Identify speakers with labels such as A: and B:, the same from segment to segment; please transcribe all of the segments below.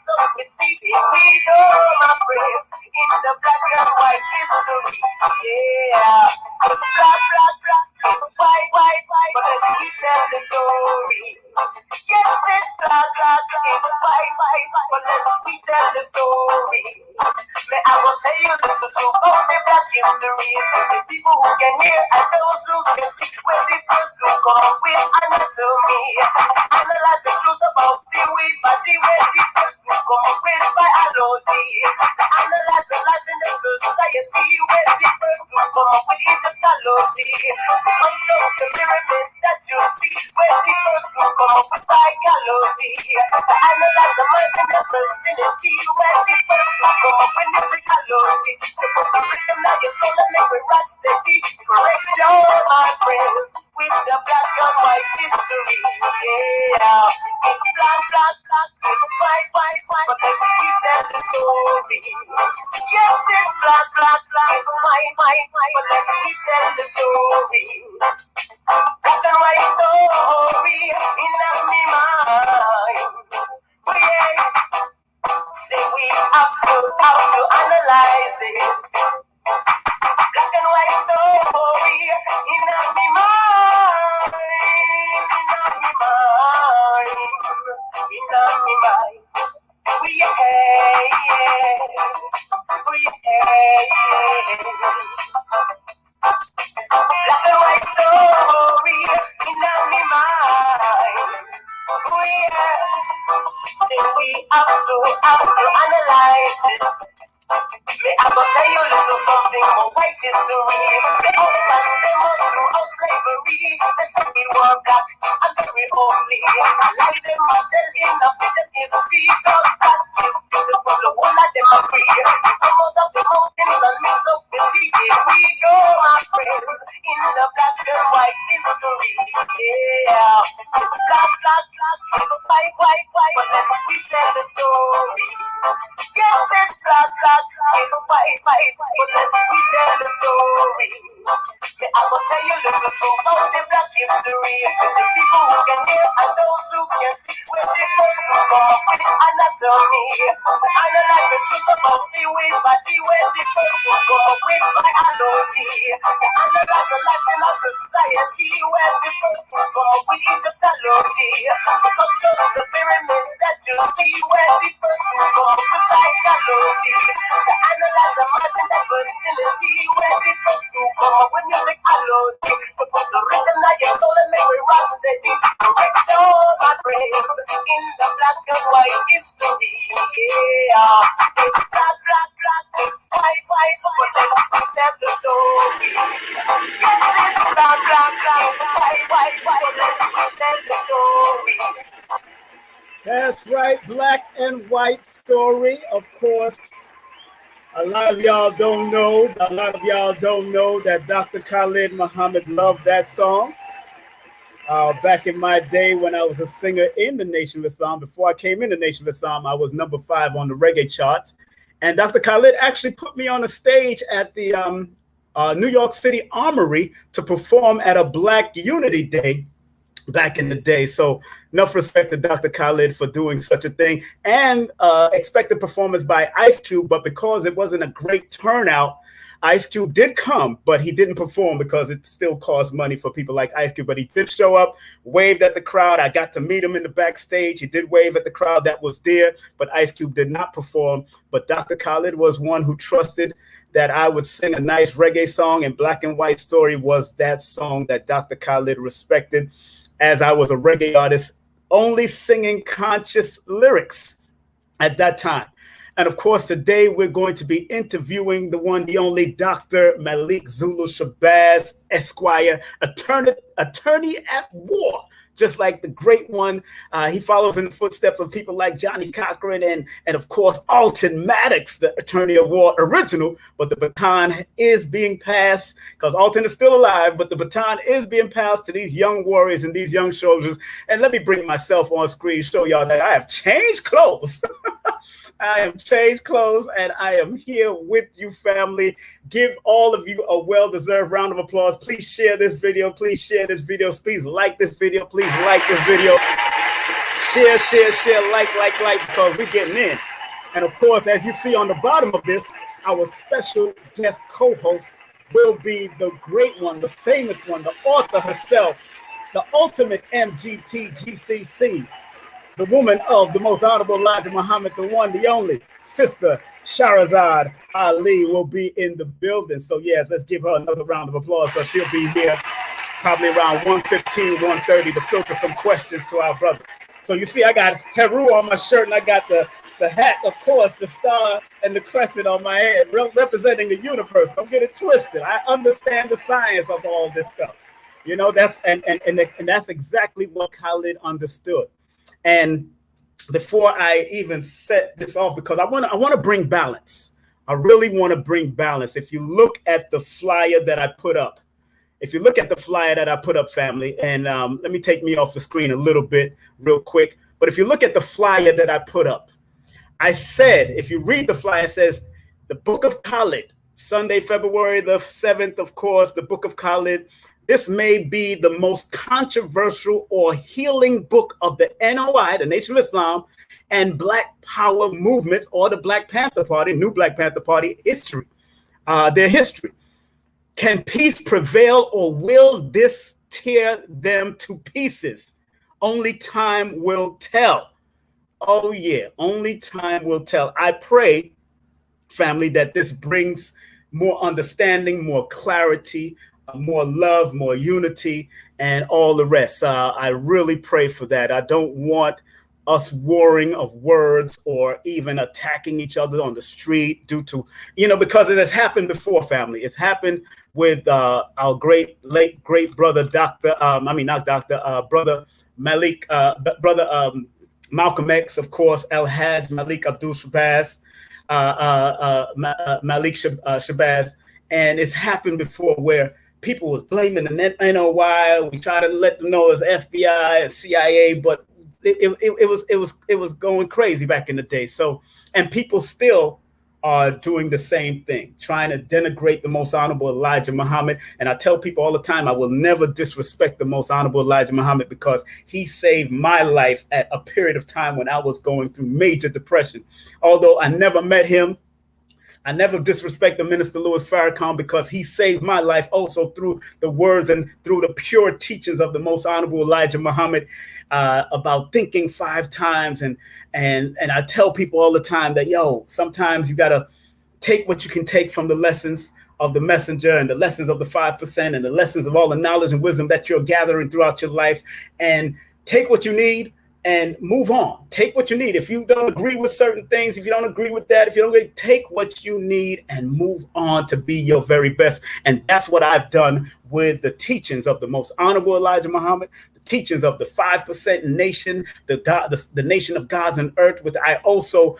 A: So we see it, we know my friends in the black and white history. Yeah, it's black, black, black, it's white, white, white. But let me tell the story. Yes, it's black, black, it's white, white, white. But let me tell the story. May I will tell you the truth of the black histories. The people who can hear and those who can see when they first to come up with anatomy. Analyze the truth about the way body when they first to come up with biology. Analyze the life in the society when they first to come up with Egyptology. Construct the pyramids that you see when they first to come up with psychology. Analyze the mind in the vicinity when they first to come up with musicology. To put the rhythm of your soul and make it rock steady. Correction, my friends, with the black and white history. Yeah, it's black, black, black, it's white, white, white. But let me tell the story. Yes, it's black, black, black, it's white, white, white. But let me tell the story. Black and white story in my mind. Oh yeah, say we have to analyze it. Black and white story in my mind, in my mind. We black and white story in my mind. Say we have to analyze it. May I go tell you a little something about white history. Say all the time they must throughout slavery. They say we were black and very ugly. I like them, I tell enough of them history. Cause that is beautiful, the whole of them are free. We come out of the mountains and mix up the sea. Here we go, my friends, in the black and white history. Yeah, it's black, black, black, it's white, white, white. But let me tell the story. Yes, it's black, black, it's white, white, but let me tell the story. I will tell you the truth about the black history. To the people who can hear and those who can see when they first to come up with anatomy. Analyze the truth about the way body when they first to come up with biology. Analyze the life in our society when they first to come up with Egyptology. To construct the pyramids that you see when they first to come up with psychology. To analyze the mind in that vicinity when they first to come up with musicology. To put the rhythm of your soul and make it rock steady. Correction, my friends, in the black and white history. Yeah, it's black, black, black, it's white, white, white. But let me tell the story. Yes, it's black, black, black, it's white, white, white. But let me tell the story.
B: That's right, black and white story, of course. A lot of y'all don't know that Dr. Khallid Muhammad loved that song. Back in my day when I was a singer in the Nation of Islam, before I came in the Nation of Islam, I was number 5 on the reggae charts. And Dr. Khallid actually put me on a stage at the New York City Armory to perform at a Black Unity Day back in the day. So enough respect to Dr. Khallid for doing such a thing, and expected performance by Ice Cube. But because it wasn't a great turnout, Ice Cube did come, but he didn't perform because it still costs money for people like Ice Cube. But he did show up, waved at the crowd. I got to meet him in the backstage. He did wave at the crowd that was there, but Ice Cube did not perform. But Dr. Khallid was one who trusted that I would sing a nice reggae song, and Black and White Story was that song that Dr. Khallid respected, as I was a reggae artist only singing conscious lyrics at that time. And of course, today we're going to be interviewing the one, the only Dr. Malik Zulu Shabazz, Esquire, attorney at war, just like the great one. He follows in the footsteps of people like Johnny Cochran and of course, Alton Maddox, the attorney at war original. But the baton is being passed, because Alton is still alive, but the baton is being passed to these young warriors and these young soldiers. And let me bring myself on screen, show y'all that I have changed clothes. I am changed clothes, and I am here with you, family. Give all of you a well-deserved round of applause. Please share this video. Please share this video. Please like this video. Please like this video. share, like, because we're getting in. And of course, as you see on the bottom of this, our special guest co-host will be the great one, the famous one, the author herself, the ultimate MGT GCC, the woman of the most honorable Elijah Muhammad, the one, the only, Sister Shahrazad Ali will be in the building. So yeah, let's give her another round of applause because she'll be here probably around 1:15, 1:30 to filter some questions to our brother. So you see, I got Heru on my shirt and I got the hat, of course, the star and the crescent on my head, representing the universe. Don't get it twisted. I understand the science of all this stuff. You know, that's and that's exactly what Khallid understood. And before I even set this off, because I want to bring balance. I really want to bring balance. If you look at the flyer that I put up, family, and let me take me off the screen a little bit real quick. But if you look at the flyer that I put up, I said, if you read the flyer, it says the Book of Khallid, Sunday, February the 7th, of course, the Book of Khallid. This may be the most controversial or healing book of the NOI, the Nation of Islam, and Black Power movements, or the Black Panther Party, New Black Panther Party history, their history. Can peace prevail, or will this tear them to pieces? Only time will tell. Oh yeah, only time will tell. I pray, family, that this brings more understanding, more clarity, more love, more unity, and all the rest. I really pray for that. I don't want us warring of words or even attacking each other on the street due to, because it has happened before, family. It's happened with our late great brother, brother Malik, Malcolm X, of course, Al-Hajj, Malik Abdul Shabazz, Malik Shabazz. And it's happened before where people was blaming the NOI. We try to let them know it's FBI and CIA, but it was going crazy back in the day. So, and people still are doing the same thing, trying to denigrate the most honorable Elijah Muhammad. And I tell people all the time, I will never disrespect the most honorable Elijah Muhammad because he saved my life at a period of time when I was going through major depression. Although I never met him, I never disrespect the Minister Louis Farrakhan because he saved my life also through the words and through the pure teachings of the most honorable Elijah Muhammad about thinking 5 times. And I tell people all the time that, sometimes you got to take what you can take from the lessons of the messenger and the lessons of the 5% and the lessons of all the knowledge and wisdom that you're gathering throughout your life, and take what you need and move on. Take what you need. If you don't agree with certain things, if you don't agree with that, if you don't agree, take what you need and move on to be your very best. And that's what I've done with the teachings of the most honorable Elijah Muhammad, the teachings of the 5% nation, the nation of gods and earth, which I also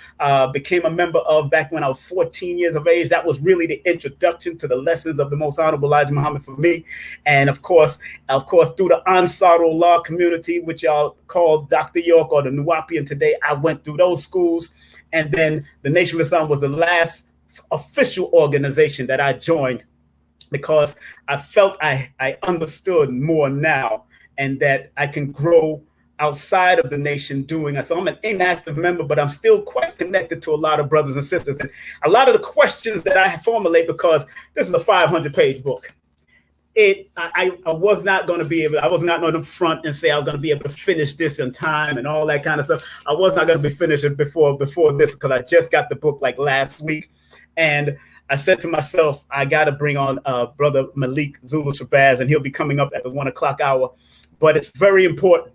B: became a member of back when I was 14 years of age. That was really the introduction to the lessons of the most honorable Elijah Muhammad for me. And of course, through the Ansarullah community, which y'all call Dr. York or the Nuwapian today, I went through those schools. And then the Nation of Islam was the last official organization that I joined because I felt I understood more now and that I can grow outside of the nation doing it. So I'm an inactive member, but I'm still quite connected to a lot of brothers and sisters. And a lot of the questions that I formulate, because this is a 500-page book, I was not going to be able, I was not going to front and say I was going to be able to finish this in time and all that kind of stuff. I was not going to be finished before this because I just got the book like last week. And I said to myself, I got to bring on brother Malik Zulu Shabazz, and he'll be coming up at the 1 o'clock hour. But it's very important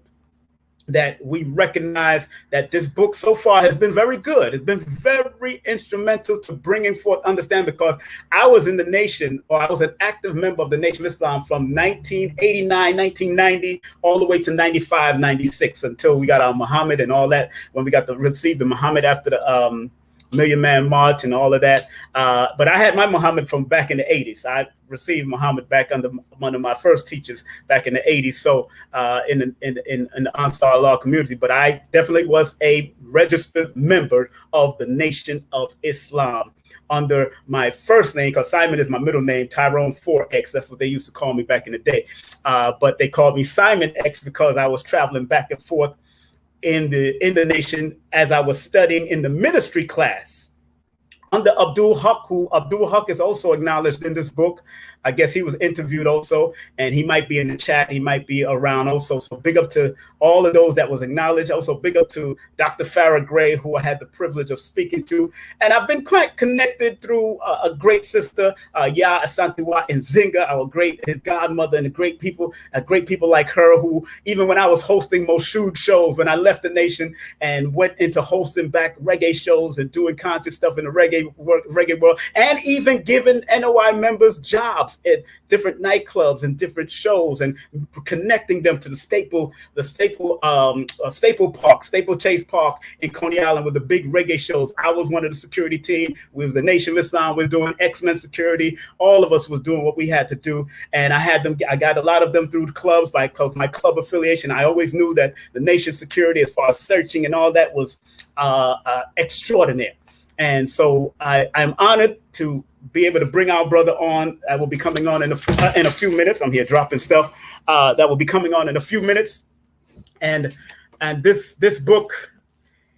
B: that we recognize that this book so far has been very good. It's been very instrumental to bringing forth understanding, because I was in the nation, or I was an active member of the Nation of Islam from 1989, 1990, all the way to 95, 96, until we got our Muhammad and all that, when we got to receive the Muhammad after the Million Man March and all of that. But I had my Muhammad from back in the 80s. I received Muhammad back under one of my first teachers back in the 80s. So in the Ansar Law community, but I definitely was a registered member of the Nation of Islam under my first name, because Simon is my middle name, Tyrone 4X. That's what they used to call me back in the day. But they called me Simon X because I was traveling back and forth in the nation as I was studying in the ministry class under Abdul Haq, who Abdul Haq is also acknowledged in this book. I guess he was interviewed also, and he might be in the chat. He might be around also. So big up to all of those that was acknowledged. Also big up to Dr. Farah Gray, who I had the privilege of speaking to. And I've been quite connected through a great sister, Ya Asantiwa Nzinga, his godmother, and great people like her, who even when I was hosting Moshood shows, when I left the nation and went into hosting back reggae shows and doing conscious stuff in the reggae world, and even giving NOI members jobs at different nightclubs and different shows, and connecting them to the Staple Chase Park in Coney Island with the big reggae shows. I was one of the security team. We was the Nation of Islam. We were doing X-Men security. All of us was doing what we had to do, and I got a lot of them through the clubs because my club affiliation. I always knew that the Nation security, as far as searching and all that, was extraordinary. And so I'm honored to be able to bring our brother on. I will be coming on in a few minutes. I'm here dropping stuff that will be coming on in a few minutes. And this book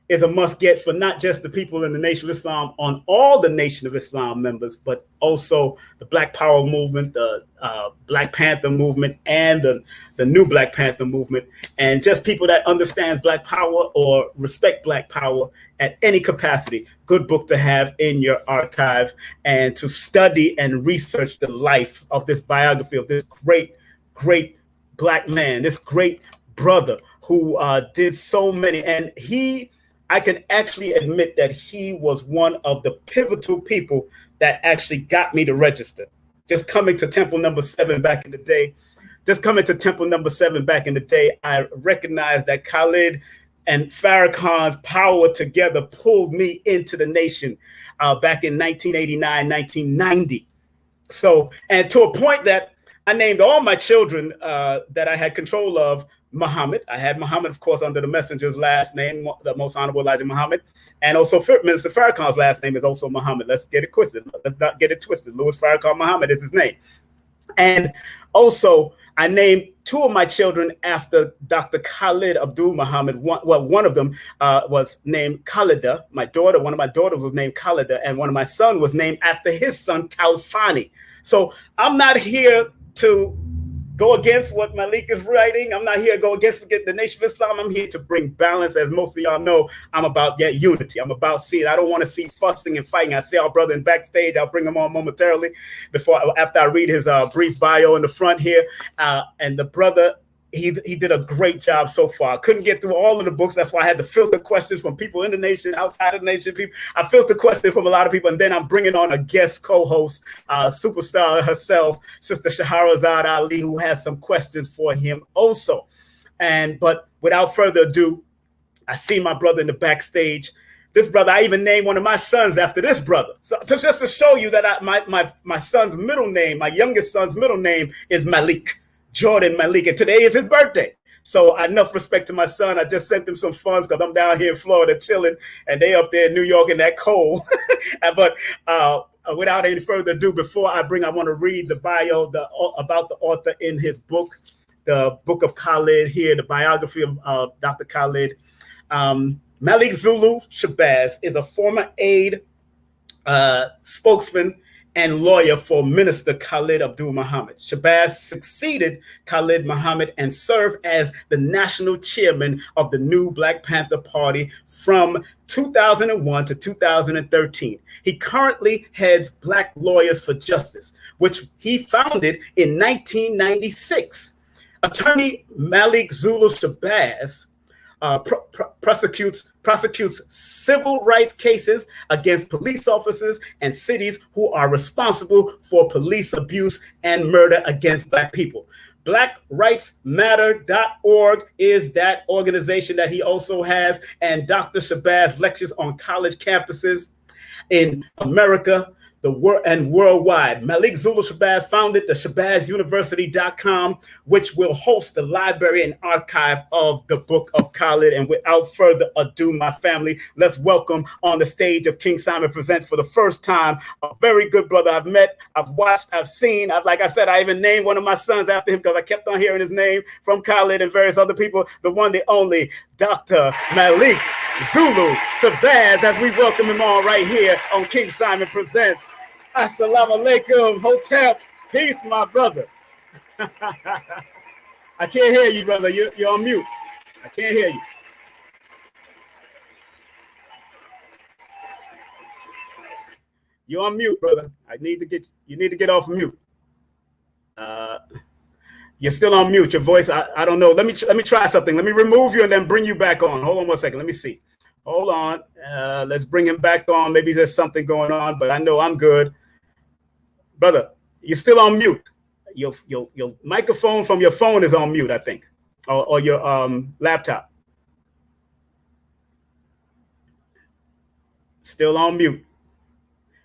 B: is a must get for not just the people in the Nation of Islam, on all the Nation of Islam members, but also the Black Power movement, the Black Panther movement, and the new Black Panther movement, and just people that understands Black Power or respect Black Power at any capacity. Good book to have in your archive and to study and research the life of this biography of this great Black man, this great brother who did so many. And I can actually admit that he was one of the pivotal people that actually got me to register. Just coming to Temple Number 7 back in the day, I recognized that Khallid and Farrakhan's power together pulled me into the nation back in 1989, 1990. So, and to a point that I named all my children that I had control of Muhammad. I had Muhammad, of course, under the messenger's last name, the Most Honorable Elijah Muhammad. And also Minister Farrakhan's last name is also Muhammad. Let's not get it twisted. Louis Farrakhan Muhammad is his name. And also, I named two of my children after Dr. Khallid Abdul Muhammad. One of them was named KHALLIDA. One of my daughters was named KHALLIDA, and one of my sons was named after his son, KHALFANI. So I'm not here to go against what Malik is writing. I'm not here to go against the Nation of Islam. I'm here to bring balance. As most of y'all know, I'm about unity. I'm about seeing. I don't want to see fussing and fighting. I see our brother in backstage. I'll bring him on momentarily after I read his brief bio in the front here. And the brother, he did a great job so far. I couldn't get through all of the books. That's why I had to filter questions from people in the nation, outside of the nation. I filter questions from a lot of people, and then I'm bringing on a guest co-host, superstar herself, Sister Shahrazad Ali, who has some questions for him also. But without further ado, I see my brother in the backstage. This brother, I even named one of my sons after this brother. So just to show you that my son's middle name, my youngest son's middle name is Malik. Jordan Malik, and today is his birthday. So enough respect to my son. I just sent him some funds because I'm down here in Florida chilling, and they up there in New York in that cold. But without any further ado, before I want to read the bio about the author in his book, the book of Khallid here, the biography of Dr. Khallid. Malik Zulu Shabazz is a former aide, spokesman, and lawyer for Minister Khallid Abdul Muhammad. Shabazz succeeded Khallid Muhammad and served as the national chairman of the new Black Panther Party from 2001 to 2013. He currently heads Black Lawyers for Justice, which he founded in 1996. Attorney Malik Zulu Shabazz prosecutes civil rights cases against police officers and cities who are responsible for police abuse and murder against Black people. BlackRightsMatter.org is that organization that he also has, and Dr. Shabazz lectures on college campuses in America and worldwide. Malik Zulu Shabazz founded the ShabazZuniversity.com, which will host the library and archive of the Book of Khalid. And without further ado, my family, let's welcome on the stage of King Simon Presents for the first time a very good brother I've met, I've watched, I've seen. Like I said, I even named one of my sons after him because I kept on hearing his name from Khalid and various other people. The one, the only, Dr. Malik Zulu Shabazz, as we welcome him on right here on King Simon Presents. Assalamu alaikum, Hotep. Peace, my brother. I can't hear you, brother. You're on mute. I can't hear you. You're on mute, brother. You need to get off mute. You're still on mute. Your voice, I don't know. Let me try something. Let me remove you and then bring you back on. Hold on one second. Let me see. Hold on. Let's bring him back on. Maybe there's something going on, but I know I'm good. Brother, you're still on mute. Your microphone from your phone is on mute, I think, or your laptop. Still on mute.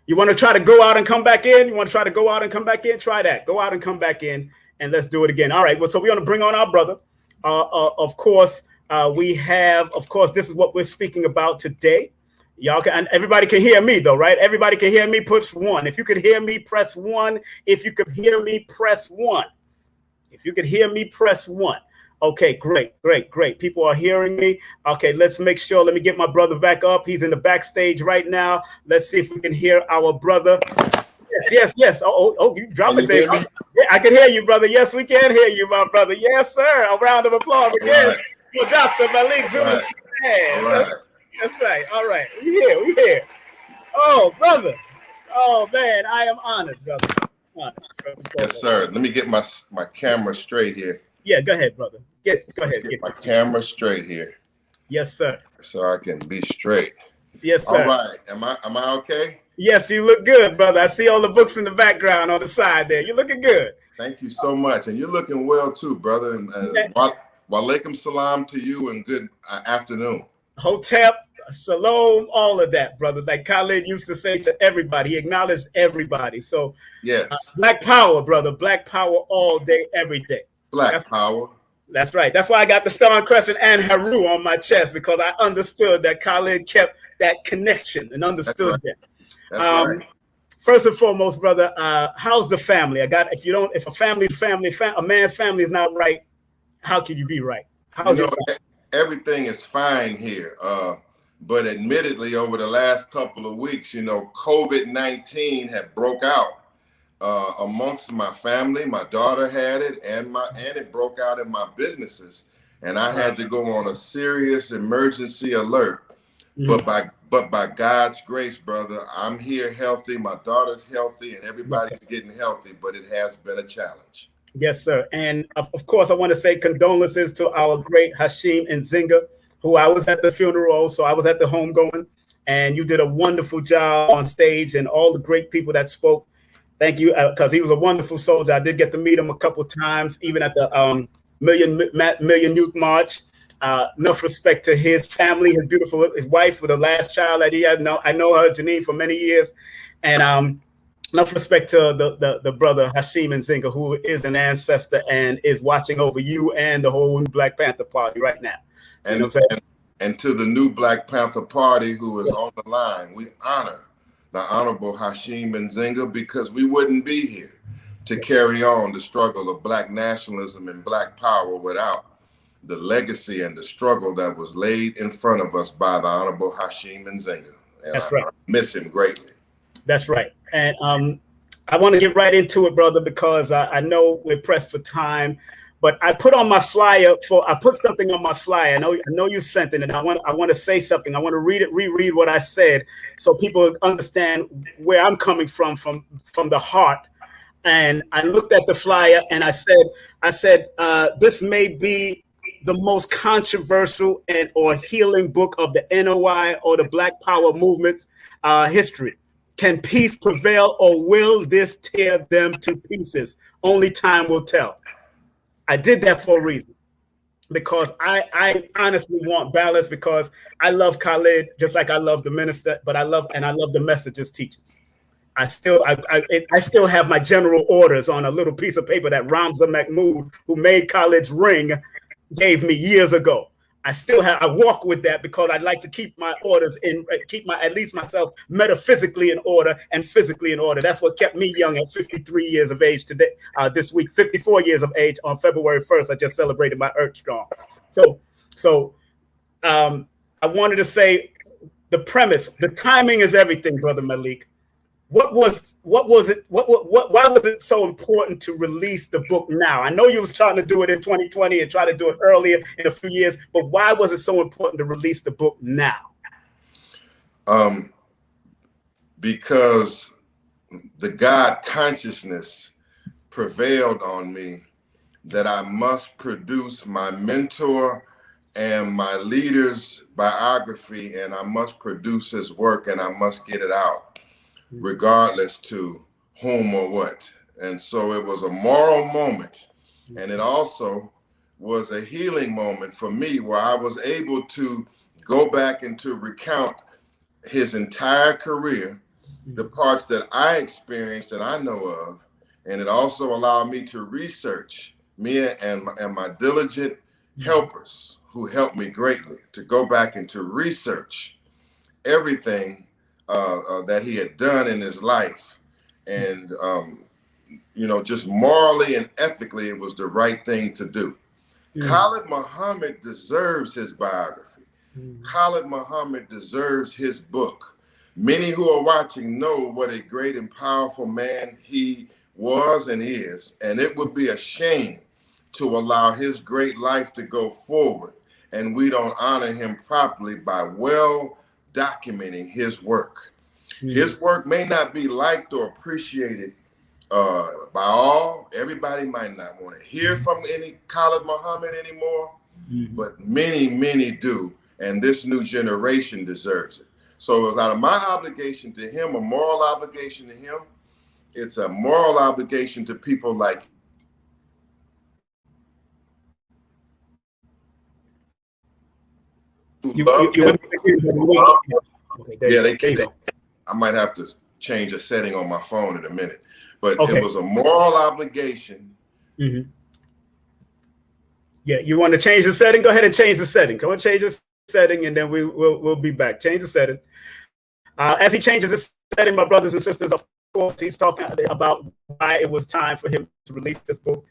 B: You want to try to go out and come back in? Try that. Go out and come back in, and let's do it again. All right. Well, so we're going to bring on our brother. Of course, we have. Of course, this is what we're speaking about today. Y'all can, and everybody can hear me though, right? Everybody can hear me. Push 1. If you could hear me, press 1. If you could hear me, press 1. If you could hear me, press 1. Okay, great. People are hearing me. Okay, let's make sure. Let me get my brother back up. He's in the backstage right now. Let's see if we can hear our brother. Yes. Oh, you drop it there. Yeah, I can hear you, brother. Yes, we can hear you, my brother. Yes, sir. A round of applause again for Dr. Malik Zulu Shabazz. That's right. All right. We here. Oh, brother. Oh, man. I am honored, brother.
C: Yes, sir. Let me get my camera straight here.
B: Yeah, go ahead, brother. Go ahead.
C: Get my camera straight here.
B: Yes, sir.
C: So I can be straight.
B: Yes, sir.
C: All right. Am I okay?
B: Yes, you look good, brother. I see all the books in the background on the side there. You're looking good.
C: Thank you so much. And you're looking well, too, brother. And walaikum salam to you and good afternoon.
B: Hotep, shalom, all of that, brother. Like Khalid used to say to everybody, he acknowledged everybody. So,
C: yes,
B: Black Power, brother. Black Power all day, every day.
C: Black Power. That's
B: right. That's why I got the Star and Crescent and Haru on my chest, because I understood that Khalid kept that connection and understood that.
C: That's right.
B: First and foremost, brother, how's the family? If a man's family is not right, how can you be right?
C: Everything is fine here. But admittedly, over the last couple of weeks, COVID-19 had broke out amongst my family. My daughter had it, and it broke out in my businesses, and I had to go on a serious emergency alert. Mm-hmm. But by God's grace, brother, I'm here healthy. My daughter's healthy, and everybody's getting healthy. But it has been a challenge.
B: Yes, sir. And of course, I want to say condolences to our great Hashim Nzinga, who I was at the funeral. So I was at the homegoing, and you did a wonderful job on stage, and all the great people that spoke. Thank you, because he was a wonderful soldier. I did get to meet him a couple times, even at the Million Youth March. Enough respect to his family, his wife with the last child that he had. I know her, Janine, for many years, and enough respect to the brother Hashim Nzinga, who is an ancestor and is watching over you and the whole Black Panther Party right now.
C: And to the new Black Panther Party who is on the line, we honor the Honorable Hashim Nzinga, because we wouldn't be here to carry on the struggle of Black nationalism and Black power without the legacy and the struggle that was laid in front of us by the Honorable Hashim Nzinga. And
B: That's right.
C: I miss him greatly.
B: That's right. And I want to get right into it, brother, because I know we're pressed for time. But I put on my flyer I put something on my flyer. I know you sent it, and I want to say something. I want to reread what I said, so people understand where I'm coming from the heart. And I looked at the flyer and I said, this may be the most controversial or healing book of the NOI or the Black Power movement history. Can peace prevail, or will this tear them to pieces? Only time will tell. I did that for a reason, because I honestly want balance, because I love Khalid just like I love the minister, but I love the messages teachers. I still have my general orders on a little piece of paper that Ramza Mahmood, who made Khalid's ring, gave me years ago. I walk with that because I like to keep my orders in, keep at least myself metaphysically in order and physically in order. That's what kept me young at 53 years of age today. This week, 54 years of age on February 1st. I just celebrated my Earth Strong. So I wanted to say the premise, the timing is everything, Brother Malik. Why was it so important to release the book now? I know you was trying to do it in 2020 and try to do it earlier in a few years, but why was it so important to release the book now?
C: Because the God consciousness prevailed on me that I must produce my mentor and my leader's biography, and I must produce his work, and I must get it out, regardless to whom or what. And so it was a moral moment. And it also was a healing moment for me, where I was able to go back and to recount his entire career, the parts that I experienced and I know of. And it also allowed me to research, me and my diligent helpers who helped me greatly, to go back and to research everything that he had done in his life. And, just morally and ethically, it was the right thing to do. Khallid Muhammad deserves his biography. Khallid Muhammad deserves his book. Many who are watching know what a great and powerful man he was and is, and it would be a shame to allow his great life to go forward and we don't honor him properly by well documenting his work. His work may not be liked or appreciated by all. Everybody might not want to hear from any Khallid Muhammad anymore, but many, many do, and this new generation deserves it. So it's out of my obligation to him, a moral obligation to him. It's a moral obligation to people like I might have to change a setting on my phone in a minute, but it was a moral obligation.
B: Yeah, you want to change the setting? Go ahead and change the setting. Go and change the setting, and then we'll be back. Change the setting. As he changes the setting, my brothers and sisters, of course, he's talking about why it was time for him to release this book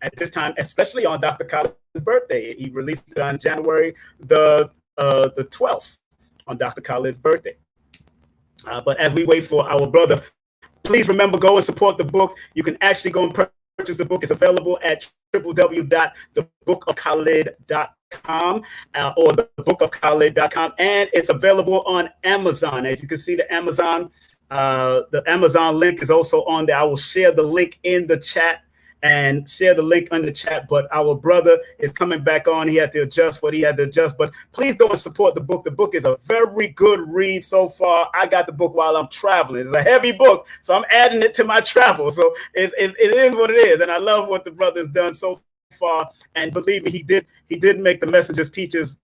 B: at this time, especially on Dr. Khalid's birthday. He released it on January the 12th, on Dr. Khalid's birthday. But as we wait for our brother, please remember, go and support the book. You can actually go and purchase the book. It's available at www.thebookofkhalid.com or thebookofkhalid.com, and it's available on Amazon. As you can see, the Amazon link is also on there. I will share the link in the chat. But our brother is coming back on. He had to adjust what he had to adjust, but please go and support the book. The book is a very good read so far. I got the book while I'm traveling. It's a heavy book, so I'm adding it to my travel. So it is what it is, and I love what the brother's done so far. And believe me, he did make the messengers teachers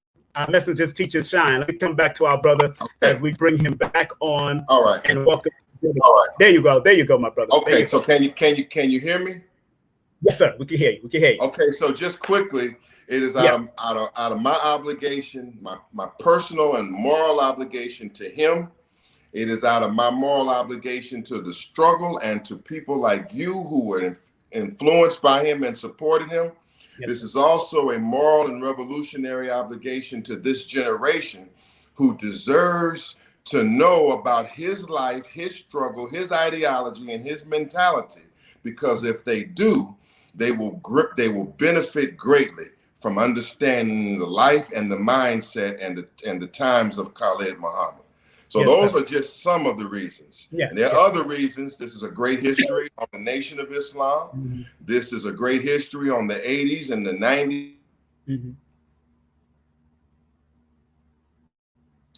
B: shine. Let me come back to our brother as we bring him back on.
C: All right.
B: And welcome.
C: All right.
B: There you go, my brother.
C: Okay, so can you hear me?
B: Yes, sir. We can hear you.
C: Okay, so just quickly, it is out of my obligation, my personal and moral obligation to him. It is out of my moral obligation to the struggle and to people like you who were influenced by him and supported him. Yes, this is also a moral and revolutionary obligation to this generation who deserves to know about his life, his struggle, his ideology, and his mentality. Because if they do, they will benefit greatly from understanding the life and the mindset and the times of Khallid Muhammad. So those are just some of the reasons. And there are other reasons. This is a great history on the Nation of Islam. This is a great history on the 80s and the 90s.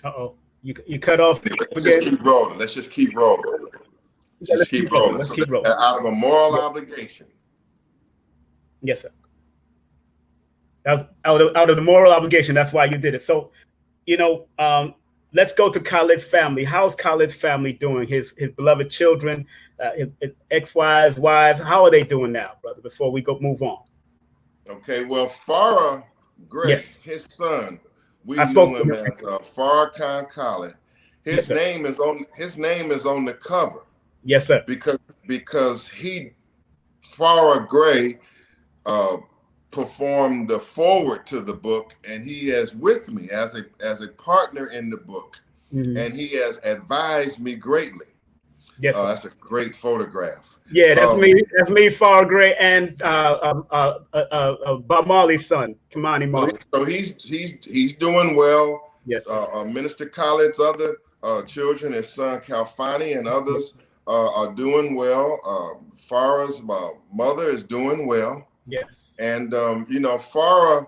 B: Uh-oh. You cut off again.
C: Let's just keep rolling. Let's keep rolling. Out of a moral obligation.
B: Yes, sir. That was out of the moral obligation. That's why you did it. So, let's go to Khalid's family. How's Khalid's family doing? His beloved children, his ex-wives, wives. How are they doing now, brother? Before we move on.
C: Okay, well, Farrah Gray,
B: yes,
C: his son, we
B: I
C: knew him
B: to
C: as Farrakhan Khallid. His
B: yes,
C: name is on the cover.
B: Yes, sir.
C: Because Farrah Gray performed the forward to the book, and he is with me as a partner in the book, and he has advised me greatly.
B: Yes,
C: that's a great photograph.
B: Yeah, that's me. That's me, Farrah Gray, and Bob Marley's son, Kamani Marley.
C: So he's doing well.
B: Yes.
C: Minister Khalid's other children, his son KHALFANI, and others are doing well. Farrah's mother is doing well.
B: Yes.
C: And Farrah,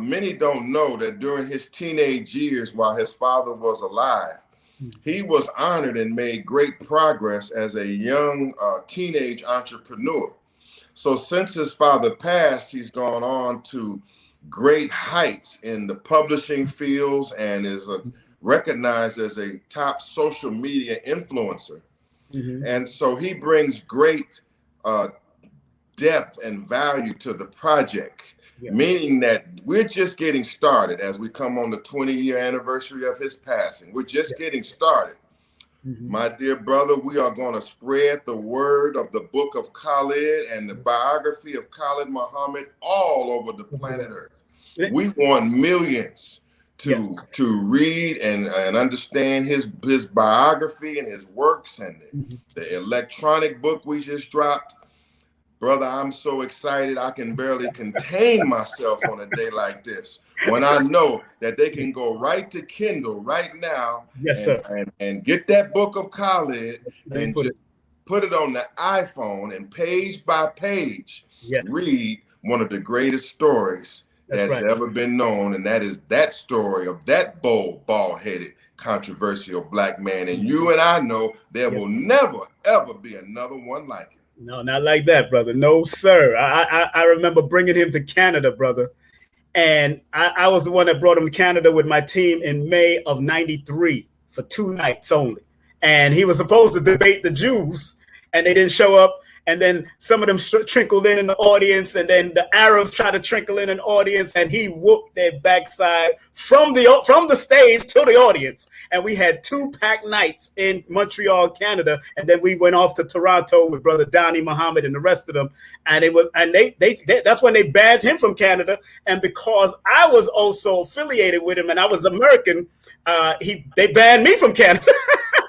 C: many don't know that during his teenage years, while his father was alive, he was honored and made great progress as a young teenage entrepreneur. So since his father passed, he's gone on to great heights in the publishing fields and is recognized as a top social media influencer. And so he brings great depth and value to the project, meaning that we're just getting started as we come on the 20-year anniversary of his passing. We're just getting started. My dear brother, we are going to spread the word of the book of Khalid and the biography of Khallid Muhammad all over the planet Earth. We want millions to read and understand his biography and his works, and the electronic book we just dropped. Brother, I'm so excited I can barely contain myself on a day like this when I know that they can go right to Kindle right now and get that book of Khalid and just put it on the iPhone and page by page read one of the greatest stories that's ever been known, and that is that story of that bold, bald-headed, controversial black man. And you and I know there will never, ever be another one like it.
B: No, not like that, brother. No, sir. I remember bringing him to Canada, brother. And I was the one that brought him to Canada with my team in May of '93 for 2 nights only. And he was supposed to debate the Jews, and they didn't show up. And then some of them trickled in the audience, and then the Arabs tried to trickle in an audience, and he whooped their backside from the stage to the audience. And we had 2 packed nights in Montreal, Canada, and then we went off to Toronto with Brother Donnie Muhammad and the rest of them. And that's when they banned him from Canada. And because I was also affiliated with him and I was American, they banned me from Canada.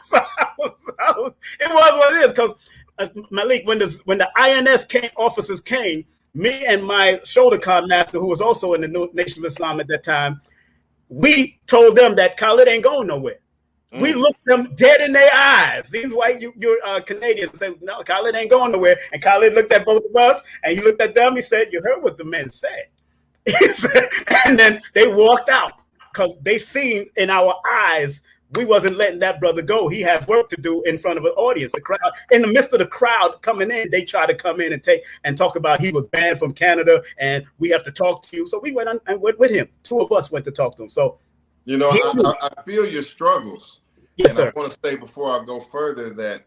B: So it was what it is, because Malik, when the INS officers came, me and my shoulder con master, who was also in the Nation of Islam at that time, we told them that Khalid ain't going nowhere. We looked them dead in their eyes. These white Canadians said, no, Khalid ain't going nowhere. And Khalid looked at both of us, and he looked at them. He said, you heard what the men said. He said, and then they walked out because they seen in our eyes we wasn't letting that brother go. He has work to do in front of an audience. The crowd, in the midst of the crowd coming in, they try to come in and talk about he was banned from Canada and we have to talk to you. So we went and went with him. 2 of us went to talk to him. So,
C: I feel your struggles.
B: Yes,
C: and
B: sir.
C: I want to say before I go further that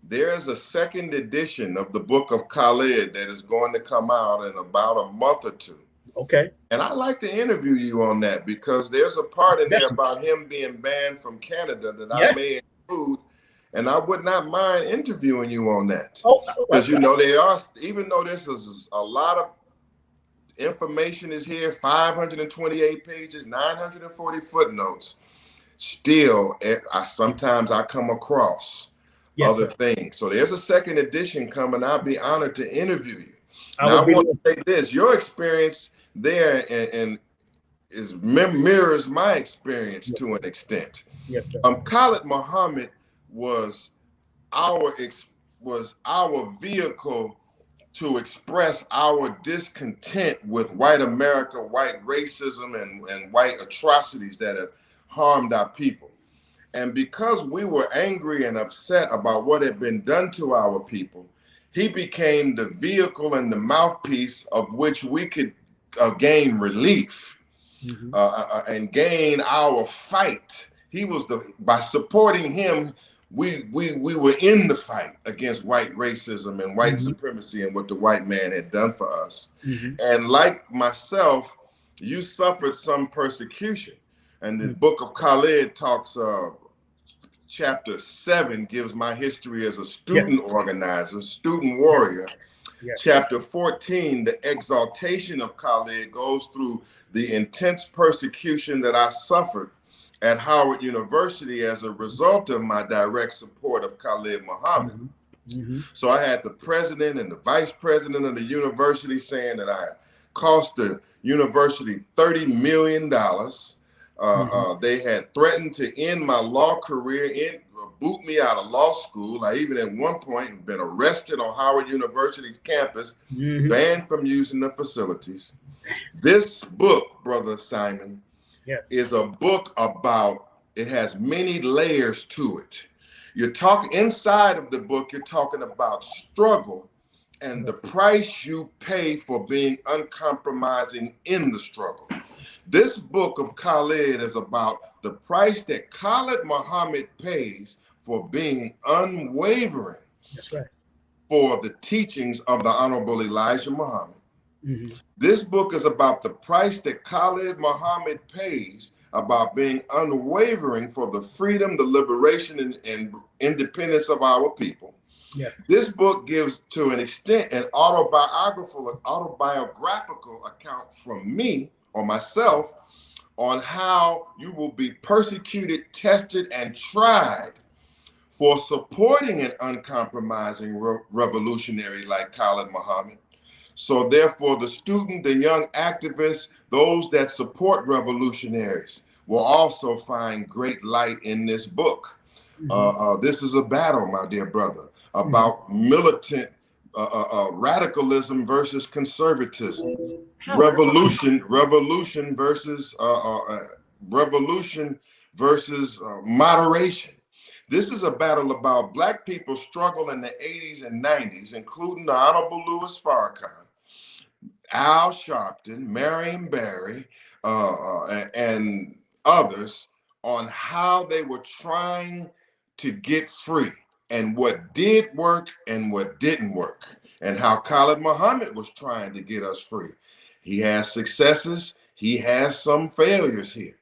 C: there is a 2nd edition of the book of Khalid that is going to come out in about a month or 2.
B: Okay.
C: And I'd like to interview you on that, because there's a part in there about him being banned from Canada that I may include, and I would not mind interviewing you on that. Because they are, even though this is a lot of information is here, 528 pages, 940 footnotes, still sometimes I come across other things. So there's a 2nd edition coming. I'll be honored to interview you. Now, I want to say this: your experience there and mirrors my experience to an extent.
B: Yes, sir.
C: Khallid Muhammad was our vehicle to express our discontent with white America, white racism, and white atrocities that have harmed our people. And because we were angry and upset about what had been done to our people, he became the vehicle and the mouthpiece of which we could gain relief and gain our fight by supporting him, we were in the fight against white racism and white supremacy and what the white man had done for us. And like myself, you suffered some persecution. And the book of Khalid talks, chapter 7 gives my history as a student organizer, student warrior. Chapter 14, the exaltation of Khalid, goes through the intense persecution that I suffered at Howard University as a result of my direct support of Khallid Muhammad. So I had the president and the vice president of the university saying that I cost the university $30 million. They had threatened to end my law career, boot me out of law school. I even at one point been arrested on Howard University's campus, banned from using the facilities. This book, Brother Simon, is a book about, it has many layers to it. You're talking inside of the book, you're talking about struggle and the price you pay for being uncompromising in the struggle. This book of Khalid is about the price that Khallid Muhammad pays for being unwavering for the teachings of the Honorable Elijah Muhammad. This book is about the price that Khallid Muhammad pays about being unwavering for the freedom, the liberation, and independence of our people. This book gives, to an extent, an autobiographical account from me or myself on how you will be persecuted, tested, and tried for supporting an uncompromising revolutionary like Khallid Muhammad. So therefore, the student, the young activists, those that support revolutionaries will also find great light in this book. This is a battle, my dear brother, about militant radicalism versus conservatism, revolution versus moderation. This is a battle about Black people's struggle in the 80s and 90s, including the Honorable Louis Farrakhan, Al Sharpton, Marion Barry, and others, on how they were trying to get free and what did work and what didn't work, and how Khallid Muhammad was trying to get us free. He has successes, he has some failures here.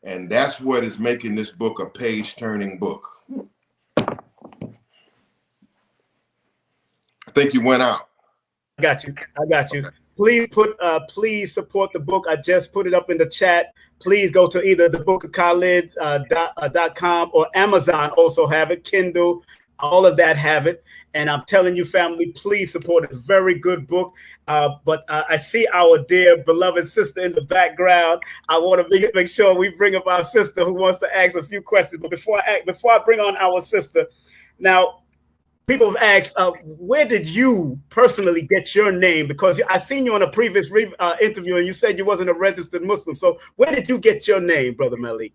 C: And that's what is making this book a page-turning book. I think you went out.
B: I got you. Okay. Please support the book. I just put it up in the chat. Please go to either the book of Khalid.com or Amazon also have it, Kindle, all of that have it. And I'm telling you, family, please support it. It's a very good book. But I see our dear beloved sister in the background. I want to make sure we bring up our sister who wants to ask a few questions. But before I bring on our sister, now, people have asked, where did you personally get your name? Because I seen you on a previous interview and you said you wasn't a registered Muslim. So where did you get your name, Brother Malik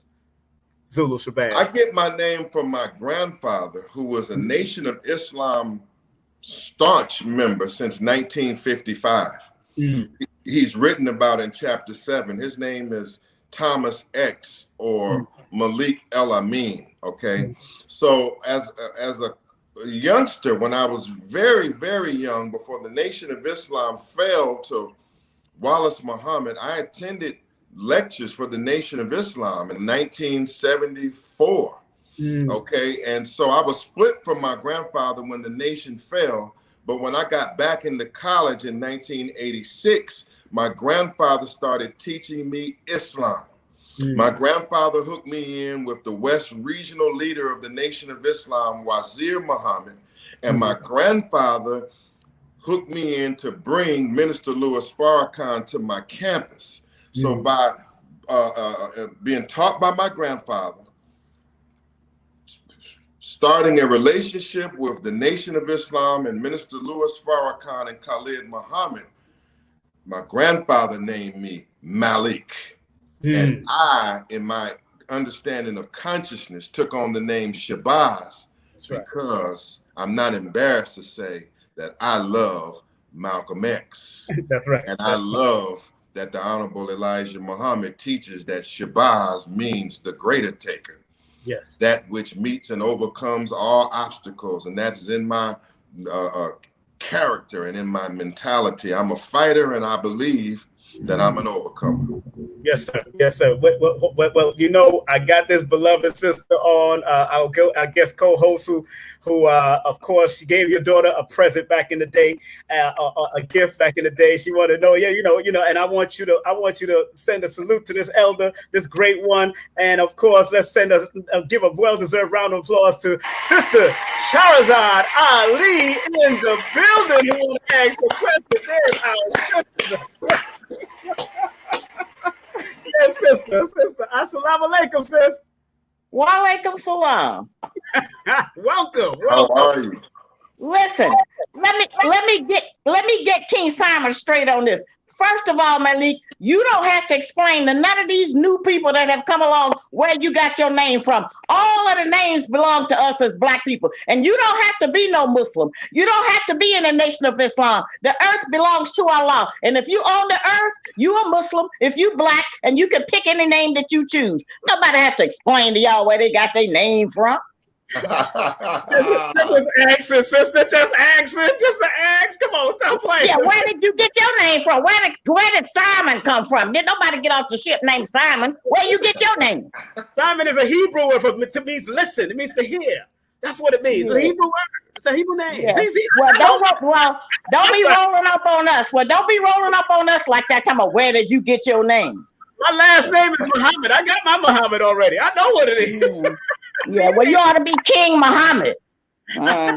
B: Zulu Shabazz?
C: I get my name from my grandfather, who was a Nation of Islam staunch member since 1955. He's written about in chapter 7. His name is Thomas X or Malik El Amin. Okay. So as a youngster, when I was very, very young, before the Nation of Islam fell to Wallace Muhammad, I attended lectures for the Nation of Islam in 1974. Okay, and so I was split from my grandfather when the nation fell, but when I got back into college in 1986, my grandfather started teaching me Islam. My grandfather hooked me in with the West Regional leader of the Nation of Islam, Wazir Muhammad, and my grandfather hooked me in to bring Minister Louis Farrakhan to my campus. So by being taught by my grandfather, starting a relationship with the Nation of Islam and Minister Louis Farrakhan and Khallid Muhammad, my grandfather named me Malik. And I, in my understanding of consciousness, took on the name Shabazz because I'm not embarrassed to say that I love Malcolm X.
B: That's right.
C: And I love that the Honorable Elijah Muhammad teaches that Shabazz means the greater taker.
B: Yes.
C: That which meets and overcomes all obstacles. And that's in my character and in my mentality. I'm a fighter, and I believe that I'm an overcomer.
B: Yes, sir. Yes, sir. Well, you know, I got this beloved sister on. I guess co-host who, of course, she gave your daughter a present back in the day, a gift back in the day. She wanted to know, yeah, you know, and I want you to send a salute to this elder, this great one, and of course, let's give a well-deserved round of applause to Sister Shahrazad Ali in the building. Who want to ask the question? There's our sister. Yes, sister. Assalamu alaikum, sis.
D: Wa alaikum salam.
B: Welcome.
C: How are you?
D: Listen, let me get King Simon straight on this. First of all, Malik, you don't have to explain to none of these new people that have come along where you got your name from. All of the names belong to us as Black people. And you don't have to be no Muslim. You don't have to be in the Nation of Islam. The earth belongs to Allah. And if you own the earth, you a Muslim. If you Black, and you can pick any name that you choose. Nobody have to explain to y'all where they got their name from.
B: Just ask it, sister. Just ask it. Just ask. Come on, stop playing.
D: Yeah, where did you get your name from? Where did Simon come from? Did nobody get off the ship named Simon? Where you get your name?
B: Simon is a Hebrew word to means listen. It means to hear. That's what it means. It's a Hebrew word. It's a Hebrew name.
D: Yeah.
B: See,
D: well, don't be rolling up on us. Well, don't be rolling up on us like that. Come on, where did you get your name?
B: My last name is Muhammad. I got my Muhammad already. I know what it is.
D: Yeah, well, you ought to be King Muhammad.
B: Go ahead.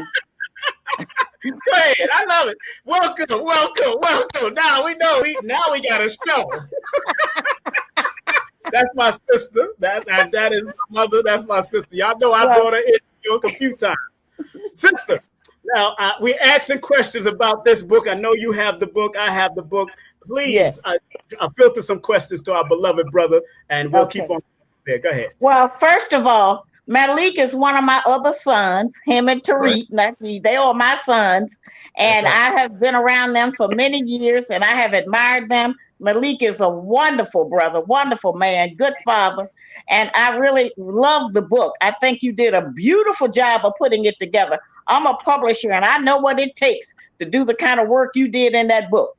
B: I love it. Welcome. Now we know. Now we got a show. That's my sister. That is my mother. That's my sister. Y'all know I brought her in a few times. Sister, now we're asking questions about this book. I know you have the book. I have the book. Please, I filter some questions to our beloved brother, and we'll keep on there. Go ahead.
D: Well, first of all, Malik is one of my other sons, him and Tariq. Right. They are my sons, and I have been around them for many years, and I have admired them. Malik is a wonderful brother, wonderful man, good father, and I really love the book. I think you did a beautiful job of putting it together. I'm a publisher, and I know what it takes to do the kind of work you did in that book.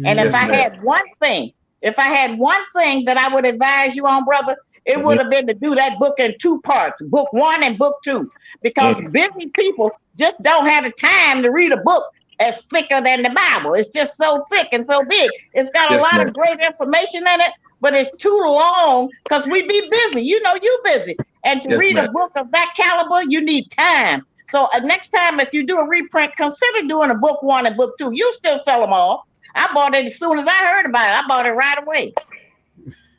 D: And if I had one thing that I would advise you on, brother, it would have been to do that book in two parts, book 1 and book 2, because busy people just don't have the time to read a book as thicker than the Bible. It's just so thick and so big. It's got a lot of great information in it, but it's too long because we be busy. You know, you busy. And to read a book of that caliber, you need time. So next time, if you do a reprint, consider doing a book 1 and book 2. You still sell them all. I bought it as soon as I heard about it. I bought it right away.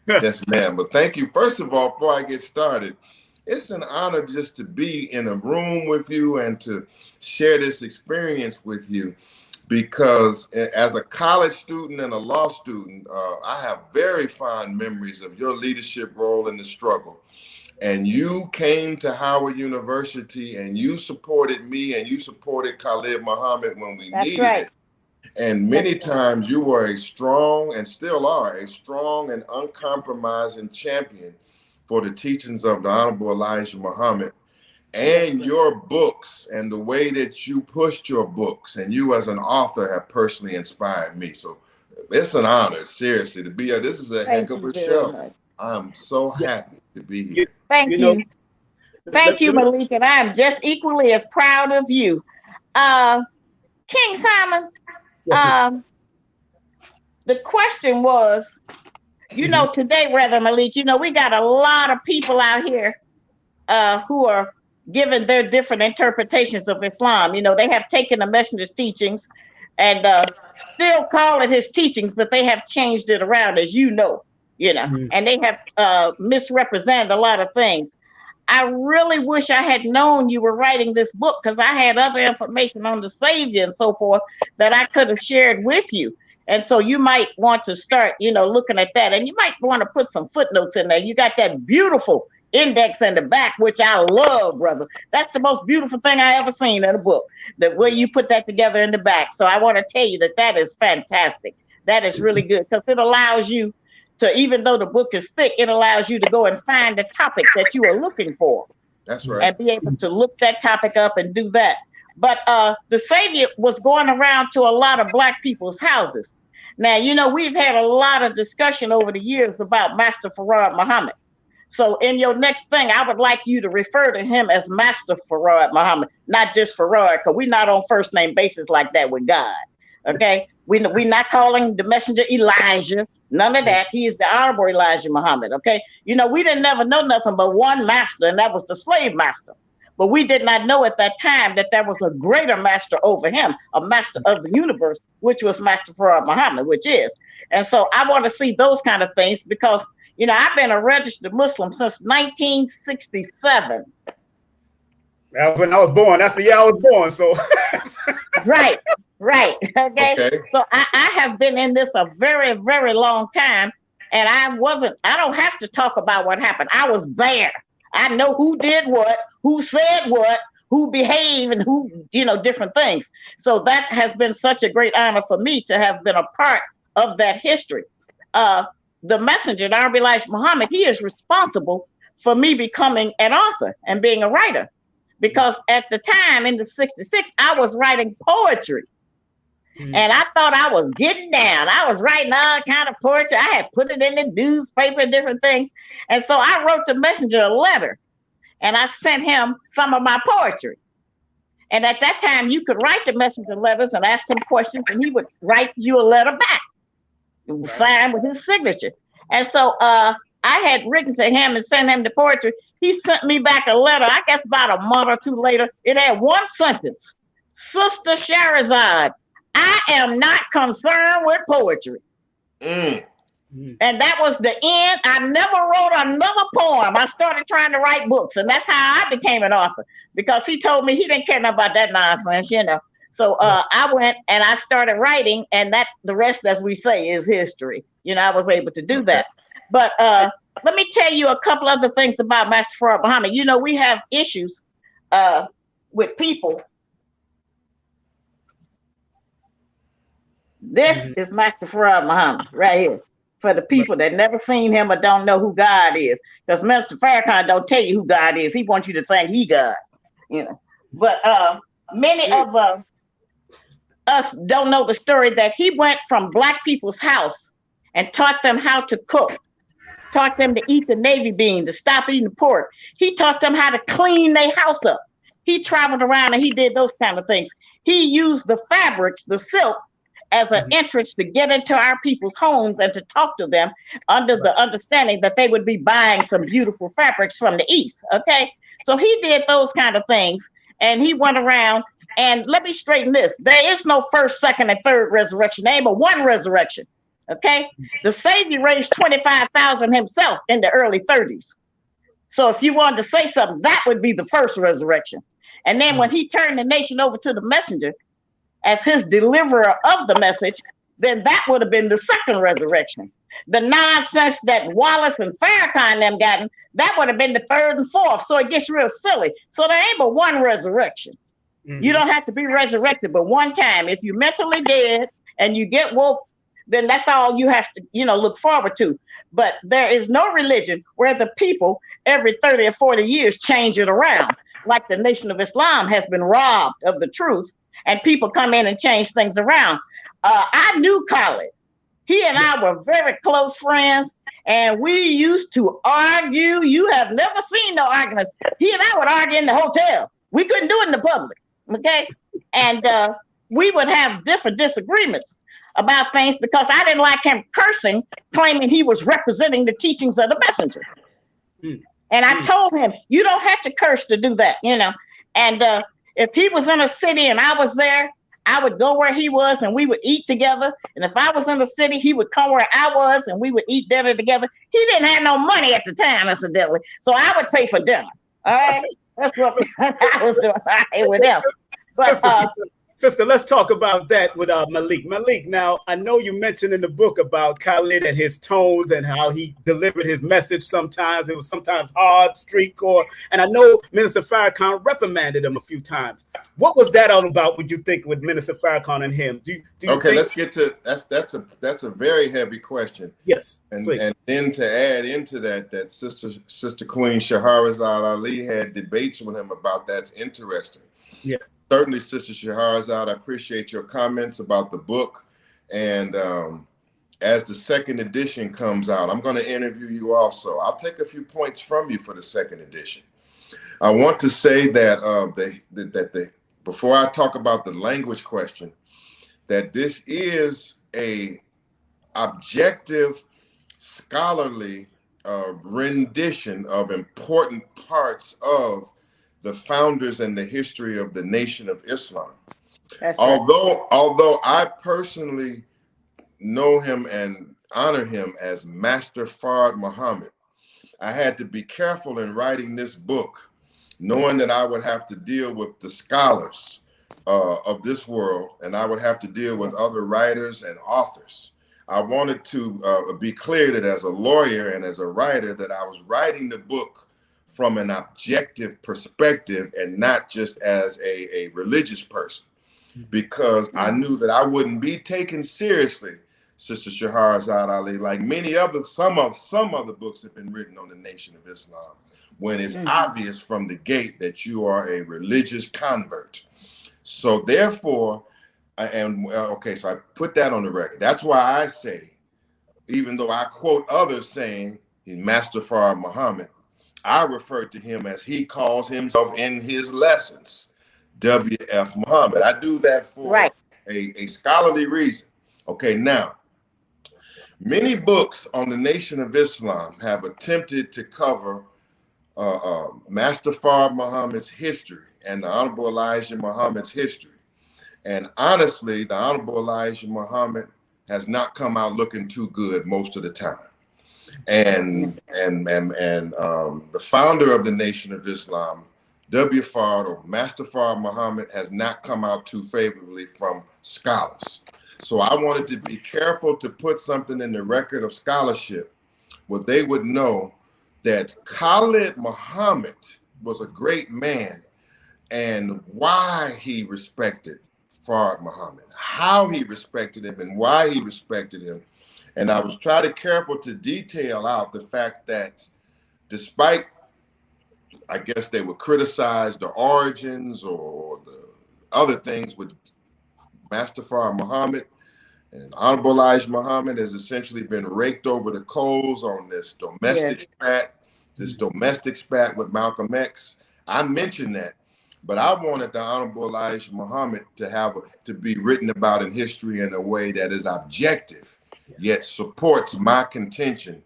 C: Yes, ma'am. But thank you. First of all, before I get started, it's an honor just to be in a room with you and to share this experience with you, because as a college student and a law student, I have very fond memories of your leadership role in the struggle. And you came to Howard University and you supported me and you supported Khallid Muhammad when we needed it. And many times you were a strong, and still are, a strong and uncompromising champion for the teachings of the Honorable Elijah Muhammad and your books and the way that you pushed your books. And you as an author have personally inspired me. So it's an honor, seriously, to be here. This is a heck of a show. I'm so happy to be here.
D: Thank you. Thank you, Malik. And I am just equally as proud of you. King Simon, the question was, today, rather, Malik, we got a lot of people out here who are giving their different interpretations of Islam. They have taken the messenger's teachings and still call it his teachings, but they have changed it around, as you know, and they have misrepresented a lot of things. I really wish I had known you were writing this book, because I had other information on the Savior and so forth that I could have shared with you. And so you might want to start, looking at that. And you might want to put some footnotes in there. You got that beautiful index in the back, which I love, brother. That's the most beautiful thing I ever seen in a book, the way you put that together in the back. So I want to tell you that is fantastic. That is really good because it allows you to, even though the book is thick, it allows you to go and find the topic that you are looking for.
C: That's right.
D: And be able to look that topic up and do that. But the Savior was going around to a lot of Black people's houses. Now, you know, we've had a lot of discussion over the years about Master Farrakhan Muhammad. So in your next thing, I would like you to refer to him as Master Farrakhan Muhammad, not just Farrakhan, because we're not on first name basis like that with God. Okay? We're not calling the messenger Elijah, none of that. He is the Honorable Elijah Muhammad. Okay? You know, we didn't never know nothing but one master, and that was the slave master. But we did not know at that time that there was a greater master over him, a master of the universe, which was Master Farrakhan Muhammad, which is. And so I want to see those kind of things because, you know, I've been a registered Muslim since 1967.
B: That was when I was born. That's the year I was born. So
D: right. Okay. So I have been in this a very, very long time. And I don't have to talk about what happened. I was there. I know who did what, who said what, who behaved, and who, you know, different things. So that has been such a great honor for me to have been a part of that history. The messenger, Honorable Elijah Muhammad, he is responsible for me becoming an author and being a writer. Because at the time, in the 66, I was writing poetry. And I thought I was getting down. I was writing all kind of poetry. I had put it in the newspaper and different things. And so I wrote the messenger a letter. And I sent him some of my poetry. And at that time, you could write the messenger letters and ask him questions, and he would write you a letter back. It was signed with his signature. And so I had written to him and sent him the poetry. He sent me back a letter, I guess about a month or two later. It had one sentence. Sister Shahrazad, I am not concerned with poetry. And that was the end. I never wrote another poem. I started trying to write books, and that's how I became an author, because he told me he didn't care about that nonsense, you know. So I went and I started writing, and that the rest, as we say, is history. You know, I was able to do that. But let me tell you a couple other things about Master Farrakhan Muhammad. You know, we have issues with people. This is Master Farrakhan Muhammad right here. For the people that never seen him or don't know who God is. Because Master Farrakhan don't tell you who God is. He wants you to think he God. You know. But many of us don't know the story that he went from Black people's house and taught them how to cook. Taught them to eat the Navy bean, to stop eating pork. He taught them how to clean their house up. He traveled around and he did those kind of things. He used the fabrics, the silk, as an entrance to get into our people's homes and to talk to them under the understanding that they would be buying some beautiful fabrics from the East, okay? So he did those kind of things, and he went around, and let me straighten this. There is no first, second, and third resurrection. There ain't but one resurrection, okay? The Savior raised 25,000 himself in the early 30s. So if you wanted to say something, that would be the first resurrection. And then when he turned the nation over to the messenger, as his deliverer of the message, then that would have been the second resurrection. The nonsense that Wallace and Farrakhan them gotten, that would have been the third and fourth. So it gets real silly. So there ain't but one resurrection. You don't have to be resurrected but one time. If you're mentally dead and you get woke, then that's all you have to, you know, look forward to. But there is no religion where the people every 30 or 40 years change it around. Like the Nation of Islam has been robbed of the truth, and people come in and change things around. I knew Khallid. He and I were very close friends, and we used to argue. You have never seen no arguments. He and I would argue in the hotel. We couldn't do it in the public, okay? And we would have different disagreements about things because I didn't like him cursing, claiming he was representing the teachings of the messenger. And I told him, you don't have to curse to do that, you know? And if he was in a city and I was there, I would go where he was and we would eat together. And if I was in the city, he would come where I was and we would eat dinner together. He didn't have no money at the time, incidentally. So I would pay for dinner. All right. That's what I was doing with him. But
B: Sister, let's talk about that with Malik. Malik, now, I know you mentioned in the book about Khalid and his tones and how he delivered his message sometimes. It was sometimes hard, street core. And I know Minister Farrakhan reprimanded him a few times. What was that all about, would you think, with Minister Farrakhan and him? Do you
C: okay, let's get to that's a very heavy question.
B: Yes,
C: and
B: please.
C: And then to add into that Sister Queen Shahrazad Ali had debates with him about that's interesting.
B: Yes.
C: Certainly, Sister Shahrazad, I appreciate your comments about the book. And as the second edition comes out, I'm going to interview you also. I'll take a few points from you for the second edition. I want to say that before I talk about the language question, that this is a objective, scholarly rendition of important parts of the founders and the history of the Nation of Islam.
D: That's
C: although I personally know him and honor him as Master Farrakhan Muhammad, I had to be careful in writing this book, knowing that I would have to deal with the scholars of this world, and I would have to deal with other writers and authors. I wanted to be clear that as a lawyer and as a writer, that I was writing the book from an objective perspective and not just as a religious person, because I knew that I wouldn't be taken seriously, Sister Shahrazad Ali, like some other books have been written on the Nation of Islam, when it's obvious from the gate that you are a religious convert. So therefore, so I put that on the record. That's why I say, even though I quote others saying he's Master Farrakhan Muhammad, I refer to him as he calls himself in his lessons, W.F. Muhammad. I do that for a scholarly reason. Okay, now, many books on the Nation of Islam have attempted to cover Master Farrakhan Muhammad's history and the Honorable Elijah Muhammad's history. And honestly, the Honorable Elijah Muhammad has not come out looking too good most of the time. And the founder of the Nation of Islam, W. Farrakhan or Master Farrakhan Muhammad, has not come out too favorably from scholars. So I wanted to be careful to put something in the record of scholarship where they would know that Khallid Muhammad was a great man and why he respected Farrakhan Muhammad, how he respected him and why he respected him. And I was trying to careful to detail out the fact that despite, I guess they would criticize the origins or the other things with Master Farrakhan Muhammad, and Honorable Elijah Muhammad has essentially been raked over the coals on this domestic spat with Malcolm X. I mentioned that, but I wanted the Honorable Elijah Muhammad to be written about in history in a way that is objective, yet supports my contention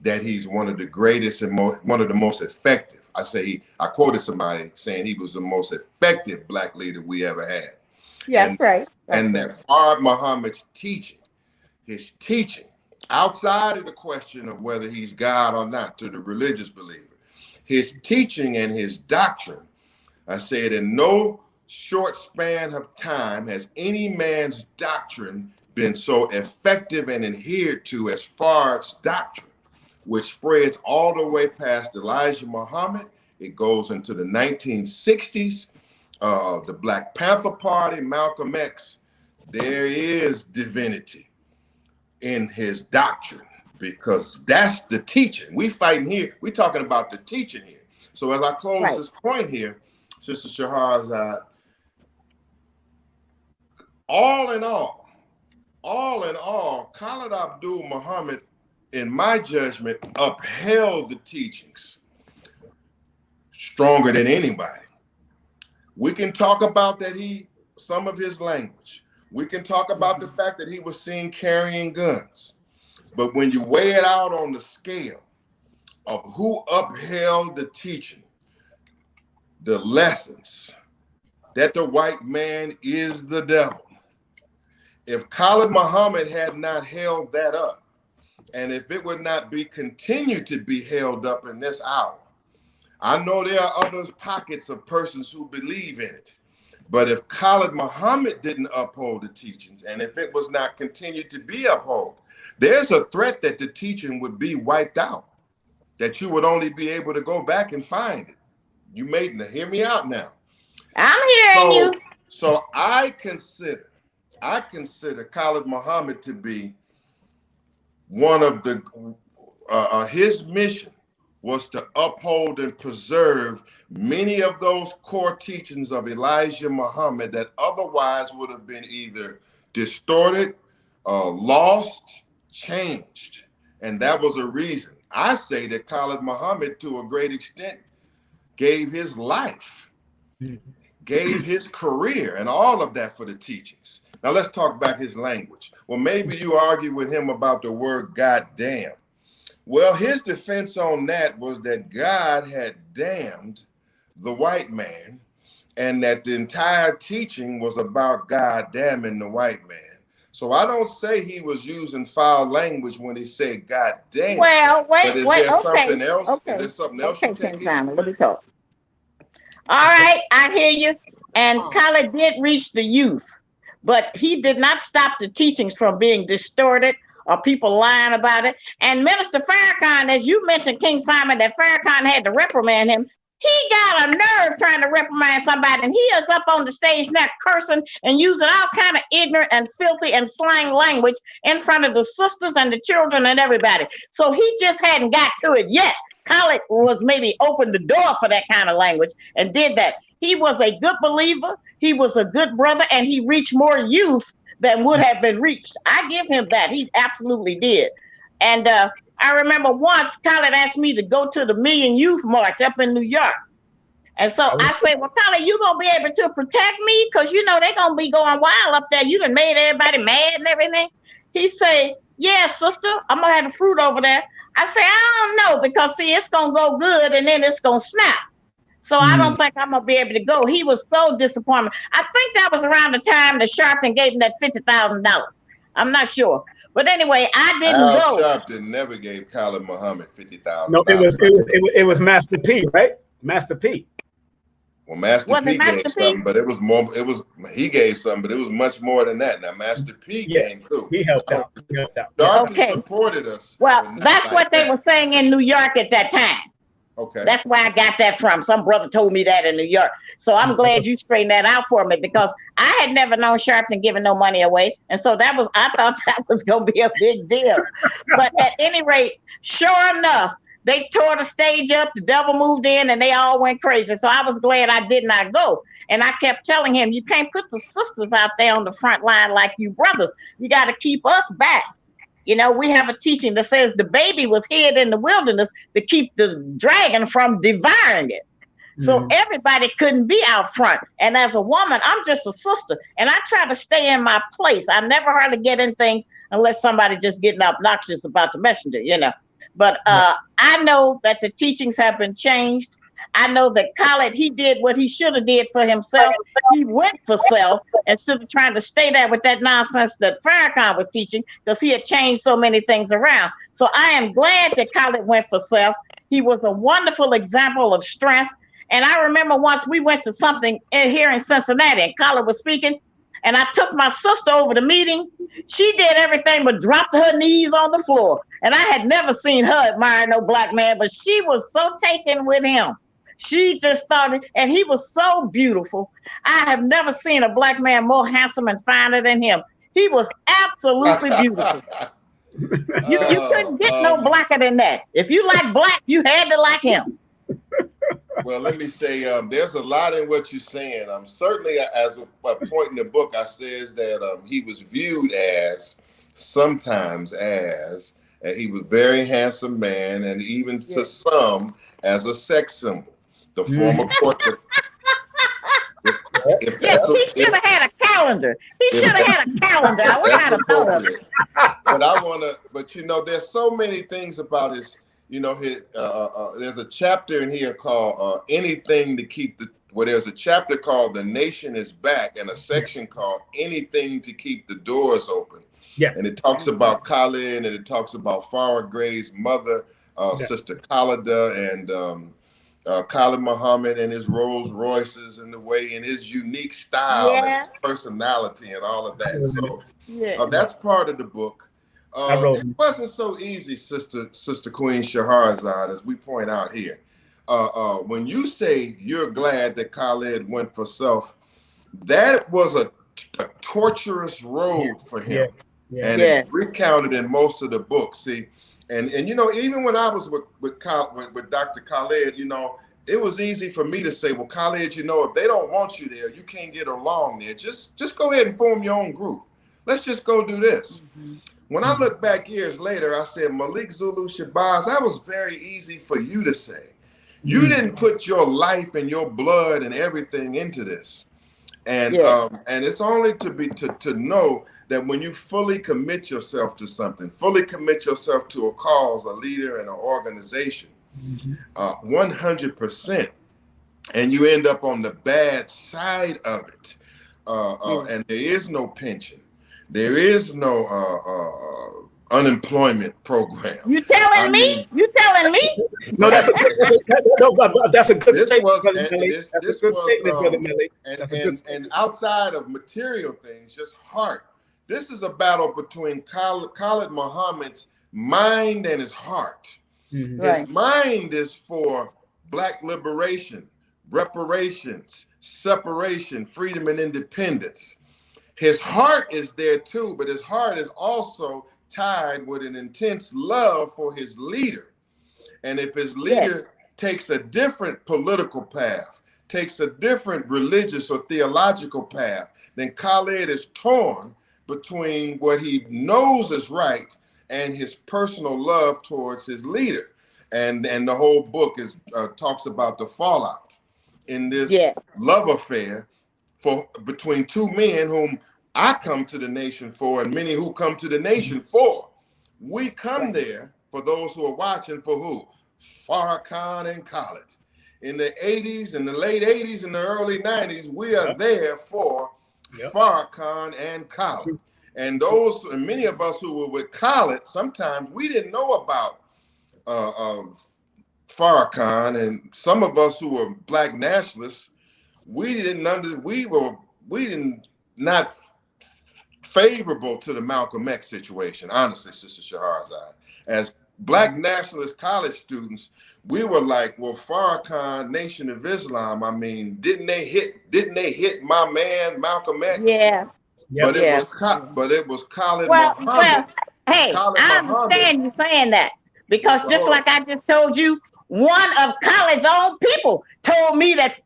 C: that he's one of the greatest and one of the most effective. I quoted somebody saying he was the most effective black leader we ever had.
D: Yeah, right.
C: And that Farrakhan Muhammad's teaching, his teaching, outside of the question of whether he's God or not to the religious believer, his teaching and his doctrine, I said, in no short span of time has any man's doctrine been so effective and adhered to as Farrakhan's doctrine, which spreads all the way past Elijah Muhammad. It goes into the 1960s, the Black Panther Party, Malcolm X. There is divinity in his doctrine because that's the teaching. We fighting here. We talking about the teaching here. So as I close this point here, Sister Shahrazad, all in all, Khallid Abdul Muhammad, in my judgment, upheld the teachings stronger than anybody. We can talk about some of his language. We can talk about the fact that he was seen carrying guns. But when you weigh it out on the scale of who upheld the teaching, the lessons that the white man is the devil, if Khallid Muhammad had not held that up, and if it would not be continued to be held up in this hour, I know there are other pockets of persons who believe in it, But if Khallid Muhammad didn't uphold the teachings, and if it was not continued to be upheld, there's a threat that the teaching would be wiped out, that you would only be able to go back and find it. You made hear me out now.
D: I'm hearing you.
C: So I consider Khallid Muhammad to be one of the his mission was to uphold and preserve many of those core teachings of Elijah Muhammad that otherwise would have been either distorted, lost, changed. And that was a reason. I say that Khallid Muhammad, to a great extent, gave his life, gave his career, and all of that for the teachings. Now let's talk about his language. Well, maybe you argue with him about the word goddamn. Well, his defense on that was that God had damned the white man, and that the entire teaching was about God damning the white man. So I don't say he was using foul language when he said God damn.
D: Well, wait, okay.
C: Something else?
D: Okay.
C: Is there something else
D: you take? Let me talk. All right, I hear you. And Khallid did reach the youth, but he did not stop the teachings from being distorted or people lying about it. And Minister Farrakhan, as you mentioned, King Simon, that Farrakhan had to reprimand him. He got a nerve trying to reprimand somebody, and he is up on the stage now cursing and using all kind of ignorant and filthy and slang language in front of the sisters and the children and everybody. So he just hadn't got to it yet. Khallid was maybe opened the door for that kind of language and did that. He was a good believer. He was a good brother, and he reached more youth than would have been reached. I give him that. He absolutely did. And I remember once Khallid asked me to go to the Million Youth March up in New York. And so I said, well, Khallid, you going to be able to protect me? Because, you know, they're going to be going wild up there. You done made everybody mad and everything. He said, yeah, sister, I'm going to have the fruit over there. I said, I don't know, because, see, it's going to go good and then it's going to snap. So I don't think I'm going to be able to go. He was so disappointed. I think that was around the time that Sharpton gave him that $50,000. I'm not sure. But anyway, I didn't go.
C: Sharpton never gave Khallid Muhammad $50,000.
B: No, it was Master P, right? Master P.
C: Well, Master P gave something, but it was more. He gave something, but it was much more than that. Now, Master P came through.
B: He helped out.
C: Sharpton supported us.
D: Well, that's what they were saying in New York at that time.
C: Okay.
D: That's where I got that from. Some brother told me that in New York. So I'm glad you straightened that out for me, because I had never known Sharpton giving no money away. And so I thought that was going to be a big deal. But at any rate, sure enough, they tore the stage up, the devil moved in, and they all went crazy. So I was glad I did not go. And I kept telling him, you can't put the sisters out there on the front line like you brothers. You got to keep us back. You know, we have a teaching that says the baby was hid in the wilderness to keep the dragon from devouring it. So everybody couldn't be out front. And as a woman, I'm just a sister. And I try to stay in my place. I never hardly get in things unless somebody just getting obnoxious about the messenger, you know. But I know that the teachings have been changed. I know that Khallid, he did what he should have did for himself. He went for self instead of trying to stay there with that nonsense that Farrakhan was teaching, because he had changed so many things around. So I am glad that Khallid went for self. He was a wonderful example of strength. And I remember once we went to something here in Cincinnati, and Khallid was speaking, and I took my sister over the meeting. She did everything but dropped her knees on the floor. And I had never seen her admire no black man, but she was so taken with him. She just started, and he was so beautiful. I have never seen a black man more handsome and finer than him. He was absolutely beautiful. You couldn't get no blacker than that. If you like black, you had to like him.
C: Well, let me say, there's a lot in what you're saying. Certainly, as a point in the book, I says that he was viewed as, sometimes as, he was a very handsome man, and even to some, as a sex symbol. The former court.
D: He should have had a calendar. He should have had a calendar. I wish I'd have thought of it.
C: But you know, there's so many things about his, you know, there's a chapter in here called Anything to Keep the, where there's a chapter called The Nation is Back, and a section called Anything to Keep the Doors Open.
B: Yes.
C: And it talks about Khalid, and it talks about Farrakhan's mother, Sister Khalida, and Khallid Muhammad and his Rolls Royces and the way and his unique style and
D: Yeah.
C: his personality and all of that. So
D: Yeah.
C: that's part of the book. It wasn't so easy, Sister Queen Shahrazad, as we point out here. When you say you're glad that Khalid went for self, that was a torturous road for him. And it's recounted in most of the books. See, and you know, even when I was with Dr. Khalid, you know, it was easy for me to say, well, Khalid, you know, if they don't want you there, you can't get along there. Just go ahead and form your own group. Let's just go do this. When I look back years later, I said, Malik Zulu Shabazz, that was very easy for you to say. You didn't put your life and your blood and everything into this. And it's only to know that when you fully commit yourself to something, fully commit yourself to a cause, a leader, and an organization, 100%, and you end up on the bad side of it, and there is no pension, there is no unemployment program.
D: You telling me? You telling me?
B: No, that's a good statement, Brother Malik. That's a good statement, Brother Malik.
C: And outside of material things, just heart. This is a battle between Khallid Muhammad's mind and his heart. His mind is for Black liberation, reparations, separation, freedom, and independence. His heart is there too, but his heart is also tied with an intense love for his leader. And if his leader takes a different political path, takes a different religious or theological path, then Khalid is torn between what he knows is right and his personal love towards his leader. And the whole book is talks about the fallout in this love affair between two men whom I come to the nation for, and many who come to the nation for. We come there, for those who are watching, for who? Farrakhan and Khalid. In the 80s, in the late 80s, and the early 90s, we are there for Farrakhan and Khalid. And those, and many of us who were with Khalid, sometimes we didn't know about Farrakhan, and some of us who were Black nationalists, we didn't not favorable to the Malcolm X situation, honestly, Sister Shahrazad. As Black nationalist college students, we were like, well, Farrakhan, Nation of Islam, I mean, didn't they hit my man Malcolm X? But it was Khallid Muhammad.
D: Well, hey, I understand you saying that, because just like I just told you, one of Khalid's own people told me that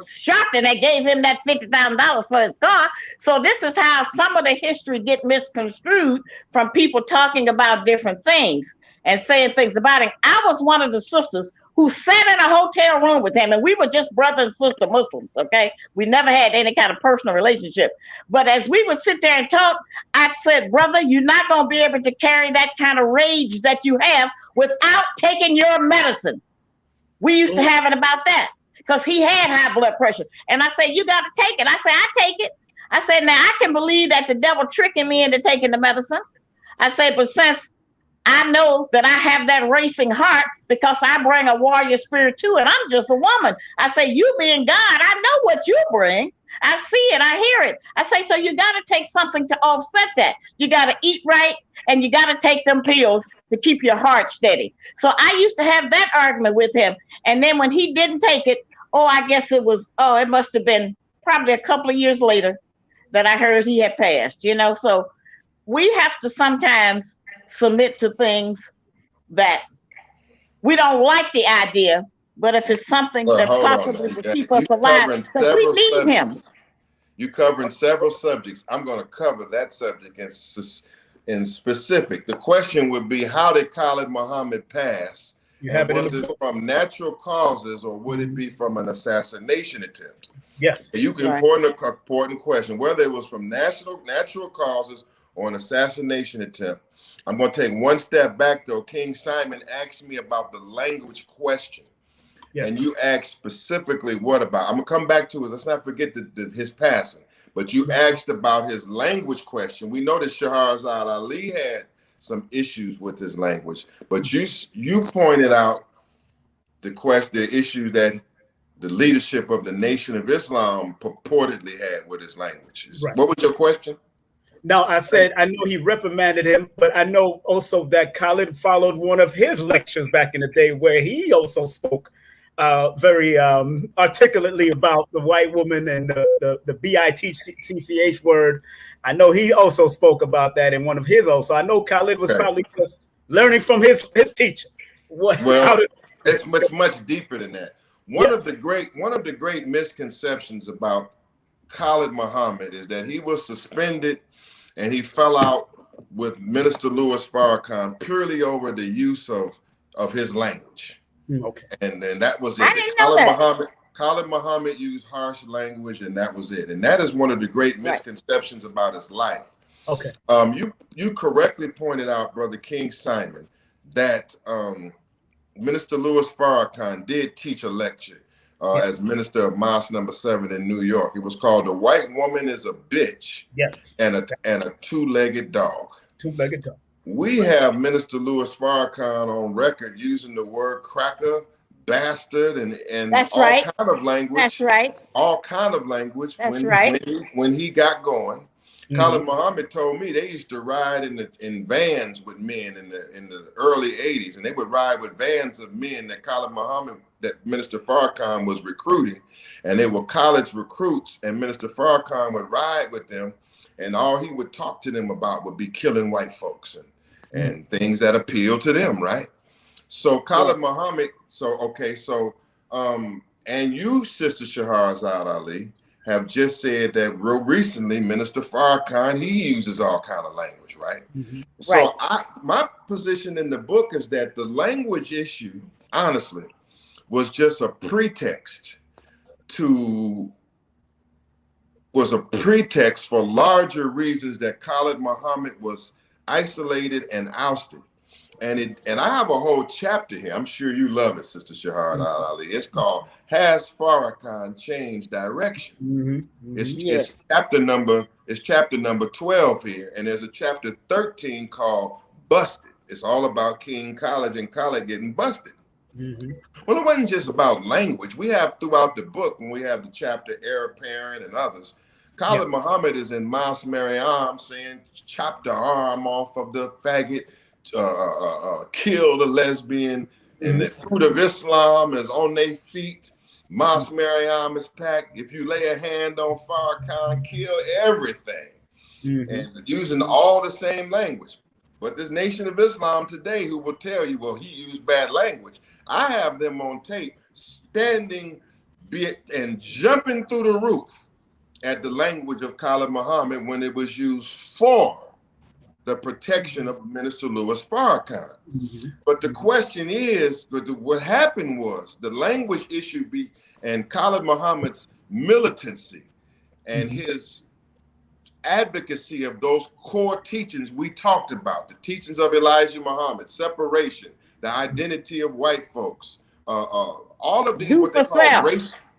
D: shocked, and they gave him that $50,000 for his car. So this is how some of the history get misconstrued from people talking about different things and saying things about it. I was one of the sisters who sat in a hotel room with him, and we were just brother and sister Muslims, okay? We never had any kind of personal relationship. But as we would sit there and talk, I said, brother, you're not going to be able to carry that kind of rage that you have without taking your medicine. We used to have it about that, because he had high blood pressure. And I said, you got to take it. I said, I take it. I said, now I can believe that the devil tricking me into taking the medicine. I said, but since I know that I have that racing heart, because I bring a warrior spirit too, and I'm just a woman. I say, you being God, I know what you bring. I see it, I hear it. I say, so you got to take something to offset that. You got to eat right, and you got to take them pills to keep your heart steady. So I used to have that argument with him. And then when he didn't take it, I guess it must have been probably a couple of years later that I heard he had passed, you know. So we have to sometimes submit to things that we don't like the idea, but if it's something that's possible to keep us alive, because we need him.
C: You're covering several subjects. I'm going to cover that subject in specific. The question would be, how did Khallid Muhammad pass? Was it from natural causes, or would it be from an assassination attempt?
B: Yes.
C: You can important question, whether it was from natural causes or an assassination attempt. I'm going to take one step back, though. King Simon asked me about the language question. Yes. And you asked specifically what about? I'm going to come back to it. Let's not forget his passing. But you asked about his language question. We know that Shahrazad Ali had some issues with his language, but you pointed out the issue that the leadership of the Nation of Islam purportedly had with his language.
B: Right.
C: What was your question?
B: No, I said I know he reprimanded him, but I know also that Khallid followed one of his lectures back in the day where he also spoke very articulately about the white woman and the bitch word. I know he also spoke about that in one of his also. I know Khallid was probably just learning from his teacher.
C: It's much deeper than that. One of the great misconceptions about Khallid Muhammad is that he was suspended and he fell out with Minister Louis Farrakhan purely over the use of his language.
B: Okay.
C: And then that was it.
D: I didn't know that.
C: Khallid Muhammad used harsh language, and that was it. And that is one of the great misconceptions about his life.
B: Okay.
C: You correctly pointed out, Brother King Simon, that Minister Louis Farrakhan did teach a lecture as minister of Mosque No. 7 in New York. It was called "The White Woman is a Bitch."
B: Yes.
C: And a two-legged dog.
B: Two-legged dog.
C: We have Minister Louis Farrakhan on record using the word cracker, bastard, and
D: That's
C: all
D: right.
C: kind of language.
D: That's right.
C: All kind of language.
D: That's right.
C: When he got going. Khallid Muhammad told me they used to ride in vans with men in the early 80s, and they would ride with vans of men that Minister Farrakhan was recruiting, and they were college recruits, and Minister Farrakhan would ride with them, and all he would talk to them about would be killing white folks and things that appeal to them, right? So Khallid Muhammad, and you, Sister Shahrazad Ali, have just said that real recently, Minister Farrakhan, he uses all kind of language, right? So my position in the book is that the language issue, honestly, was just a pretext for larger reasons that Khallid Muhammad was isolated and ousted. And I have a whole chapter here. I'm sure you love it, Sister Shahrazad Ali. It's called "Has Farrakhan Changed Direction?" It's chapter number 12 here, and there's a chapter 13 called "Busted." It's all about King Khalid and Khalid getting busted. Well, it wasn't just about language. We have throughout the book, when we have the chapter "Heir Apparent" and others, Khallid Muhammad is in Mosque Maryam saying, "Chop the arm off of the faggot. Kill the lesbian, and the fruit of Islam is on their feet. Mosque Maryam is packed. If you lay a hand on Farrakhan, kill everything." And using all the same language. But this Nation of Islam today, who will tell you, well, he used bad language. I have them on tape standing and jumping through the roof at the language of Khallid Muhammad when it was used for the protection of Minister Louis Farrakhan. But the question is, what happened was the language issue and Khallid Muhammad's militancy and his advocacy of those core teachings we talked about, the teachings of Elijah Muhammad, separation, the identity of white folks, all of these what they call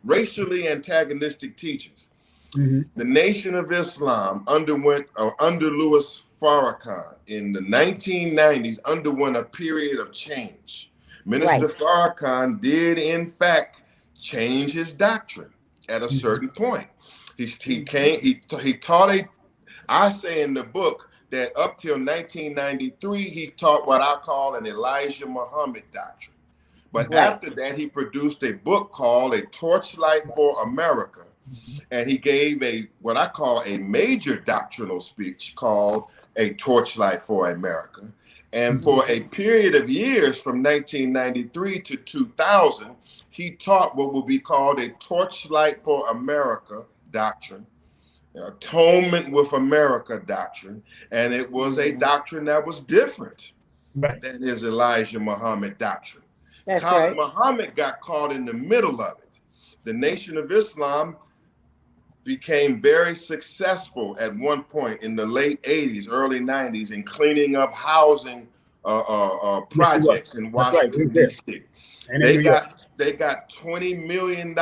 C: racially antagonistic teachings. The Nation of Islam under Louis Farrakhan in the 1990s underwent a period of change. Minister Farrakhan did in fact change his doctrine at a certain point. He taught I say in the book that up till 1993 he taught what I call an Elijah Muhammad doctrine. But after that he produced a book called A Torchlight for America, and he gave what I call a major doctrinal speech called A Torchlight for America. And for a period of years from 1993 to 2000, he taught what would be called a Torchlight for America doctrine, Atonement with America doctrine. And it was a doctrine that was different than his Elijah Muhammad doctrine. Khallid Muhammad got caught in the middle of it. The Nation of Islam became very successful at one point in the late 80s, early 90s in cleaning up housing projects in Washington, D.C. They got $20 million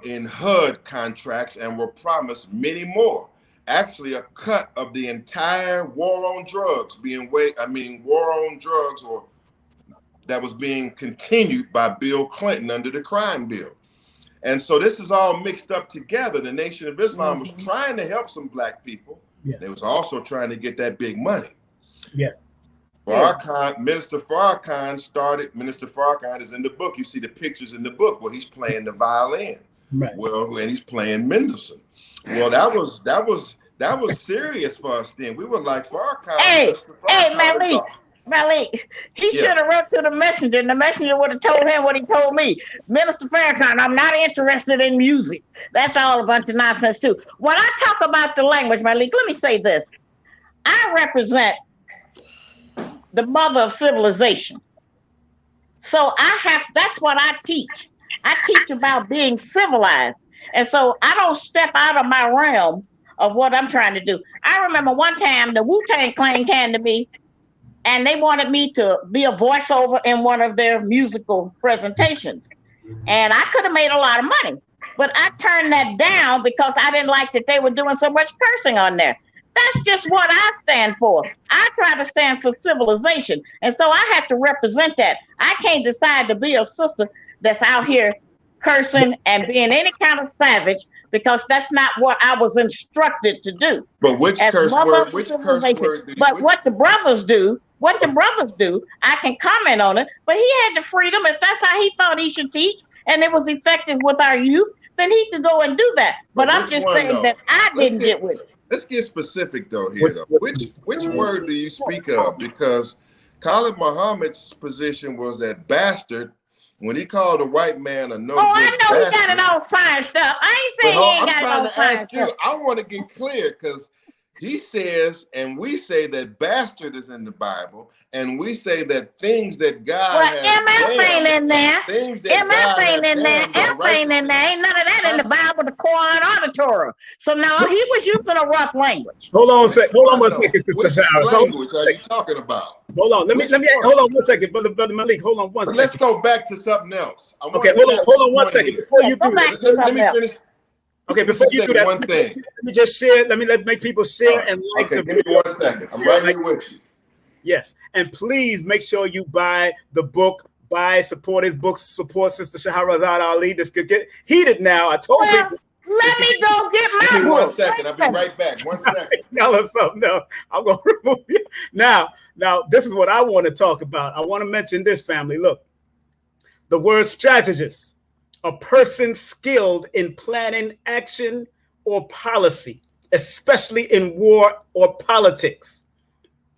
C: in HUD contracts and were promised many more. Actually, a cut of the entire war on drugs or that was being continued by Bill Clinton under the crime bill. And so this is all mixed up together. The Nation of Islam was trying to help some black people. Yeah. They was also trying to get that big money.
B: Yes.
C: Farrakhan, Minister Farrakhan is in the book. You see the pictures in the book where he's playing the violin.
B: Right.
C: Well, and he's playing Mendelssohn. Well, that was serious for us then. We were like Farrakhan.
D: Hey, Malik, he should have wrote to the messenger, and the messenger would have told him what he told me. Minister Farrakhan, I'm not interested in music. That's all a bunch of nonsense too. When I talk about the language, Malik, let me say this. I represent the mother of civilization. So that's what I teach. I teach about being civilized. And so I don't step out of my realm of what I'm trying to do. I remember one time the Wu-Tang Clan came to me and they wanted me to be a voiceover in one of their musical presentations. And I could have made a lot of money, but I turned that down because I didn't like that they were doing so much cursing on there. That's just what I stand for. I try to stand for civilization. And so I have to represent that. I can't decide to be a sister that's out here cursing and being any kind of savage because that's not what I was instructed to do.
C: But which curse word?
D: But what the brothers do, I can comment on it. But he had the freedom. If that's how he thought he should teach, and it was effective with our youth, then he could go and do that. But I'm just saying that I didn't get with it.
C: Let's get specific though here though. Which word do you speak of? Because Khallid Muhammad's position was that bastard when he called a white man a no good
D: I know
C: bastard.
D: He got it all fine stuff. I ain't saying he ain't got it all fine stuff.
C: I want to get clear because he says, and we say that bastard is in the Bible, and we say that things that God has
D: MF ain't in there.
C: Things that
D: MF ain't in there. F ain't in there. Ain't none of that in the Bible, the Quran, or the Torah. So no, he was using a rough language.
B: Hold on one second,
C: Which language are you talking about?
B: Hold on. Let me hold on one second, brother Malik. Hold on one second.
C: Let's go back to something else.
B: Okay, hold on one second before you do that.
C: Let me finish.
B: Okay, before you do that,
C: one thing.
B: Let me just share. Let make people share and like.
C: Okay, give me 1 second. I'm right here with you.
B: Yes, and please make sure you buy the book. Support his books. Support Sister Shahrazad Ali. This could get heated now. I told people.
D: Let me go get my book.
C: Give me 1 second. I'll be right back. 1 second.
B: Y'all are something else. I'm gonna remove you now. This is what I want to talk about. I want to mention this, family. Look, the word strategist. A person skilled in planning action or policy, especially in war or politics.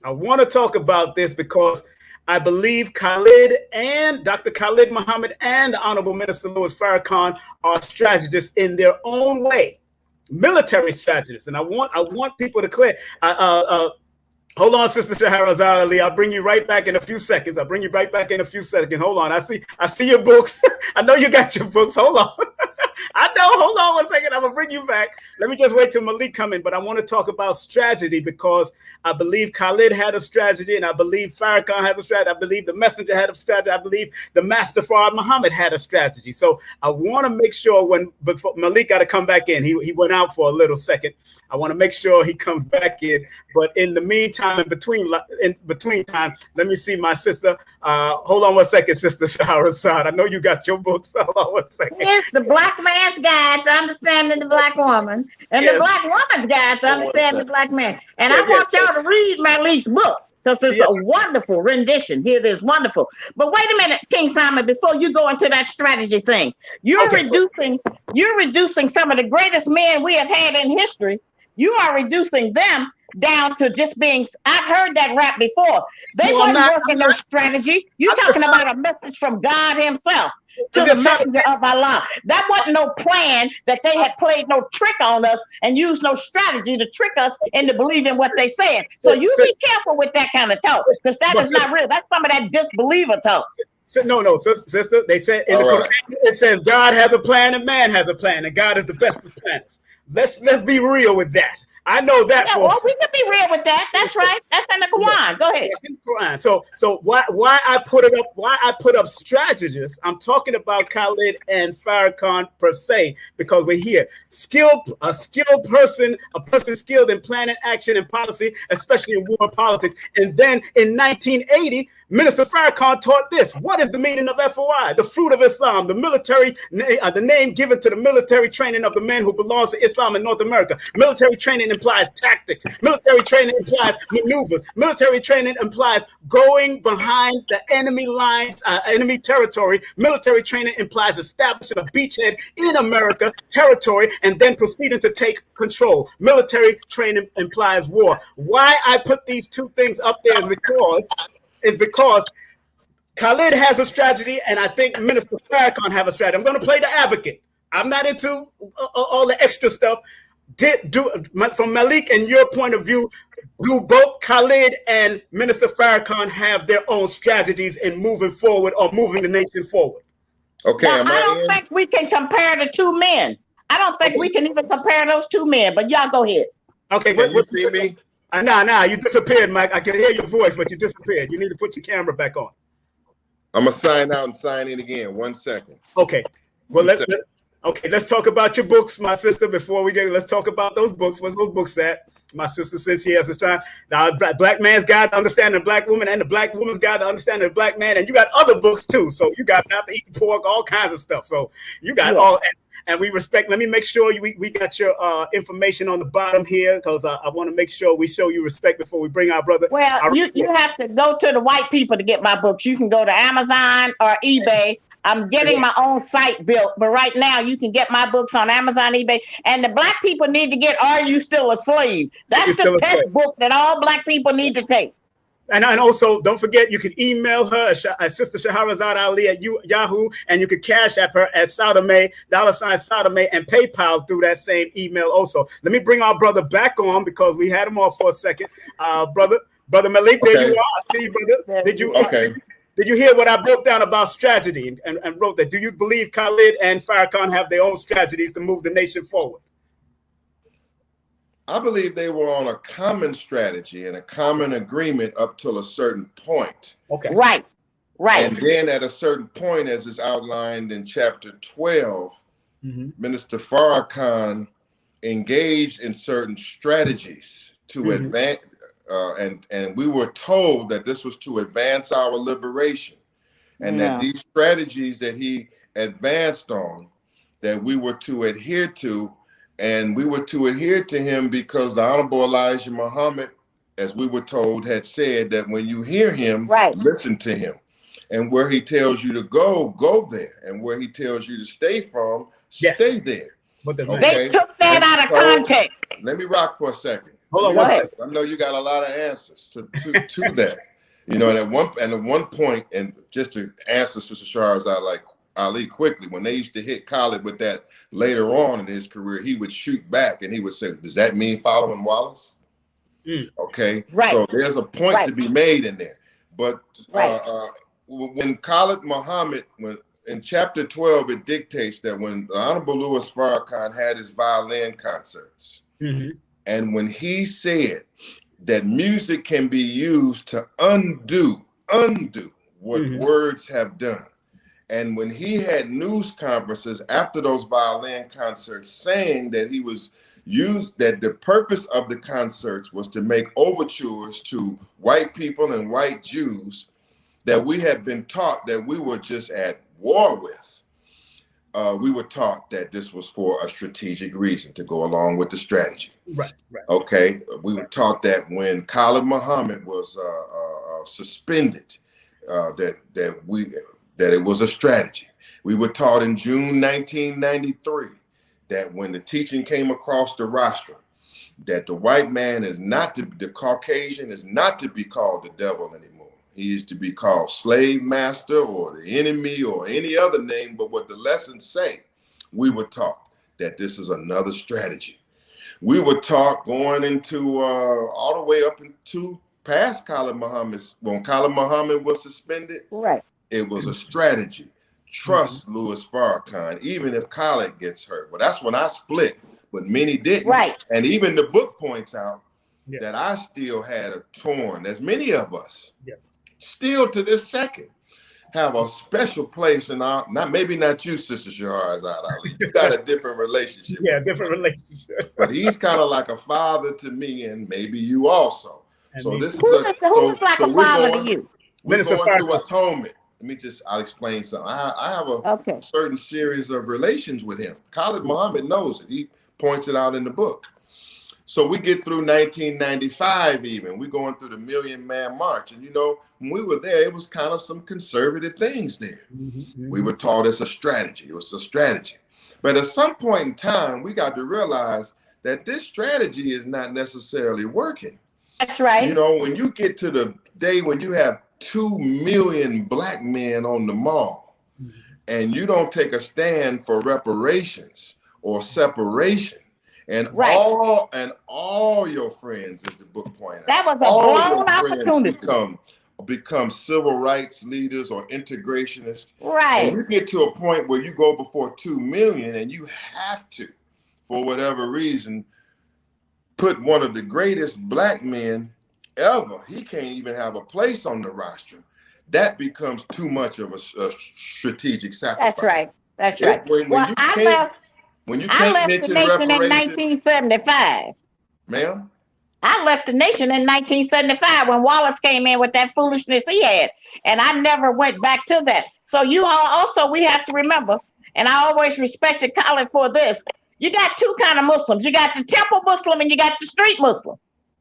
B: I want to talk about this because I believe Khalid and Dr. Khallid Muhammad and Honorable Minister Louis Farrakhan are strategists in their own way, military strategists. And I want people to clear. Hold on, Sister Shahrazad Ali. I'll bring you right back in a few seconds. Hold on. I see your books. I know you got your books. Hold on. I know. Hold on 1 second. I'm going to bring you back. Let me just wait till Malik come in. But I want to talk about strategy because I believe Khalid had a strategy and I believe Farrakhan had a strategy. I believe the messenger had a strategy. I believe the Master Farad Muhammad had a strategy. So I want to make sure before Malik got to come back in. He went out for a little second. I want to make sure he comes back in. But in the meantime, in between time, let me see my sister. Hold on 1 second, Sister Shahrazad. I know you got your books. Hold on 1 second.
D: It's the Black Man's Guide to Understanding the Black Woman and the Black Woman's Guide to Understanding the Black Man. And I want y'all to read Malik's book because it's a wonderful rendition. Here it is, wonderful. But wait a minute, King Simon, before you go into that strategy thing, you're reducing some of the greatest men we have had in history. You are reducing them down to just being. I've heard that rap before. They weren't working no strategy. You're talking about a message from God Himself to the messenger of Allah. That wasn't no plan that they had played no trick on us and used no strategy to trick us into believing what they said. So you be careful with that kind of talk because that is not real. That's some of that disbeliever talk.
B: No, sister. They said in the Quran, it says God has a plan and man has a plan, and God is the best of plans. Let's be real with that. I know that.
D: Yeah, we can be real with that. That's right. That's in the Quran. Go ahead.
B: That's in the Quran. So why I put it up? Why I put up strategists? I'm talking about Khalid and Farrakhan per se because we're here. A skilled person, a person skilled in planning, action, and policy, especially in war and politics. And then in 1980, Minister Farrakhan taught this. What is the meaning of FOI? The fruit of Islam, the military, the name given to the military training of the men who belongs to Islam in North America. Military training implies tactics. Military training implies maneuvers. Military training implies going behind the enemy lines, enemy territory. Military training implies establishing a beachhead in America territory and then proceeding to take control. Military training implies war. Why I put these two things up there is because Khalid has a strategy, and I think Minister Farrakhan have a strategy. I'm going to play the advocate. I'm not into all the extra stuff. From Malik and your point of view, do both Khalid and Minister Farrakhan have their own strategies in moving forward or moving the nation forward?
C: Okay,
D: now, I don't think we can compare the two men. I don't think we can even compare those two men, but y'all go ahead.
B: Okay,
C: can you see me?
B: Nah, you disappeared, Mike. I can hear your voice, but you disappeared. You need to put your camera back on.
C: I'm gonna sign out and sign in again. 1 second.
B: Okay. Well, let's talk about your books, my sister. Before we let's talk about those books. What's those books at? My sister says she has a strong Black Man's Guide to Understanding the Black Woman and the Black Woman's Guide to Understanding the Black Man. And you got other books too. So you got Not to Eat Pork, all kinds of stuff. So you got all. And we respect. Let me make sure we got your information on the bottom here, because I want to make sure we show you respect before we bring our brother.
D: Well, you have to go to the white people to get my books. You can go to Amazon or eBay. I'm getting my own site built, but right now you can get my books on Amazon, eBay. And the Black people need to get Are You Still a Slave? That's the test book that all Black people need to take.
B: And also, don't forget, you can email her at Sister Shahrazad Ali at Yahoo, and you can cash app her at Sodomay, $Sodomay, and PayPal through that same email also. Let me bring our brother back on, because we had him off for a second. Brother Malik, there you are. I see you, brother. Did you hear what I broke down about strategy and wrote that? Do you believe Khalid and Farrakhan have their own strategies to move the nation forward?
C: I believe they were on a common strategy and a common agreement up till a certain point.
D: Okay. Right.
C: And then at a certain point, as is outlined in chapter 12, Minister Farrakhan engaged in certain strategies to advance, and we were told that this was to advance our liberation, and that these strategies that he advanced on, that we were to adhere to. And we were to adhere to him because the Honorable Elijah Muhammad, as we were told, had said that when you hear him, listen to him. And where he tells you to go, go there. And where he tells you to stay from, stay there.
D: But they took that out of context.
C: Let me rock for a second.
B: Hold on one second.
C: I know you got a lot of answers to that. You know, and at one point, and just to answer Sister Shahrazad like Ali quickly, when they used to hit Khallid with that later on in his career, he would shoot back and he would say, does that mean following Wallace? Okay. So there's a point to be made in there. But when Khallid Muhammad, in chapter 12, it dictates that when the Honorable Louis Farrakhan had his violin concerts, and when he said that music can be used to undo what words have done, and when he had news conferences after those violin concerts saying that that the purpose of the concerts was to make overtures to white people and white Jews that we had been taught that we were just at war with. We were taught that this was for a strategic reason to go along with the strategy.
B: Right.
C: Okay. We were taught that when Khallid Muhammad was suspended, that it was a strategy. We were taught in June 1993 that when the teaching came across the rostrum, that the white man the Caucasian is not to be called the devil anymore. He is to be called slave master or the enemy or any other name, but what the lessons say, we were taught that this is another strategy. We were taught going into all the way up into past Khallid Muhammad's, when Khallid Muhammad was suspended, it was a strategy. Trust Louis Farrakhan, even if Khalid gets hurt. Well, that's when I split, but many didn't. And even the book points out that I still had a torn, as many of us, still to this second, have a special place in our, maybe not you, Sister Shahrazad Ali. You got a different relationship.
B: Different relationship.
C: But he's kind of like a father to me, and maybe you also.
D: So this is who's like a father to you?
C: We're
B: Minister
C: going through
B: Farrakhan.
C: atonement. I'll explain something. I have a certain series of relations with him. Khallid Muhammad knows it. He points it out in the book. So we get through 1995 even. We're going through the Million Man March. And, you know, when we were there, it was kind of some conservative things there. We were taught it's a strategy. It was a strategy. But at some point in time, we got to realize that this strategy is not necessarily working.
D: That's right.
C: You know, when you get to the day when you have 2 million black men on the mall and you don't take a stand for reparations or separation, and all your friends, as the book pointed out,
D: that was a blown opportunity.
C: Become civil rights leaders or integrationists.
D: Right.
C: And you get to a point where you go before 2 million and you have to, for whatever reason, put one of the greatest black men ever. He can't even have a place on the roster. That becomes too much of a strategic sacrifice.
D: That's right. That's right.
C: When you can't mention reparations.
D: In 1975.
C: Ma'am?
D: I left the nation in 1975 when Wallace came in with that foolishness he had. And I never went back to that. So you all also, we have to remember, and I always respected Khallid for this, you got two kind of Muslims. You got the temple Muslim and you got the street Muslim.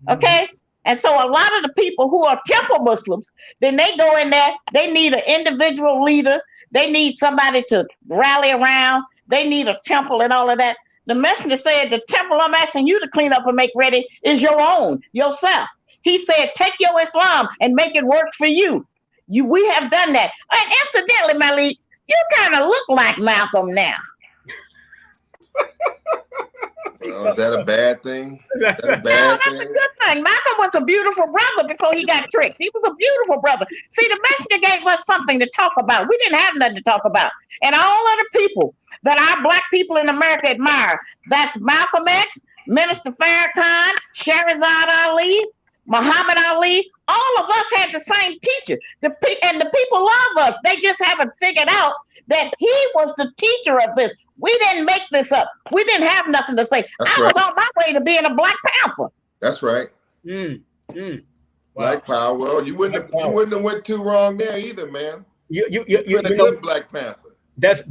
D: Okay? And so a lot of the people who are temple Muslims, then they go in there, they need an individual leader. They need somebody to rally around. They need a temple and all of that. The messenger said, the temple I'm asking you to clean up and make ready is your own, yourself. He said, take your Islam and make it work for you. We have done that. And incidentally, Malik, you kind of look like Malcolm now.
C: Is that a bad thing? That's a good
D: thing. Malcolm was a beautiful brother before he got tricked. He was a beautiful brother. See, the messenger gave us something to talk about. We didn't have nothing to talk about. And all of the people that our black people in America admire, that's Malcolm X, Minister Farrakhan, Shahrazad Ali, Muhammad Ali. All of us had the same teacher. And the people love us. They just haven't figured out that he was the teacher of this. We didn't make this up. We didn't have nothing to say. I was on my way to being a Black Panther.
C: That's right. Black Power. Well, you wouldn't have went too wrong there either, man. You're a good Black Panther.
B: That's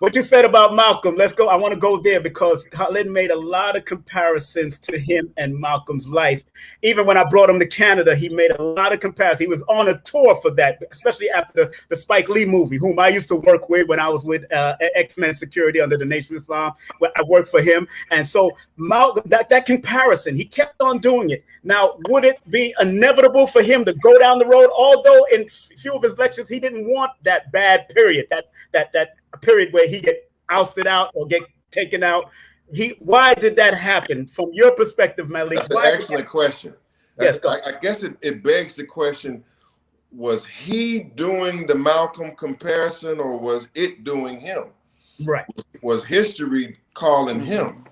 B: what you said about Malcolm. Let's go. I want to go there because Khallid made a lot of comparisons to him and Malcolm's life. Even when I brought him to Canada, he made a lot of comparisons. He was on a tour for that, especially after the Spike Lee movie, whom I used to work with when I was with X-Men Security under the Nation of Islam. Where I worked for him. And so Malcolm, that comparison, he kept on doing it. Now, would it be inevitable for him to go down the road? Although in a few of his lectures, he didn't want that bad period, that period where he get ousted out or get taken out. Why did that happen from your perspective, Malik?
C: That's an excellent question. Yes, I guess it begs the question, was he doing the Malcolm comparison or was it doing him?
B: Right.
C: Was history calling him?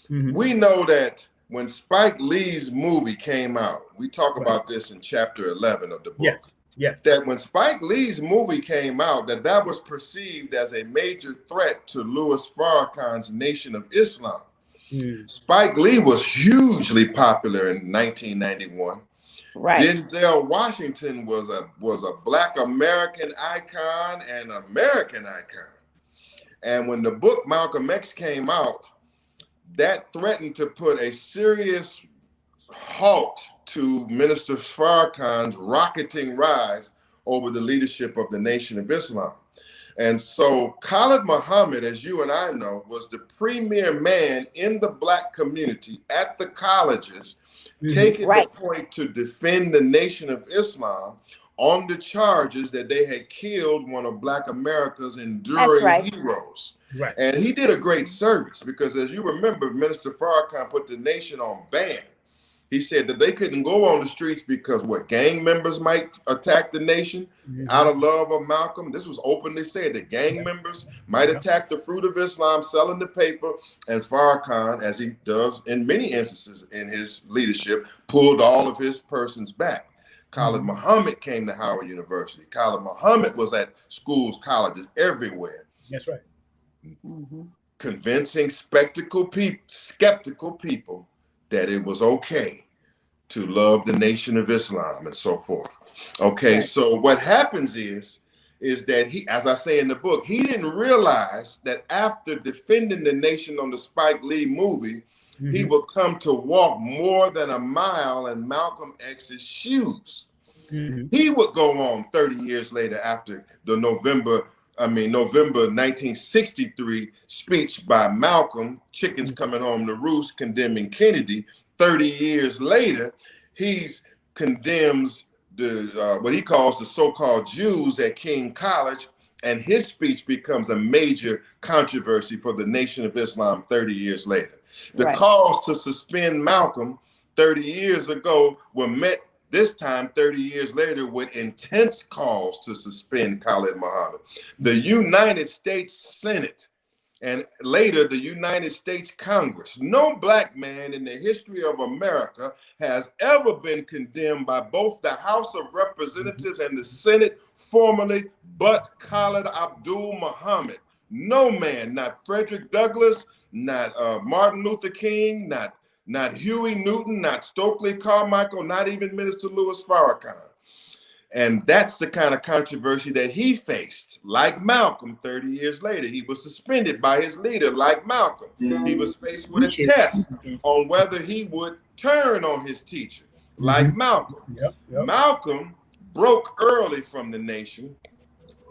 C: We know that when Spike Lee's movie came out, we talk about this in chapter 11 of the book.
B: Yes.
C: That when Spike Lee's movie came out, that was perceived as a major threat to Louis Farrakhan's Nation of Islam. Spike Lee was hugely popular in 1991.
D: Right.
C: Denzel Washington was a Black American icon and American icon. And when the book Malcolm X came out, that threatened to put a serious halt to Minister Farrakhan's rocketing rise over the leadership of the Nation of Islam. And so Khallid Muhammad, as you and I know, was the premier man in the Black community at the colleges, taking the point to defend the Nation of Islam on the charges that they had killed one of Black America's enduring heroes.
B: Right.
C: And he did a great service because, as you remember, Minister Farrakhan put the nation on ban. He said that they couldn't go on the streets because gang members might attack the nation out of love of Malcolm. This was openly said that gang members might attack the fruit of Islam, selling the paper, and Farrakhan, as he does in many instances in his leadership, pulled all of his persons back. Khallid Muhammad came to Howard University. Khallid Muhammad was at schools, colleges, everywhere.
B: That's right.
C: Convincing skeptical people that it was okay to love the Nation of Islam and so forth. Okay,
D: Right.
C: so what happens is that he, as I say in the book, he didn't realize that after defending the nation on the Spike Lee movie, he would come to walk more than a mile in Malcolm X's shoes. He would go on 30 years later after the November 1963 speech by Malcolm, chickens coming home to roost, condemning Kennedy. 30 years later, he condemns the what he calls the so-called Jews at King College, and his speech becomes a major controversy for the Nation of Islam 30 years later. The calls to suspend Malcolm 30 years ago were met this time 30 years later with intense calls to suspend Khallid Muhammad. The United States Senate and later the United States Congress. No black man in the history of America has ever been condemned by both the House of Representatives and the Senate formally but Khallid Abdul Muhammad. No man, not Frederick Douglass, not Martin Luther King, not Huey Newton, not Stokely Carmichael, not even Minister Louis Farrakhan. And that's the kind of controversy that he faced, like Malcolm 30 years later. He was suspended by his leader, like Malcolm. He was faced with a test on whether he would turn on his teacher, like Malcolm. Malcolm broke early from the nation,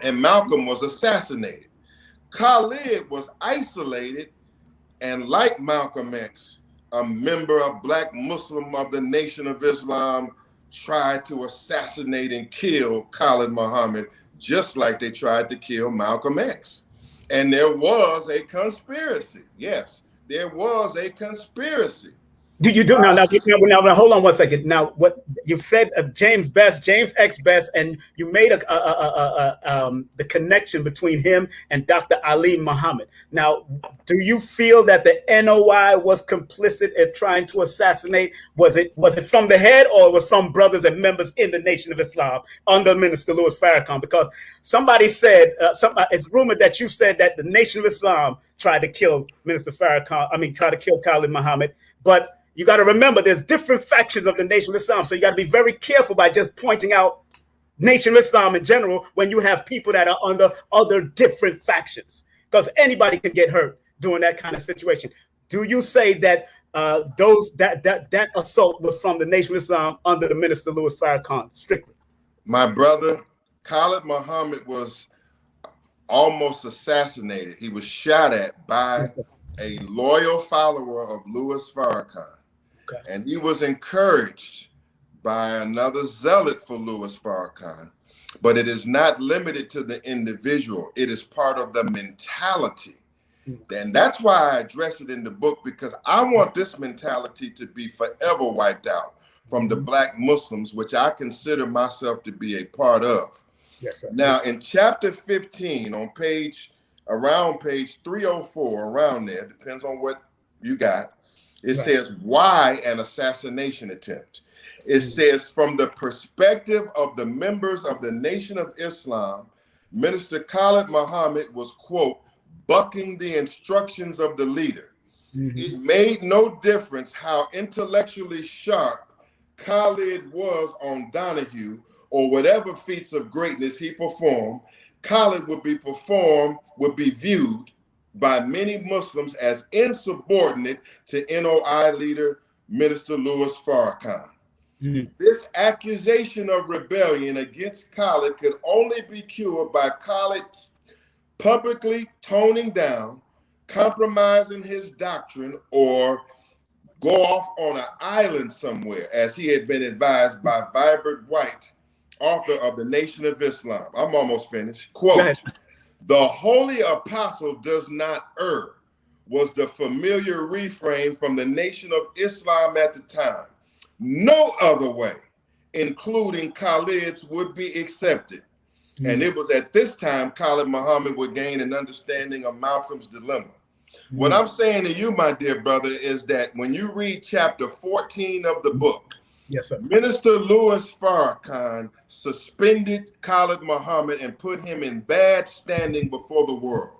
C: and Malcolm was assassinated. Khalid was isolated, and like Malcolm X, a member of Black Muslim of the Nation of Islam, tried to assassinate and kill Khallid Muhammad, just like they tried to kill Malcolm X. And there was a conspiracy. Yes, there was a conspiracy.
B: Do you do now, hold on one second. Now, what you've said of James X Best, and you made the connection between him and Dr. Ali Muhammad. Now, do you feel that the NOI was complicit in trying to assassinate? Was it from the head, or was from brothers and members in the Nation of Islam under Minister Louis Farrakhan? Because somebody said, it's rumored that you said that the Nation of Islam tried to kill Minister Farrakhan. Tried to kill Khallid Muhammad, but you got to remember, there's different factions of the Nation of Islam. So you got to be very careful by just pointing out Nation of Islam in general when you have people that are under other different factions, because anybody can get hurt during that kind of situation. Do you say that that assault was from the Nation of Islam under the Minister Louis Farrakhan strictly?
C: My brother, Khallid Muhammad was almost assassinated. He was shot at by a loyal follower of Louis Farrakhan. And he was encouraged by another zealot for Louis Farrakhan. But it is not limited to the individual. It is part of the mentality. And that's why I address it in the book, because I want this mentality to be forever wiped out from the Black Muslims, which I consider myself to be a part of.
B: Yes, sir.
C: Now, in chapter 15, around page 304, around there, depends on what you got, it says, why an assassination attempt? It says, from the perspective of the members of the Nation of Islam, Minister Khallid Muhammad was, quote, bucking the instructions of the leader. It made no difference how intellectually sharp Khalid was on Donahue or whatever feats of greatness he performed. Khalid would be viewed by many Muslims as insubordinate to NOI leader Minister Louis Farrakhan. This accusation of rebellion against Khalid could only be cured by Khalid publicly toning down, compromising his doctrine, or go off on an island somewhere, as he had been advised by Vibert White, author of the Nation of Islam. I'm almost finished. Quote, the holy apostle does not err, was the familiar refrain from the Nation of Islam at the time. No other way, including Khalid's, would be accepted. And it was at this time Khallid Muhammad would gain an understanding of Malcolm's dilemma. What I'm saying to you, my dear brother, is that when you read chapter 14 of the book,
B: yes, sir,
C: Minister Louis Farrakhan suspended Khallid Muhammad and put him in bad standing before the world.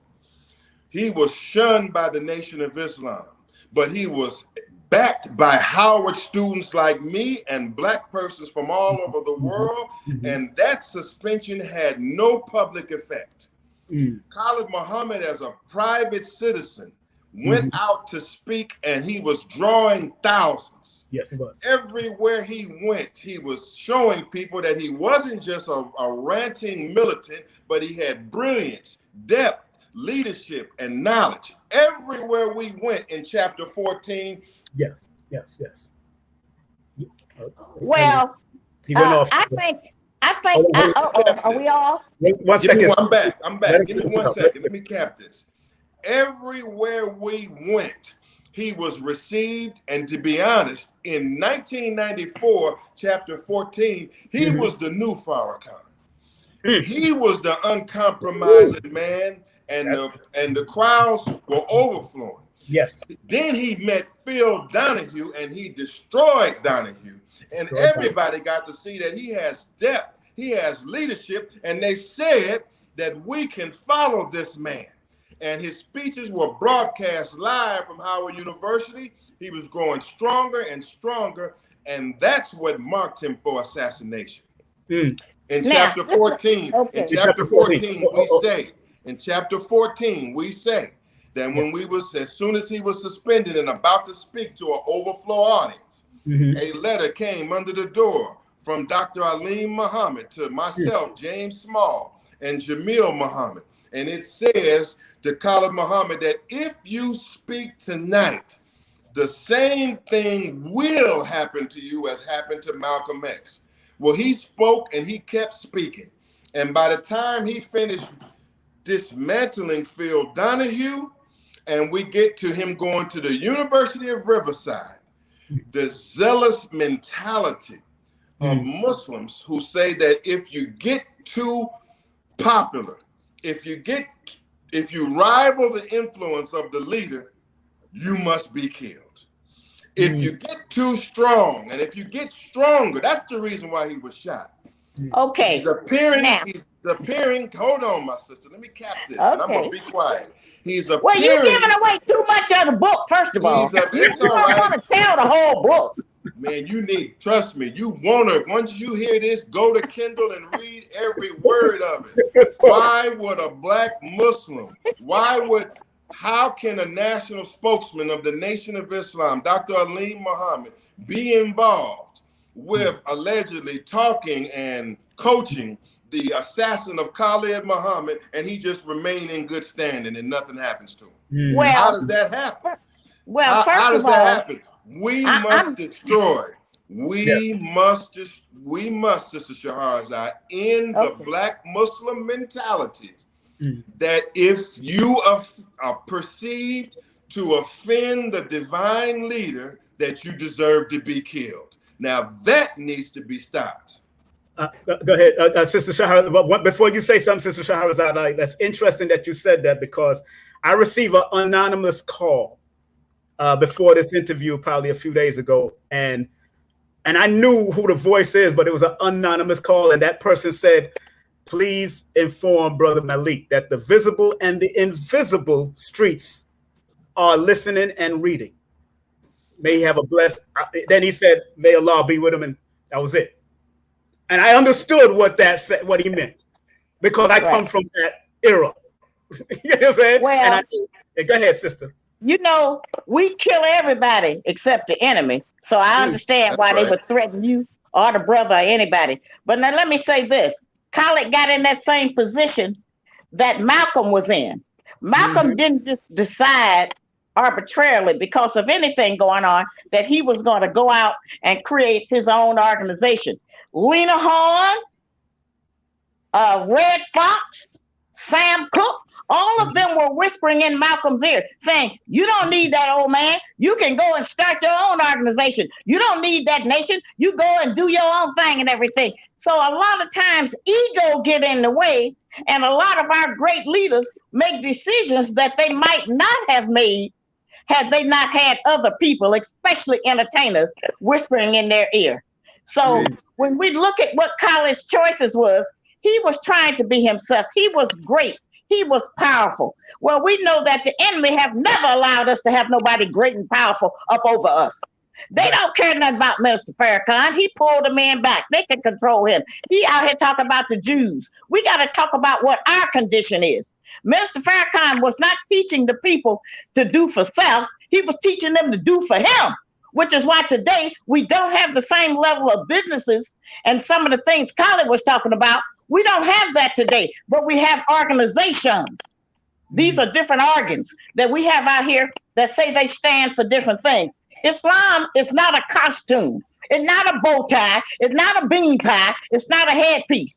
C: He was shunned by the Nation of Islam, but he was backed by Howard students like me and black persons from all over the world, and that suspension had no public effect. Khallid Muhammad, as a private citizen, went out to speak, and he was drawing thousands.
B: Yes, he was.
C: Everywhere he went, he was showing people that he wasn't just a ranting militant, but he had brilliance, depth, leadership, and knowledge. Everywhere we went in chapter 14.
B: Yes.
D: Well,
B: he went off.
D: I think. Are we all?
B: One second.
C: I'm back. Give me 1 second. Let me cap this. Everywhere we went, he was received. And to be honest, in 1994, chapter 14, he was the new Farrakhan. He was the uncompromising man, and the crowds were overflowing.
B: Yes.
C: Then he met Phil Donahue, and he destroyed Donahue. And everybody got to see that he has depth, he has leadership, and they said that we can follow this man. And his speeches were broadcast live from Howard University. He was growing stronger and stronger, and that's what marked him for assassination. In chapter 14, in chapter 14, we say that when as soon as he was suspended and about to speak to an overflow audience, a letter came under the door from Dr. Alim Muhammad to myself, James Small, and Jamil Muhammad. And it says to Khallid Muhammad that if you speak tonight, the same thing will happen to you as happened to Malcolm X. Well, he spoke and he kept speaking. And by the time he finished dismantling Phil Donahue, and we get to him going to the University of Riverside, the zealous mentality of Muslims who say that if you get too popular, if you rival the influence of the leader, you must be killed. If you get too strong, and if you get stronger, that's the reason why he was shot.
D: Okay.
C: He's appearing, hold on, my sister, let me cap this, and I'm going to be quiet. He's appearing.
D: Well, you're giving away too much of the book, first of all. You don't want to tell the whole book.
C: Man, trust me, you want to, once you hear this, go to Kindle and read every word of it. Why would a black Muslim, how can a national spokesman of the Nation of Islam, Dr. Alim Muhammad, be involved with allegedly talking and coaching the assassin of Khallid Muhammad, and he just remain in good standing and nothing happens to him?
D: Well,
C: how does that happen?
D: Well,
C: how does that happen? We must destroy. We must, Sister Shahrazad, end the black Muslim mentality that if you are perceived to offend the divine leader, that you deserve to be killed. Now that needs to be stopped.
B: Go ahead, Sister Shahrazad. But before you say something, Sister Shahrazad, that's interesting that you said that, because I received an anonymous call before this interview probably a few days ago, and I knew who the voice is, but it was an anonymous call, and that person said, please inform Brother Malik that the visible and the invisible streets are listening and reading. May he have a blessed. Then he said, may Allah be with him, and that was it. And I understood what he meant, because I come from that era. You know what I'm saying?
D: Well,
B: go ahead, sister.
D: You know, we kill everybody except the enemy. So I understand why they would threaten you or the brother or anybody. But now let me say this. Khallid got in that same position that Malcolm was in. Malcolm didn't just decide arbitrarily, because of anything going on, that he was going to go out and create his own organization. Lena Horne, Red Fox, Sam Cooke, all of them were whispering in Malcolm's ear, saying, you don't need that, old man. You can go and start your own organization. You don't need that nation. You go and do your own thing and everything. So a lot of times ego get in the way, and a lot of our great leaders make decisions that they might not have made had they not had other people, especially entertainers, whispering in their ear. So when we look at what Khallid's choices was, he was trying to be himself. He was great. he was powerful. Well, we know that the enemy have never allowed us to have nobody great and powerful up over us. They don't care nothing about Minister Farrakhan. He pulled the man back. They can control him. He out here talking about the Jews. We got to talk about what our condition is. Minister Farrakhan was not teaching the people to do for self. He was teaching them to do for him, which is why today we don't have the same level of businesses and some of the things Khallid was talking about. We don't have that today, but we have organizations. These are different organs that we have out here that say they stand for different things. Islam is not a costume. It's not a bow tie. It's not a bean pie. It's not a headpiece.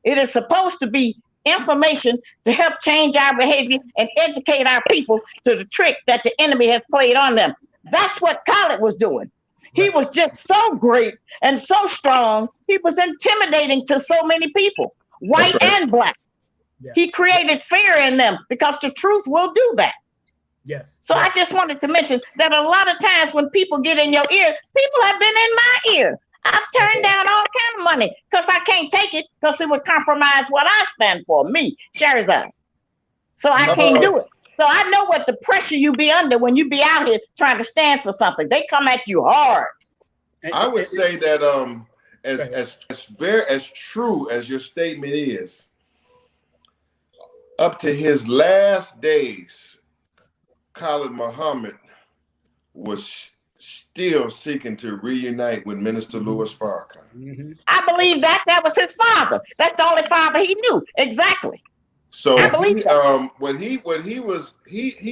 D: It is supposed to be information to help change our behavior and educate our people to the trick that the enemy has played on them. That's what Khallid was doing. He was just so great and so strong. He was intimidating to so many people, white and black. Yeah. He created fear in them because the truth will do that.
B: Yes.
D: So I just wanted to mention that a lot of times when people get in your ear, people have been in my ear. I've turned down all kind of money because I can't take it because it would compromise what I stand for, me, Shahrazad. So I can't do it. So I know what the pressure you be under when you be out here trying to stand for something. They come at you hard.
C: I would say that as true as your statement is, up to his last days, Khallid Muhammad was still seeking to reunite with Minister Louis Farrakhan.
B: Mm-hmm.
D: I believe that was his father. That's the only father he knew. Exactly.
C: So he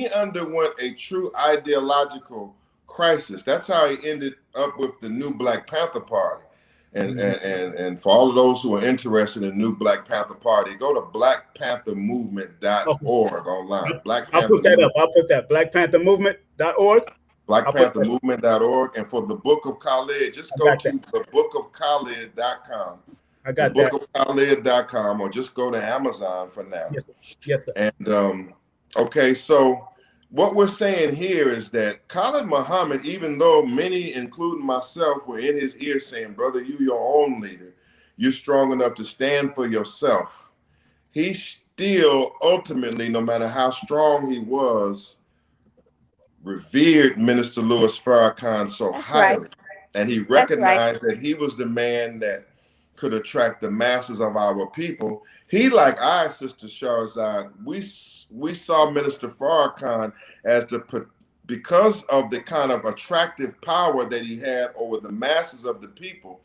C: underwent a true ideological crisis. That's how he ended up with the new Black Panther Party. And for all of those who are interested in the new Black Panther Party, go to blackpanthermovement.org online.
B: I'll put that up. I'll put that. blackpanthermovement.org.
C: blackpanthermovement.org. And for the Book of Khalid, just go to thebookofkhalid.com.
B: I got that.
C: Bookofkhalid.com, or just go to Amazon for now.
B: Yes, sir.
C: And okay, so what we're saying here is that Khallid Muhammad, even though many, including myself, were in his ear saying, brother, you your own leader, you're strong enough to stand for yourself, he still ultimately, no matter how strong he was, revered Minister Louis Farrakhan so highly. Right. And he recognized that he was the man that could attract the masses of our people. He, like I, Sister Shahrazad, we saw Minister Farrakhan as because of the kind of attractive power that he had over the masses of the people,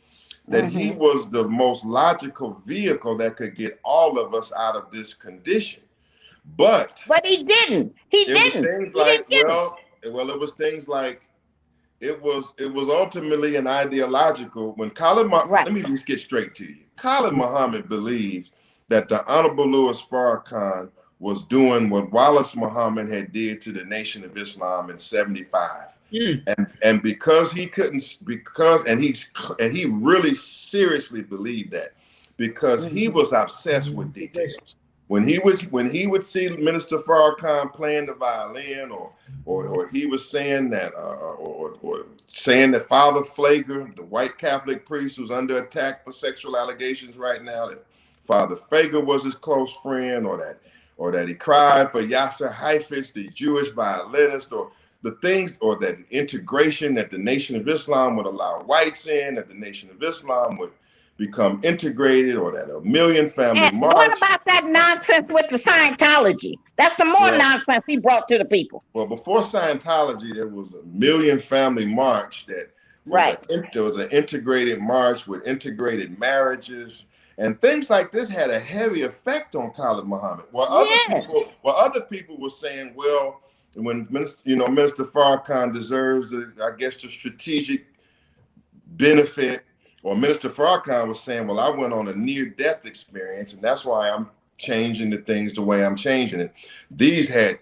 C: that he was the most logical vehicle that could get all of us out of this condition. But
D: he didn't. It
C: was things like, it was things like, it was ultimately an ideological, when Khallid Muhammad, let me just get straight to you. Khallid Muhammad believed that the Honorable Louis Farrakhan was doing what Wallace Muhammad had did to the Nation of Islam in 75. And because he couldn't, and he really seriously believed that, because he was obsessed with details. When he would see Minister Farrakhan playing the violin, or he was saying that, or saying that Father Flager, the white Catholic priest who's under attack for sexual allegations right now, that Father Flager was his close friend, or that he cried for Yasser Hafiz, the Jewish violinist, or the things, or that the integration that the Nation of Islam would allow whites in, that the Nation of Islam would become integrated, or that a million family march.
D: What about that nonsense with the Scientology? That's some more nonsense he brought to the people.
C: Well, before Scientology, there was a million family march that was there was an integrated march with integrated marriages, and things like this had a heavy effect on Khallid Muhammad. Well, other people were saying, well, when Minister Farrakhan deserves, I guess, the strategic benefit. Or Minister Farrakhan was saying, well, I went on a near-death experience, and that's why I'm changing the things the way I'm changing it. These had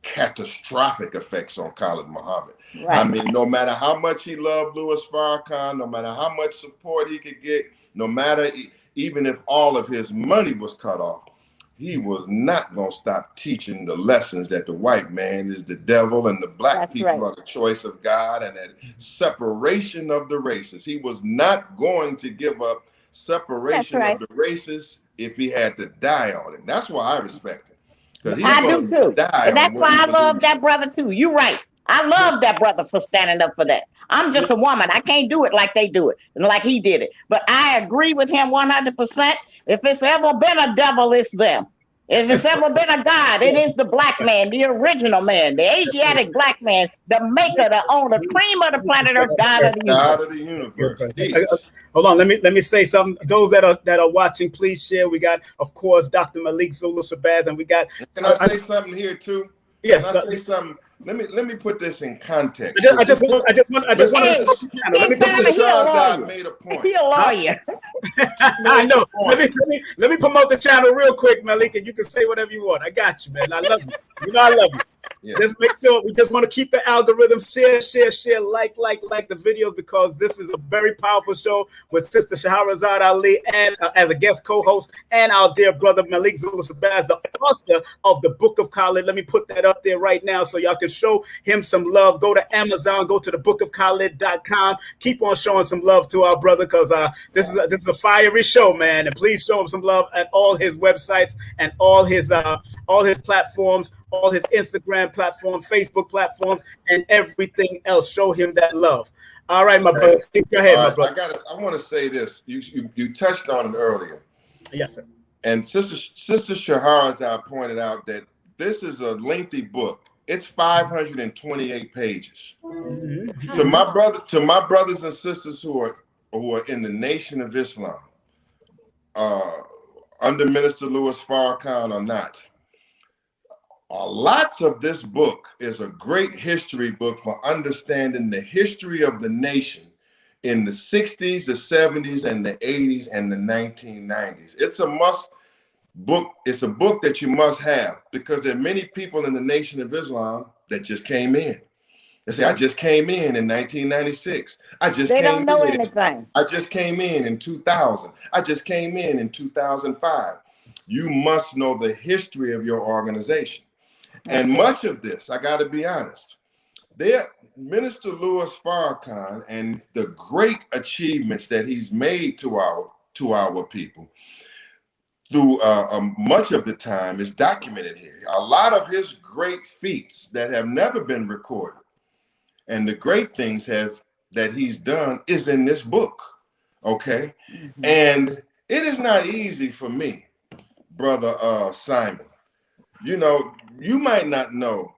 C: catastrophic effects on Khallid Muhammad. Right. I mean, no matter how much he loved Louis Farrakhan, no matter how much support he could get, no matter even if all of his money was cut off, he was not going to stop teaching the lessons that the white man is the devil and the black people are the choice of God, and that separation of the races. He was not going to give up separation of the races if he had to die on it. That's why I respect him. Because he's
D: I
C: going
D: do
C: to
D: too.
C: die
D: And
C: on
D: that's
C: what he
D: why I love
C: believes
D: that
C: in.
D: brother too. You're right. I love that brother for standing up for that. I'm just a woman. I can't do it like they do it and like he did it. But I agree with him 100%. If it's ever been a devil, it's them. If it's ever been a God, it is the black man, the original man, the Asiatic black man, the maker, the owner, cream of the planet Earth, God of the universe.
C: God of the universe.
B: Hold on, let me say something. Those that are watching, please share. We got, of course, Dr. Malik Zulu Shabazz, and we got.
C: Can I say something here too?
B: Yes.
C: Can I say something? Let me put this in context.
B: I just want
D: Hey,
B: to channel. Let me
D: he a
C: Shahrazad
D: lawyer.
C: made a point.
D: He a lawyer.
B: I know. Let me promote the channel real quick, Malik, and you can say whatever you want. I got you, man. I love you. You know I love you.
C: Yeah.
B: Just make sure we just want to keep the algorithm, share, like the videos, because this is a very powerful show with Sister Shahrazad Ali and as a guest co-host, and our dear brother Malik Zulu Shabazz, the author of the Book of Khalid. Let me put that up there right now so y'all can show him some love. Go to Amazon, go to the bookofkhalid.com. Keep on showing some love to our brother, because this is a fiery show, man. And please show him some love at all his websites and all his platforms, all his Instagram platforms, Facebook platforms, and everything else. Show him that love. All right, my brother. Please go ahead, my brother.
C: I want to say this. You touched on it earlier.
B: Yes, sir.
C: And Sister Shahrazad pointed out that this is a lengthy book. It's 528 pages.
B: Mm-hmm.
C: To my brothers and sisters who are in the Nation of Islam, under Minister Louis Farrakhan or not, lots of this book is a great history book for understanding the history of the nation in the 60s, the 70s, and the 80s, and the 1990s. It's a must book. It's a book that you must have, because there are many people in the Nation of Islam that just came in. They say, I just came in 1996.
D: They don't know anything.
C: I just came in 2000. I just came in 2005. You must know the history of your organization. And much of this, I got to be honest, Minister Louis Farrakhan and the great achievements that he's made to our people through much of the time is documented here. A lot of his great feats that have never been recorded and the great things that he's done is in this book, okay? Mm-hmm. And it is not easy for me, Brother Simon. You know, you might not know.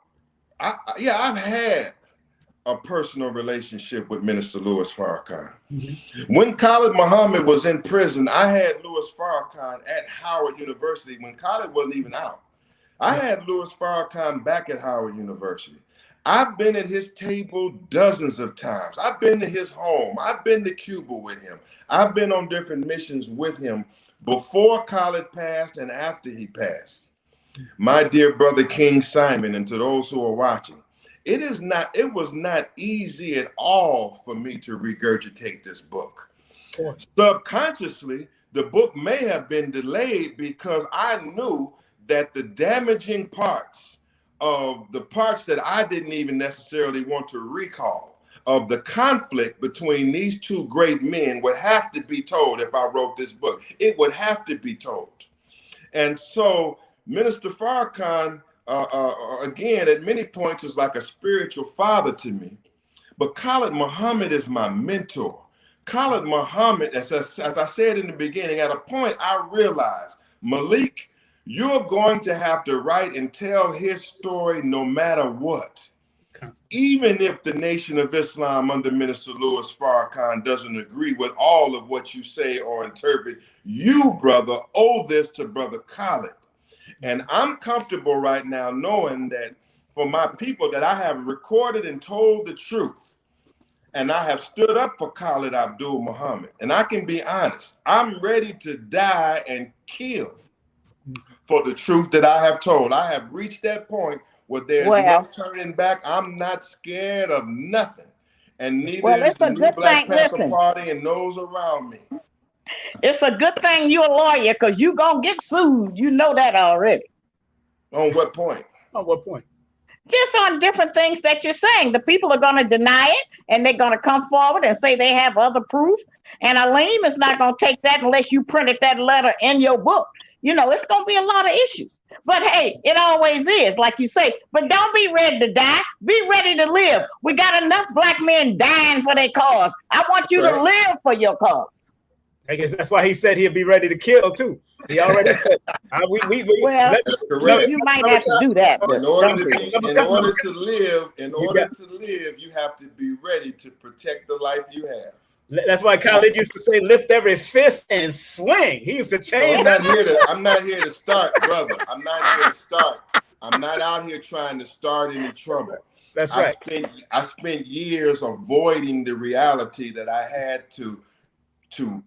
C: I've had a personal relationship with Minister Louis Farrakhan. Mm-hmm. When Khallid Muhammad was in prison, I had Louis Farrakhan at Howard University when Khallid wasn't even out. I had Louis Farrakhan back at Howard University. I've been at his table dozens of times. I've been to his home. I've been to Cuba with him. I've been on different missions with him before Khallid passed and after he passed. My dear brother King Simon, and to those who are watching, it was not easy at all for me to regurgitate this book. Subconsciously, the book may have been delayed because I knew that the damaging parts of the parts that I didn't even necessarily want to recall of the conflict between these two great men would have to be told if I wrote this book. It would have to be told. And so Minister Farrakhan, again, at many points was like a spiritual father to me. But Khallid Muhammad is my mentor. Khallid Muhammad, as I said in the beginning, at a point I realized, Malik, you're going to have to write and tell his story no matter what. Even if the Nation of Islam under Minister Louis Farrakhan doesn't agree with all of what you say or interpret, you, brother, owe this to Brother Khallid. And I'm comfortable right now knowing that for my people that I have recorded and told the truth. And I have stood up for Khallid Abdul Muhammad. And I can be honest, I'm ready to die and kill for the truth that I have told. I have reached that point where there's no turning back. I'm not scared of nothing. And neither is the new Black Panther Party and those around me.
D: It's a good thing you're a lawyer, because you're going to get sued. You know that already.
C: On what point?
B: On what point?
D: Just on different things that you're saying. The people are going to deny it, and they're going to come forward and say they have other proof. And Aleem is not going to take that unless you printed that letter in your book. You know, it's going to be a lot of issues. But hey, it always is, like you say. But don't be ready to die. Be ready to live. We got enough black men dying for their cause. I want you to live for your cause.
B: I guess that's why he said he'll be ready to kill too. He already said.
D: Well,
C: that's correct.
D: You might have to do that.
C: In order to live, you have to be ready to protect the life you have.
B: That's why Khalid used to say, "Lift every fist and swing." He used to change.
C: I'm not here to start, brother. I'm not here to start. I'm not out here trying to start any trouble.
B: That's right.
C: I spent years avoiding the reality that I had to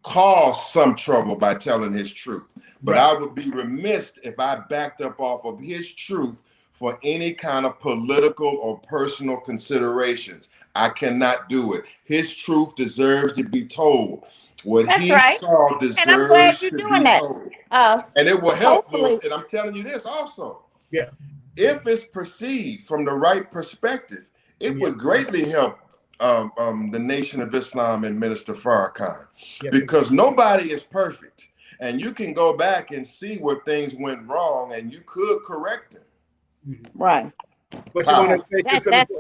C: cause some trouble by telling his truth. But I would be remiss if I backed up off of his truth for any kind of political or personal considerations. I cannot do it. His truth deserves to be told. What he saw deserves to be told. And it will help, Lewis. And I'm telling you this also.
B: Yeah.
C: If it's perceived from the right perspective, it would greatly help the Nation of Islam and Minister Farrakhan, because nobody is perfect, and you can go back and see where things went wrong, and you could correct them.
D: Right.
B: But you want to say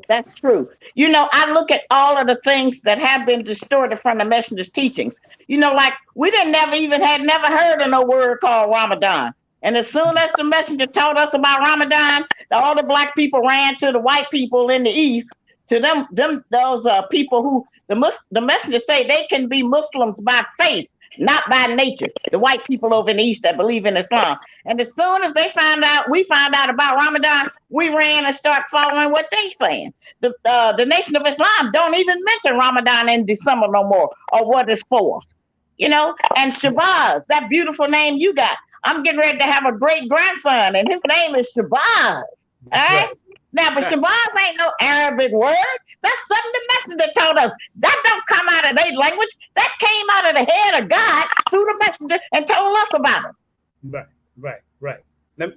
D: that's true. You know, I look at all of the things that have been distorted from the messenger's teachings. You know, like we had never heard of no word called Ramadan. And as soon as the messenger told us about Ramadan, all the black people ran to the white people in the East, to those people who the messenger say they can be Muslims by faith, not by nature. The white people over in the East that believe in Islam. And as soon as we found out about Ramadan, we ran and start following what they saying. The Nation of Islam don't even mention Ramadan in December no more, or what it's for. You know, and Shabazz, that beautiful name you got. I'm getting ready to have a great grandson, and his name is Shabazz. All right? Now, but Shabazz ain't no Arabic word. That's something the messenger told us. That don't come out of their language. That came out of the head of God through the messenger and told us about it.
B: Right. Now,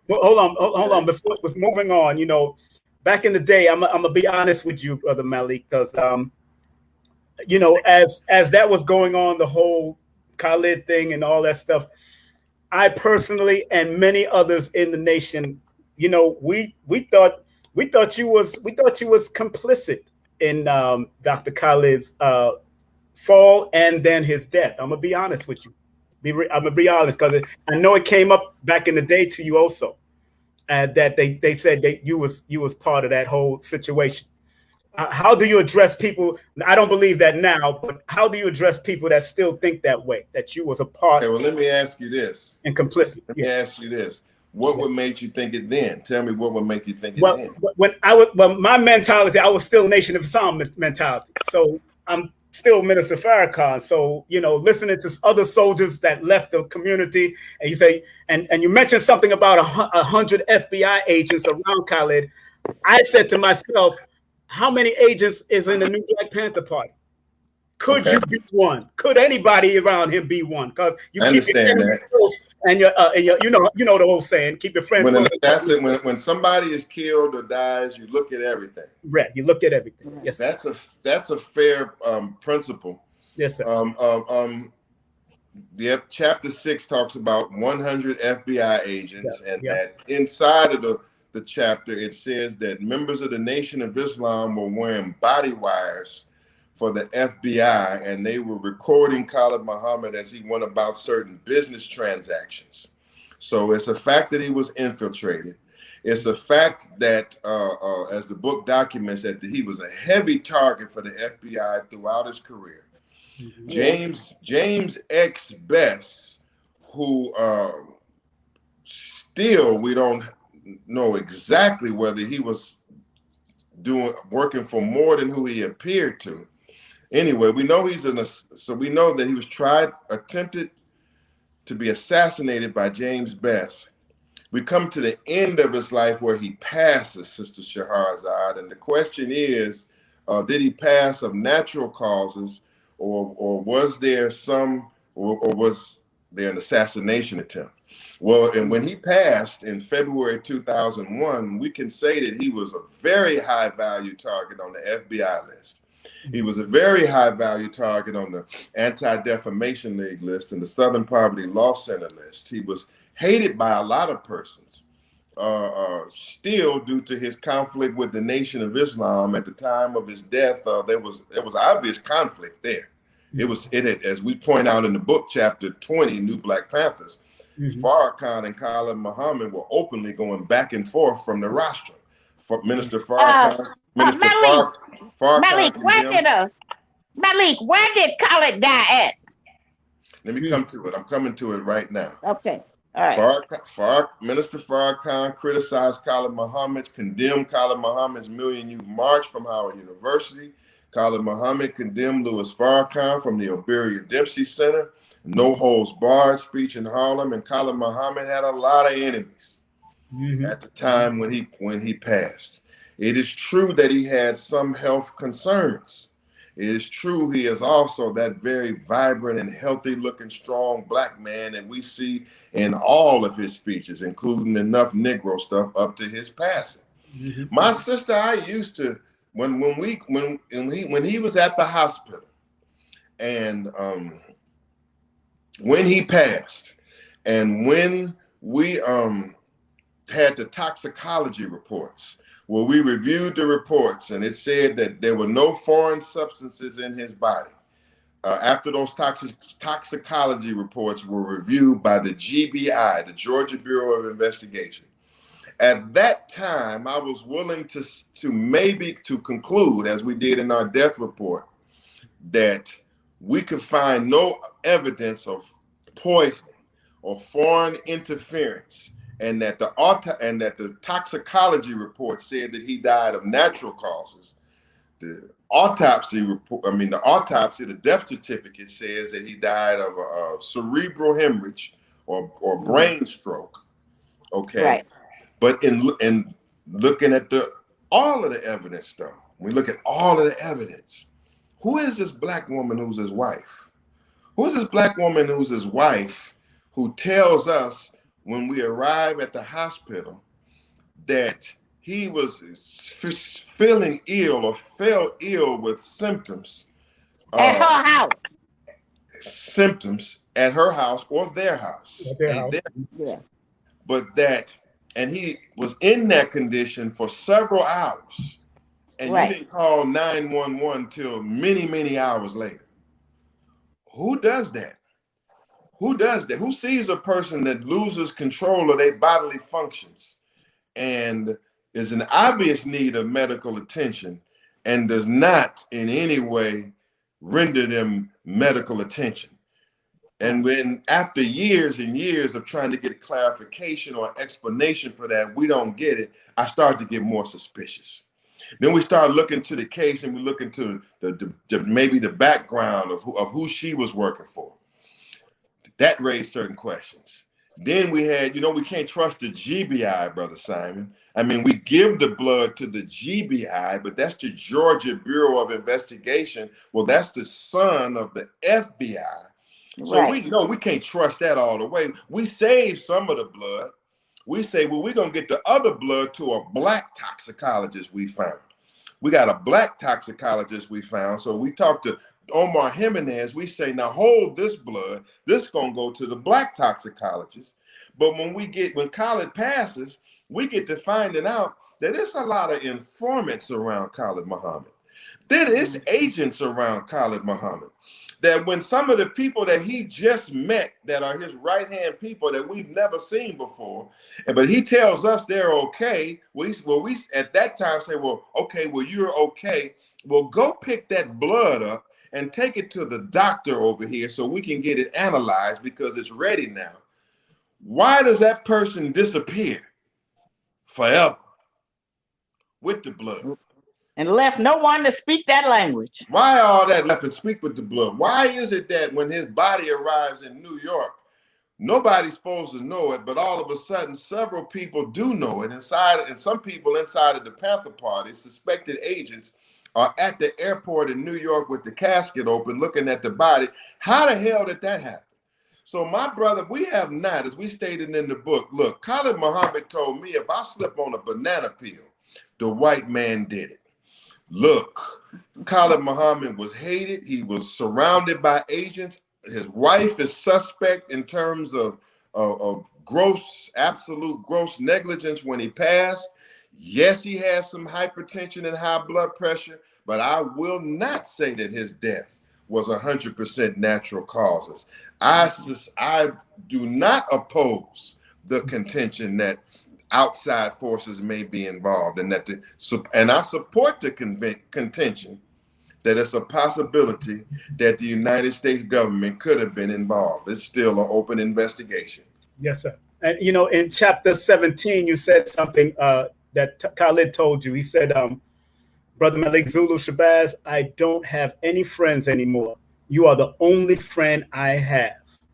B: hold on. Before moving on, you know, back in the day, I'm gonna be honest with you, Brother Malik, because you know, as that was going on, the whole Khalid thing and all that stuff, I personally and many others in the nation, you know, we thought you was complicit in Dr. Khalid's fall and then his death. I'm gonna be honest with you. I'm gonna be honest, because I know it came up back in the day to you also, and that they said that you was part of that whole situation. How do you address people? I don't believe that now, but how do you address people that still think that way, that you was a part?
C: Okay, well, let me ask you this.
B: And complicit.
C: Let me ask you this. What would make you think it then? Tell me what would make you think it then.
B: When my mentality, I was still Nation of Islam mentality. So I'm still Minister Farrakhan. So, you know, listening to other soldiers that left the community, and you say, and you mentioned something about 100 FBI agents around Khalid. I said to myself, how many agents is in the new Black Panther Party? Could you be one? Could anybody around him be one? Because you keep your friends close, and you know the old saying, keep your friends close.
C: When somebody is killed or dies, you look at everything.
B: Right, you look at everything. Yes,
C: that's a fair principle.
B: Yes, sir.
C: Chapter 6 talks about 100 FBI agents, that inside of the chapter, it says that members of the Nation of Islam were wearing body wires for the FBI, and they were recording Khallid Muhammad as he went about certain business transactions. So it's a fact that he was infiltrated. It's a fact that, as the book documents, that he was a heavy target for the FBI throughout his career. Mm-hmm. James X. Bess, who still we don't know exactly whether he was working for more than who he appeared to. Anyway, we know we know that he was attempted to be assassinated by James Bess. We come to the end of his life where he passes, Sister Shahrazad, and the question is, did he pass of natural causes, or was there was there an assassination attempt? Well, and when he passed in February 2001, we can say that he was a very high value target on the FBI list. He was a very high value target on the Anti-Defamation League list and the Southern Poverty Law Center list. He was hated by a lot of persons. Still, due to his conflict with the Nation of Islam at the time of his death, there was obvious conflict there. It had, as we point out in the book, chapter 20, New Black Panthers, Farrakhan and Khallid Muhammad were openly going back and forth from the rostrum. Minister Farrakhan,
D: Malik, where did Khalid die at?
C: Let me come to it. I'm coming to it right now.
D: Okay. All right.
C: Minister Farrakhan criticized Khallid Muhammad, condemned Khallid Muhammad's Million Youth March from Howard University. Khallid Muhammad condemned Louis Farrakhan from the Oberia Dempsey Center. No Holds Barred speech in Harlem, and Khallid Muhammad had a lot of enemies at the time when he passed. It is true that he had some health concerns. It is true he is also that very vibrant and healthy looking strong black man that we see in all of his speeches, including enough Negro stuff up to his passing. My sister, I used to, when he was at the hospital and when he passed, and when we had the toxicology reports, where we reviewed the reports and it said that there were no foreign substances in his body. After those toxicology reports were reviewed by the GBI, the Georgia Bureau of Investigation, at that time, I was willing to conclude, as we did in our death report, that we could find no evidence of poisoning or foreign interference, and that the toxicology report said that he died of natural causes. The autopsy report, the death certificate says that he died of a cerebral hemorrhage or brain stroke. Okay,
D: right.
C: But in looking at all of the evidence, though, we look at all of the evidence. Who is this black woman who's his wife? Who is this black woman who's his wife who tells us when we arrive at the hospital that he was feeling ill or fell ill with symptoms
D: at her house?
C: Symptoms at her house or their house.
D: Yeah.
C: And he was in that condition for several hours. And you didn't call 911 till many, many hours later. Who does that? Who does that? Who sees a person that loses control of their bodily functions and is in obvious need of medical attention and does not in any way render them medical attention? And when after years and years of trying to get clarification or explanation for that, we don't get it, I start to get more suspicious. Then we start looking to the case and we look into maybe the background of who she was working for. That raised certain questions. Then we had, we can't trust the GBI, Brother Simon. I mean, we give the blood to the GBI, but that's the Georgia Bureau of Investigation. Well, that's the son of the FBI. So we know we can't trust that all the way. We save some of the blood. We say, well, we're going to get the other blood to a black toxicologist we found. We got a black toxicologist we found. So we talked to Omar Jimenez. We say, now hold this blood. This is going to go to the black toxicologist. But when Khallid passes, we get to finding out that there's a lot of informants around Khallid Muhammad. There is agents around Khallid Muhammad. That when some of the people that he just met that are his right-hand people that we've never seen before, but he tells us they're okay, we at that time say, well, okay, well, you're okay. Well, go pick that blood up and take it to the doctor over here so we can get it analyzed because it's ready now. Why does that person disappear forever with the blood?
D: And left no one to speak that language.
C: Why all that left and speak with the blood? Why is it that when his body arrives in New York, nobody's supposed to know it, but all of a sudden several people do know it and some people inside of the Panther Party, suspected agents, are at the airport in New York with the casket open looking at the body. How the hell did that happen? So my brother, we have not, as we stated in the book, look, Khallid Muhammad told me if I slip on a banana peel, the white man did it. Look, Khallid Muhammad was hated. He was surrounded by agents. His wife is suspect in terms of of absolute gross negligence when he passed. Yes, he has some hypertension and high blood pressure, but I will not say that his death was 100% natural causes. I do not oppose the contention that outside forces may be involved, and and I support the contention that it's a possibility that the United States government could have been involved. It's still an open investigation.
B: Yes, sir. And in chapter 17, you said something that Khalid told you. He said, Brother Malik Zulu Shabazz, I don't have any friends anymore. You are the only friend I have.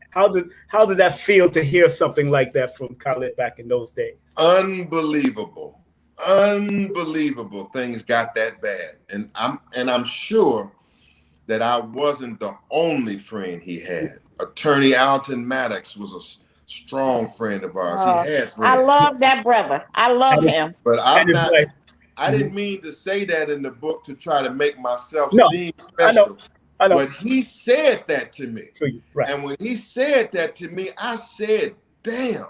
B: How did that feel to hear something like that from Khalid back in those days?
C: Unbelievable. Unbelievable things got that bad. And I'm sure that I wasn't the only friend he had. Attorney Alton Maddox was a strong friend of ours. He had friends.
D: I love that brother. I love him.
C: But I didn't mean to say that in the book to try to make myself seem special.
B: I know.
C: But he said that to me.
B: Right.
C: And when he said that to me, I said, damn,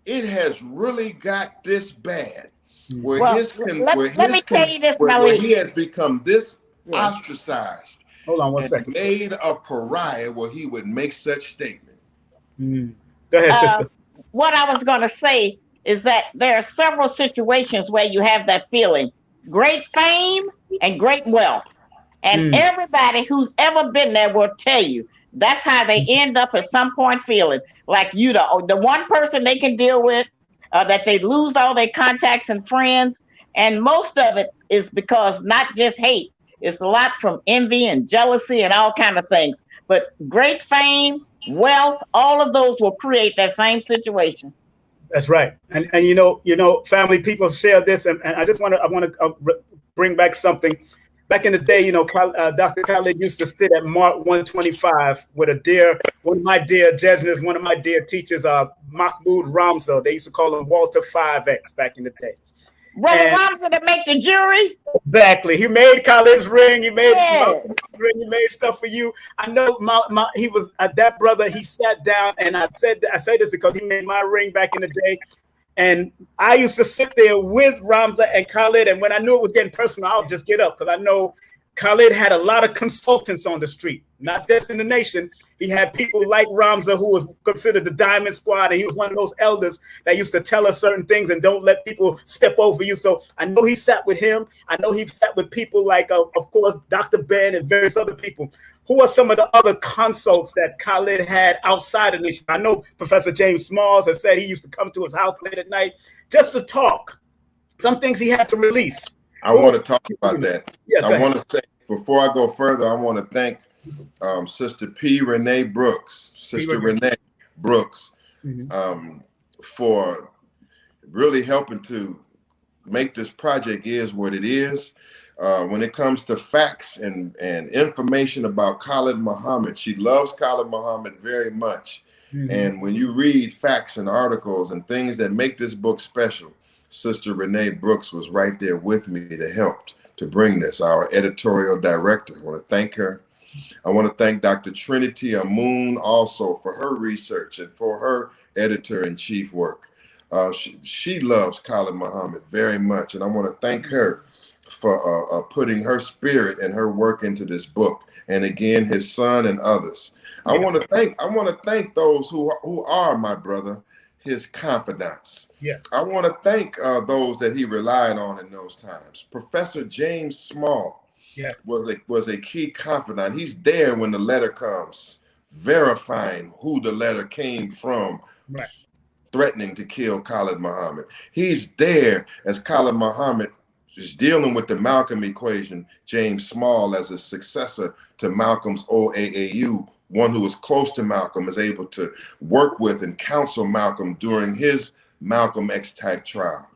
C: it has really got this bad. Where
D: let me tell you this, Malik.
C: He has become this ostracized.
B: Hold on one second.
C: Made a pariah where he would make such statement.
B: Go ahead, sister.
D: What I was going to say is that there are several situations where you have that feeling. Great fame and great wealth. And everybody who's ever been there will tell you that's how they end up at some point feeling like you, the one person they can deal with, that they lose all their contacts and friends. And most of it is because not just hate, it's a lot from envy and jealousy and all kind of things. But great fame, wealth, all of those will create that same situation.
B: That's right. And family, people share this. And I want to bring back something. Back in the day, Dr. Khalid used to sit at Mark 125 with one of my dear judges, one of my dear teachers, Mahmoud Ramza. They used to call him Walter 5X back in the day.
D: Brother Ramza to make the jury?
B: Exactly. He made Khalid's ring. He made ring. He made stuff for you. I know he was that brother. He sat down, and I say this because he made my ring back in the day. And I used to sit there with Ramza and Khalid, and when I knew it was getting personal, I'll just get up because I know Khalid had a lot of consultants on the street, not just in the nation. He had people like Ramza, who was considered the Diamond Squad, and he was one of those elders that used to tell us certain things and don't let people step over you. So I know he sat with him. I know he sat with people like, of course, Dr. Ben and various other people. Who are some of the other consults that Khalid had outside of the nation? I know Professor James Smalls has said he used to come to his house late at night just to talk. Some things he had to release.
C: I want to talk about that.
B: Yeah,
C: I want to say, before I go further, I want to thank Sister Renee Brooks, for really helping to make this project is what it is. When it comes to facts and information about Khallid Muhammad, she loves Khallid Muhammad very much. And when you read facts and articles and things that make this book special, Sister Renee Brooks was right there with me to help to bring this, our editorial director. I want to thank her. I want to thank Dr. Trinity Amoon also for her research and for her editor-in-chief work. She loves Khallid Muhammad very much, and I want to thank her for putting her spirit and her work into this book, and again his son and others. I want to thank those who are my brother, his confidants.
B: Yes.
C: I want to thank those that he relied on in those times. Professor James Small was a key confidant. He's there when the letter comes, verifying who the letter came from, threatening to kill Khallid Muhammad. He's there as Khallid Muhammad is dealing with the Malcolm equation. James Small, as a successor to Malcolm's OAAU, one who was close to Malcolm, is able to work with and counsel Malcolm during his Malcolm X-type trial.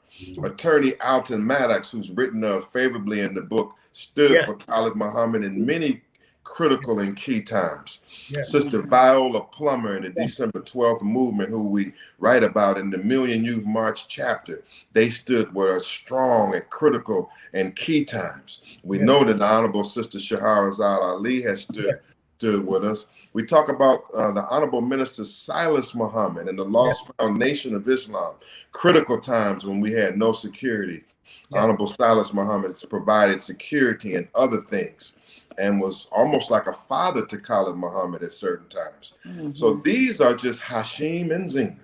C: Attorney Alton Maddox, who's written favorably in the book, stood for Khallid Muhammad in many critical and key times. Sister Viola Plummer in the December 12th movement, who we write about in the Million Youth March chapter, they stood with us strong and critical and key times. We know that the Honorable Sister Shahrazad Ali has stood stood with us. We talk about the Honorable Minister Silas Muhammad and the Lost Foundation of Islam. Critical times when we had no security. Honorable Silas Muhammad provided security and other things, and was almost like a father to Khallid Muhammad at certain times. So these are just Hashim and Zinga.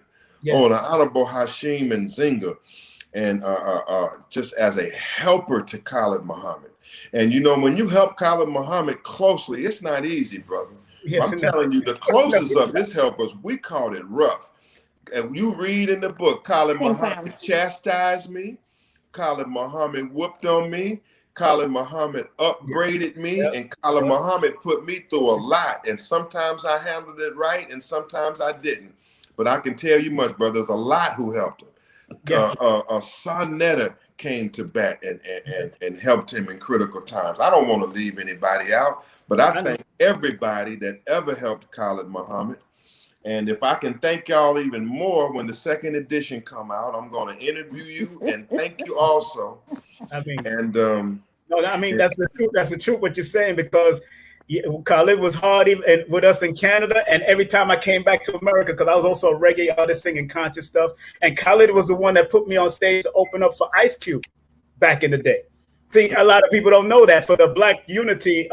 C: Oh, the Honorable Hashim and Zinga, and just as a helper to Khallid Muhammad. And you know, when you help Khallid Muhammad closely, it's not easy, brother. I'm telling you, the closest of his helpers, we called it rough. And you read in the book, Khallid Muhammad chastised me, Khallid Muhammad whooped on me, Khallid Muhammad upbraided me, and Khallid Muhammad put me through a lot. And sometimes I handled it right, and sometimes I didn't. But I can tell you much, brother, there's a lot who helped him. Sonetta came to bat and helped him in critical times. I don't want to leave anybody out, but I thank everybody that ever helped Khallid Muhammad. And if I can thank y'all even more when the second edition come out, I'm going to interview you and thank you also.
B: I mean,
C: and
B: no, I mean that's the truth. That's the truth what you're saying, because Khallid was hard even with us in Canada, and every time I came back to America, because I was also a reggae artist singing conscious stuff, and Khallid was the one that put me on stage to open up for Ice Cube back in the day. See, a lot of people don't know that for the Black Unity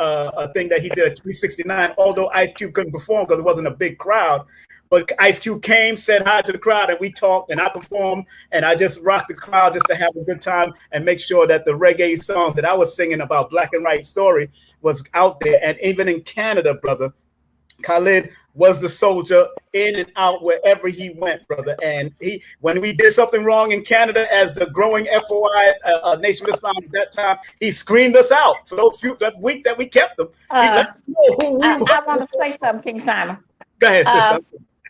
B: thing that he did at 369, although Ice Cube couldn't perform because it wasn't a big crowd. But Ice Cube came, said hi to the crowd, and we talked, and I performed, and I just rocked the crowd just to have a good time and make sure that the reggae songs that I was singing about Black and White story was out there. And even in Canada, brother, Khallid was the soldier in and out wherever he went, brother. And when we did something wrong in Canada as the growing FOI Nation of Islam at that time, he screamed us out for that week that we kept him.
D: I want to say something, King Simon.
B: Go ahead, sister.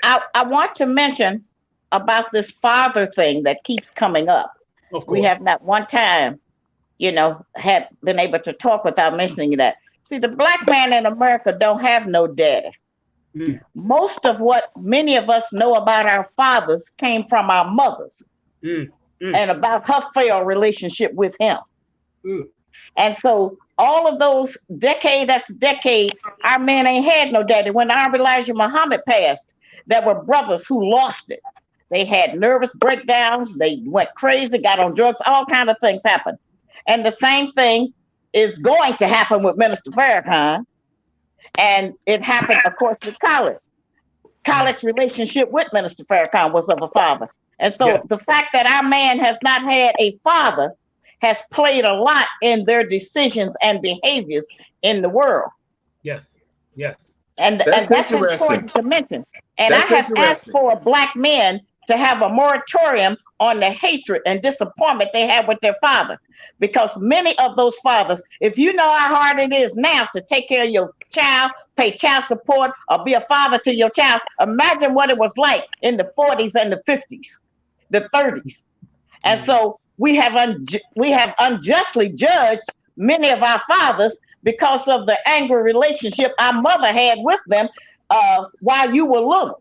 D: I want to mention about this father thing that keeps coming up.
B: Of course.
D: We have not one time, had been able to talk without mentioning that. See, the Black man in America don't have no daddy. Most of what many of us know about our fathers came from our mothers and about her failed relationship with him. And so all of those decade after decade, our men ain't had no daddy. When our Elijah Muhammad passed, there were brothers who lost it. They had nervous breakdowns. They went crazy, got on drugs. All kinds of things happened. And the same thing is going to happen with Minister Farrakhan. And it happened, of course, with Khallid. Khalid's relationship with Minister Farrakhan was of a father. And so the fact that our man has not had a father has played a lot in their decisions and behaviors in the world.
B: Yes, yes.
D: And that's important to mention. And I have asked for Black men to have a moratorium on the hatred and disappointment they have with their father. Because many of those fathers, if you know how hard it is now to take care of your child, pay child support, or be a father to your child, imagine what it was like in the 40s and the 50s, the 30s. And so we have unjustly judged many of our fathers because of the angry relationship our mother had with them while you were little.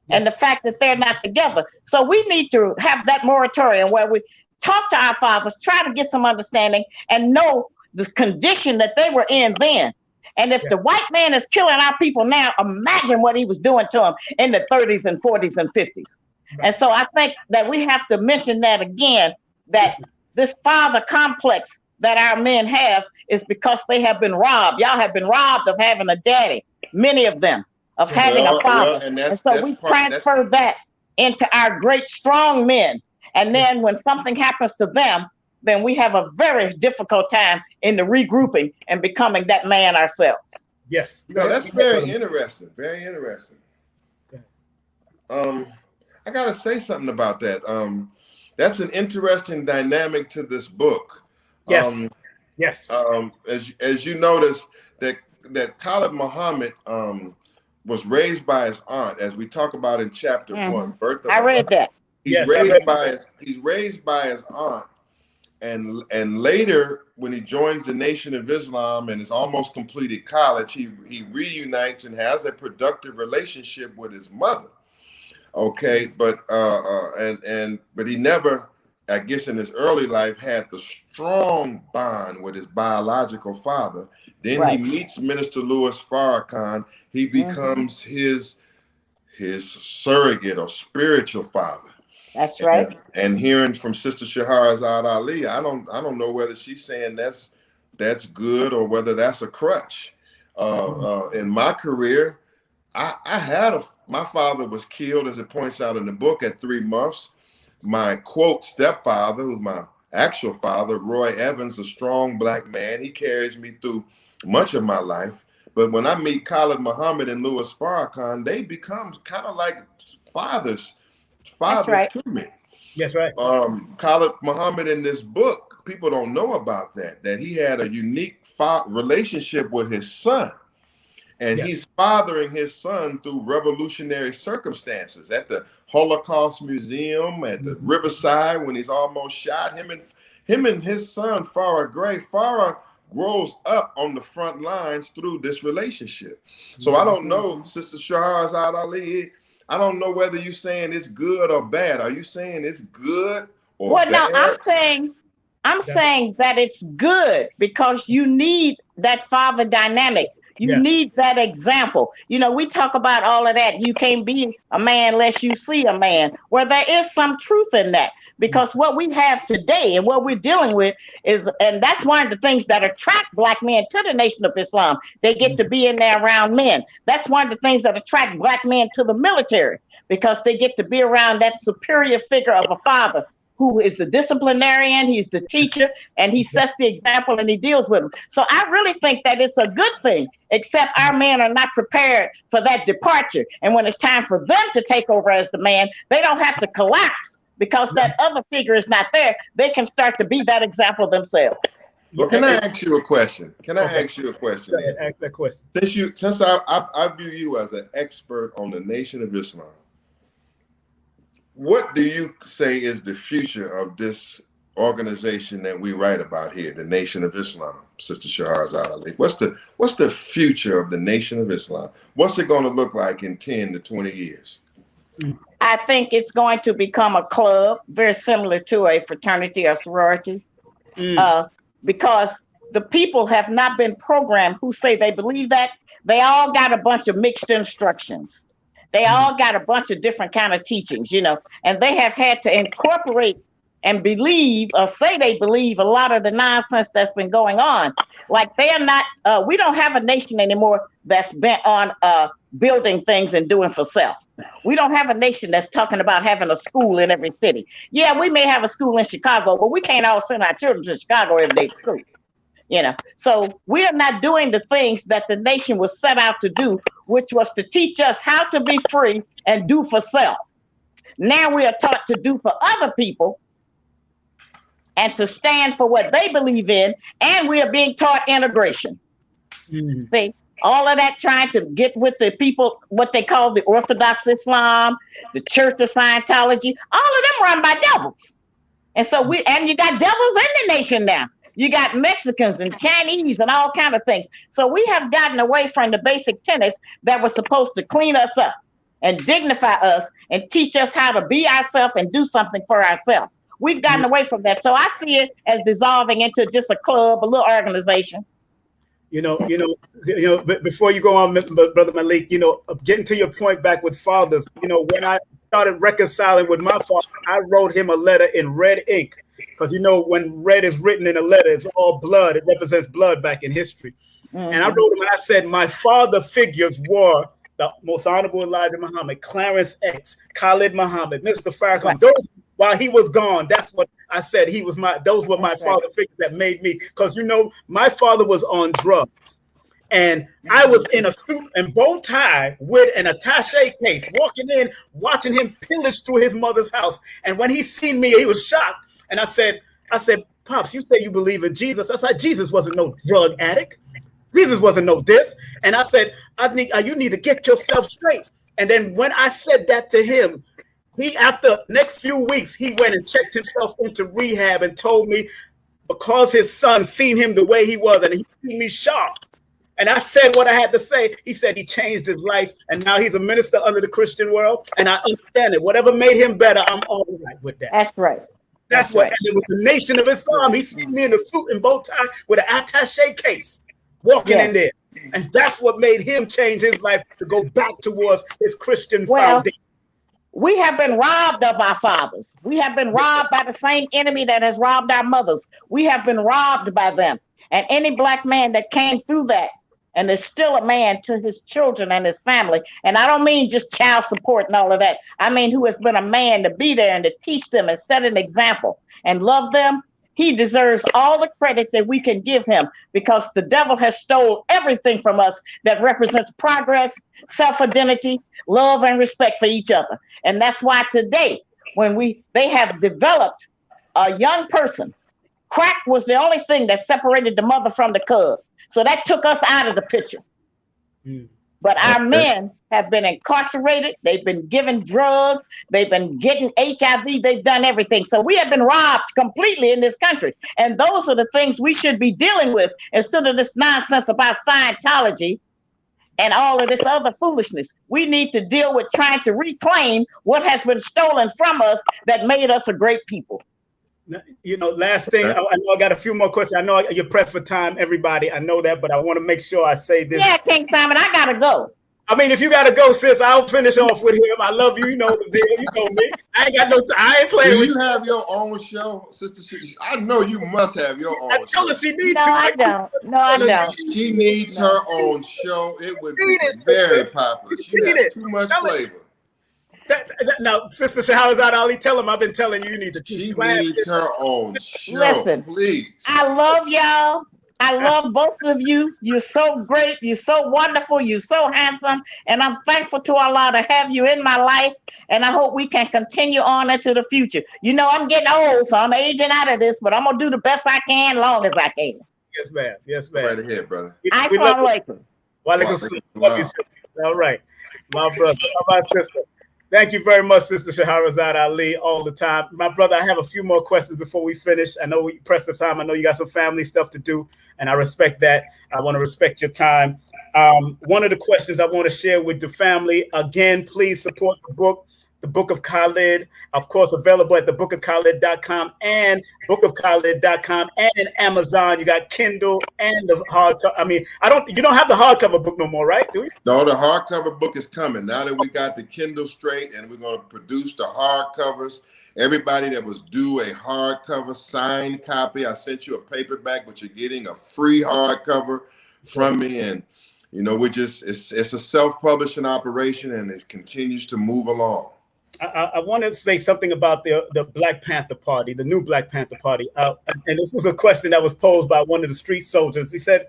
D: And the fact that they're not together. So we need to have that moratorium where we talk to our fathers, try to get some understanding and know the condition that they were in then. And if the white man is killing our people now, imagine what he was doing to them in the 30s and 40s and 50s. And so I think that we have to mention that again, that this father complex that our men have is because they have been robbed. Y'all have been robbed of having a daddy, many of them. Of having a father. And so we transfer that into our great strong men. And then when something happens to them, then we have a very difficult time in the regrouping and becoming that man ourselves.
B: Yes.
C: No, that's very interesting. Very interesting. I gotta say something about that. That's an interesting dynamic to this book.
B: Yes. Yes.
C: As you notice that Khallid Muhammad was raised by his aunt, as we talk about in chapter 1. Birth of
D: I read that.
C: He's raised by his aunt, and later when he joins the Nation of Islam and has almost completed college, he reunites and has a productive relationship with his mother. Okay, but he never I guess in his early life, had the strong bond with his biological father. Then he meets Minister Louis Farrakhan. He becomes his surrogate or spiritual father.
D: That's right.
C: And hearing from Sister Shahrazad Ali, I don't know whether she's saying that's good or whether that's a crutch. In my career, my father was killed, as it points out in the book, at 3 months. My quote stepfather, who's my actual father, Roy Evans, a strong black man, he carries me through much of my life. But when I meet Khallid Muhammad and Louis Farrakhan, they become kind of like fathers to me.
B: That's right.
C: Khallid Muhammad in this book, people don't know about that he had a unique relationship with his son. And he's fathering his son through revolutionary circumstances at the Holocaust Museum, at the Riverside, when he's almost shot. Him and his son, Farrah Gray. Farrah grows up on the front lines through this relationship. So I don't know, Sister Shahrazad Ali, I don't know whether you're saying it's good or bad. Are you saying it's good or bad?
D: Well, no, I'm saying that it's good because you need that father dynamic. You need that example. You know, we talk about all of that. You can't be a man unless you see a man. Well, there is some truth in that, because what we have today and what we're dealing with is, and that's one of the things that attract black men to the Nation of Islam. They get to be in there around men. That's one of the things that attract black men to the military, because they get to be around that superior figure of a father who is the disciplinarian, he's the teacher, and he sets the example and he deals with them. So I really think that it's a good thing, except our men are not prepared for that departure. And when it's time for them to take over as the man, they don't have to collapse because that other figure is not there. They can start to be that example themselves.
C: Well, can I ask you a question? Ask
B: that question.
C: Since I view you as an expert on the Nation of Islam, what do you say is the future of this organization that we write about here, the Nation of Islam, Sister Shahrazad Ali? What's the future of the Nation of Islam? What's it going to look like in 10 to 20 years?
D: I think it's going to become a club very similar to a fraternity or sorority, because the people have not been programmed who say they believe that. They all got a bunch of mixed instructions. They all got a bunch of different kind of teachings, you know, and they have had to incorporate and believe or say they believe a lot of the nonsense that's been going on. Like they're not, we don't have a nation anymore that's bent on building things and doing for self. We don't have a nation that's talking about having a school in every city. Yeah, we may have a school in Chicago, but we can't all send our children to Chicago every day to school. You know, so we are not doing the things that the nation was set out to do, which was to teach us how to be free and do for self. Now we are taught to do for other people and to stand for what they believe in, and we are being taught integration. See, all of that trying to get with the people, what they call the Orthodox Islam, the Church of Scientology, all of them run by devils. And so you got devils in the nation now. You got Mexicans and Chinese and all kind of things. So we have gotten away from the basic tenets that were supposed to clean us up and dignify us and teach us how to be ourselves and do something for ourselves. We've gotten away from that. So I see it as dissolving into just a club, a little organization.
B: You know, before you go on, Brother Malik, you know, getting to your point back with fathers, you know, when I started reconciling with my father, I wrote him a letter in red ink. Because, you know, when red is written in a letter, it's all blood. It represents blood back in history. And I wrote him and I said, my father figures were the Most Honorable Elijah Muhammad, Clarence X, Khallid Muhammad, Mr. Farrakhan. Those, while he was gone, that's what I said. Those were my father figures that made me. Because, you know, my father was on drugs. And I was in a suit and bow tie with an attaché case, walking in, watching him pillage through his mother's house. And when he seen me, he was shocked. And I said, Pops, you say you believe in Jesus. I said, Jesus wasn't no drug addict. Jesus wasn't no this. And I said, you need to get yourself straight. And then when I said that to him, after next few weeks, he went and checked himself into rehab and told me, because his son seen him the way he was and he seen me sharp. And I said what I had to say. He said he changed his life and now he's a minister under the Christian world. And I understand it. Whatever made him better, I'm all right with that.
D: That's right.
B: That's what, and it was the Nation of Islam. He seen me in a suit and bow tie with an attaché case walking in there. And that's what made him change his life to go back towards his Christian foundation.
D: We have been robbed of our fathers. We have been robbed by the same enemy that has robbed our mothers. We have been robbed by them. And any black man that came through that and is still a man to his children and his family, and I don't mean just child support and all of that. I mean who has been a man to be there and to teach them and set an example and love them. He deserves all the credit that we can give him, because the devil has stole everything from us that represents progress, self-identity, love, and respect for each other. And that's why today, when they have developed a young person, crack was the only thing that separated the mother from the cub. So that took us out of the picture. But our men have been incarcerated. They've been given drugs. They've been getting HIV. They've done everything. So we have been robbed completely in this country. And those are the things we should be dealing with instead of this nonsense about Scientology and all of this other foolishness. We need to deal with trying to reclaim what has been stolen from us that made us a great people.
B: You know, last thing, I know I got a few more questions. I know you're pressed for time, everybody. I know that, but I want to make sure I say this.
D: Yeah, King Simon, I got to go.
B: I mean, if you got to go, sis, I'll finish off with him. I love you. You know the deal. You know me. I ain't got no time. I ain't playing with you.
C: Do you have your own show, Sister? I know you must have your own show.
B: Tell her she needs to.
D: No, I don't. No, I don't.
C: She needs her own show. It would be very popular. She has too much flavor.
B: Now, Sister Shahrazad Ali, tell him I've been telling you need to teach.
C: She needs her own show.
D: Listen,
C: please.
D: I love y'all. I love both of you. You're so great. You're so wonderful. You're so handsome. And I'm thankful to Allah to have you in my life. And I hope we can continue on into the future. You know, I'm getting old, so I'm aging out of this, but I'm going to do the best I can, long as I can.
B: Yes, ma'am. Yes, ma'am.
C: Right ahead, brother.
D: Assalamu
B: alaikum. All right. My brother. My sister. Thank you very much, Sister Shahrazad Ali, all the time. My brother, I have a few more questions before we finish. I know we pressed the time. I know you got some family stuff to do, and I respect that. I want to respect your time. One of the questions I want to share with the family, again, please support the Book of Khalid, of course, available at thebookofkhalid.com and bookofkhalid.com, and in Amazon. You got Kindle and the hardcover. I mean, you don't have the hardcover book no more, right? Do you?
C: No, the hardcover book is coming. Now that we got the Kindle straight and we're going to produce the hardcovers, everybody that was due a hardcover signed copy, I sent you a paperback, but you're getting a free hardcover from me. And, you know, it's a self-publishing operation, and it continues to move along.
B: I want to say something about the Black Panther Party, the new Black Panther Party. And this was a question that was posed by one of the street soldiers. He said,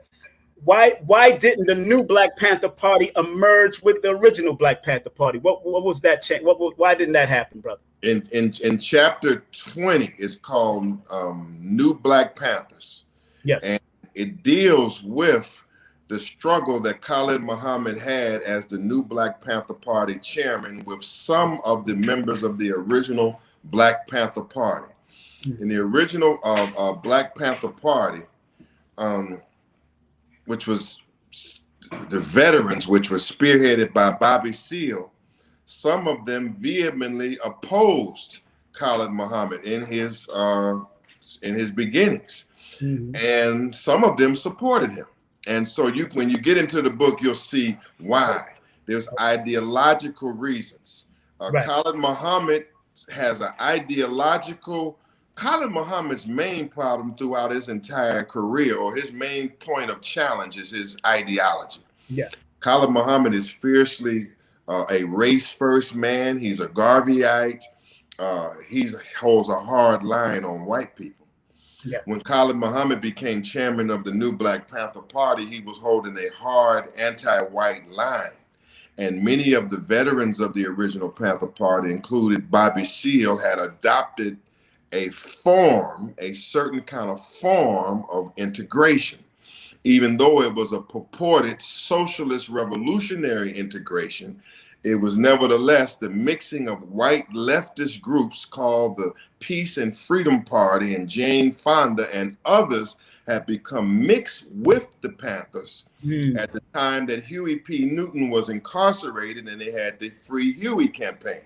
B: why didn't the new Black Panther Party emerge with the original Black Panther Party? What was that change? Why didn't that happen, brother?
C: In chapter 20, it's called New Black Panthers.
B: Yes.
C: And it deals with the struggle that Khallid Muhammad had as the new Black Panther Party chairman with some of the members of the original Black Panther Party. In the original Black Panther Party, which was the veterans, which was spearheaded by Bobby Seale, some of them vehemently opposed Khallid Muhammad in his beginnings, and some of them supported him. And so when you get into the book, you'll see why. There's ideological reasons. Khallid Muhammad has an ideological. Khallid Muhammad's main problem throughout his entire career, or his main point of challenge, is his ideology.
B: Yeah.
C: Khallid Muhammad is fiercely a race-first man. He's a Garveyite. He holds a hard line on white people.
B: Yes.
C: When Khallid Muhammad became chairman of the new Black Panther Party, he was holding a hard anti-white line. And many of the veterans of the original Panther Party, included Bobby Seale, had adopted a certain kind of form of integration. Even though it was a purported socialist revolutionary integration, it was nevertheless the mixing of white leftist groups called the Peace and Freedom Party, and Jane Fonda and others had become mixed with the Panthers at the time that Huey P. Newton was incarcerated, and they had the Free Huey campaign.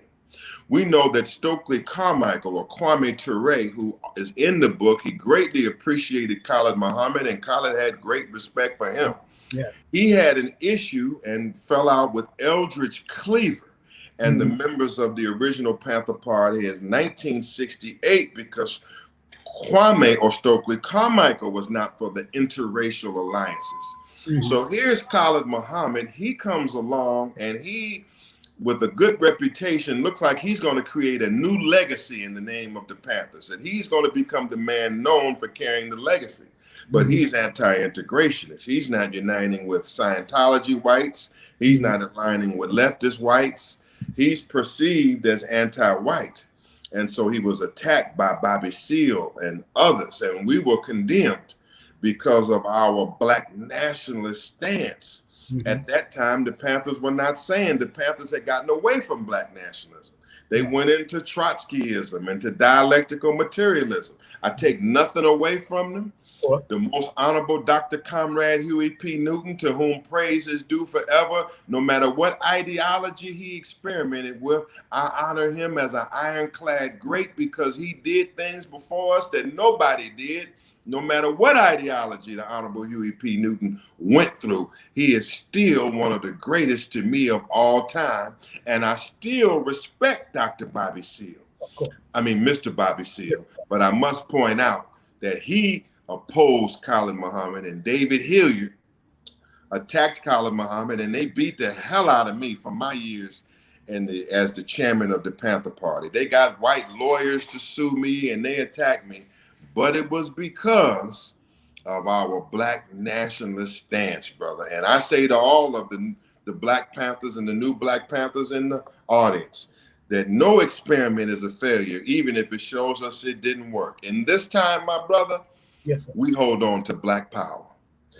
C: We know that Stokely Carmichael, or Kwame Ture, who is in the book, he greatly appreciated Khallid Muhammad, and Khallid had great respect for him.
B: Yeah.
C: He had an issue and fell out with Eldridge Cleaver and the members of the original Panther Party in 1968 because Kwame, or Stokely Carmichael, was not for the interracial alliances. So here's Khallid Muhammad. He comes along, and he, with a good reputation, looks like he's going to create a new legacy in the name of the Panthers, and he's going to become the man known for carrying the legacy. But he's anti-integrationist. He's not uniting with Scientology whites. He's not aligning with leftist whites. He's perceived as anti-white. And so he was attacked by Bobby Seale and others, and we were condemned because of our black nationalist stance. At that time, the Panthers were not saying the Panthers had gotten away from black nationalism. They went into Trotskyism, into dialectical materialism. I take nothing away from them. The most honorable Dr. Comrade Huey P. Newton, to whom praise is due forever, no matter what ideology he experimented with, I honor him as an ironclad great because he did things before us that nobody did. No matter what ideology the Honorable Huey P. Newton went through, he is still one of the greatest to me of all time. And I still respect Dr. Bobby Seale. Mr. Bobby Seale. But I must point out that he opposed Khallid Muhammad, and David Hilliard attacked Khallid Muhammad, and they beat the hell out of me for my years as the chairman of the Panther Party. They got white lawyers to sue me, and they attacked me. But it was because of our black nationalist stance, brother. And I say to all of the Black Panthers and the new Black Panthers in the audience that no experiment is a failure, even if it shows us it didn't work. And this time, my brother,
B: yes, sir,
C: we hold on to black power.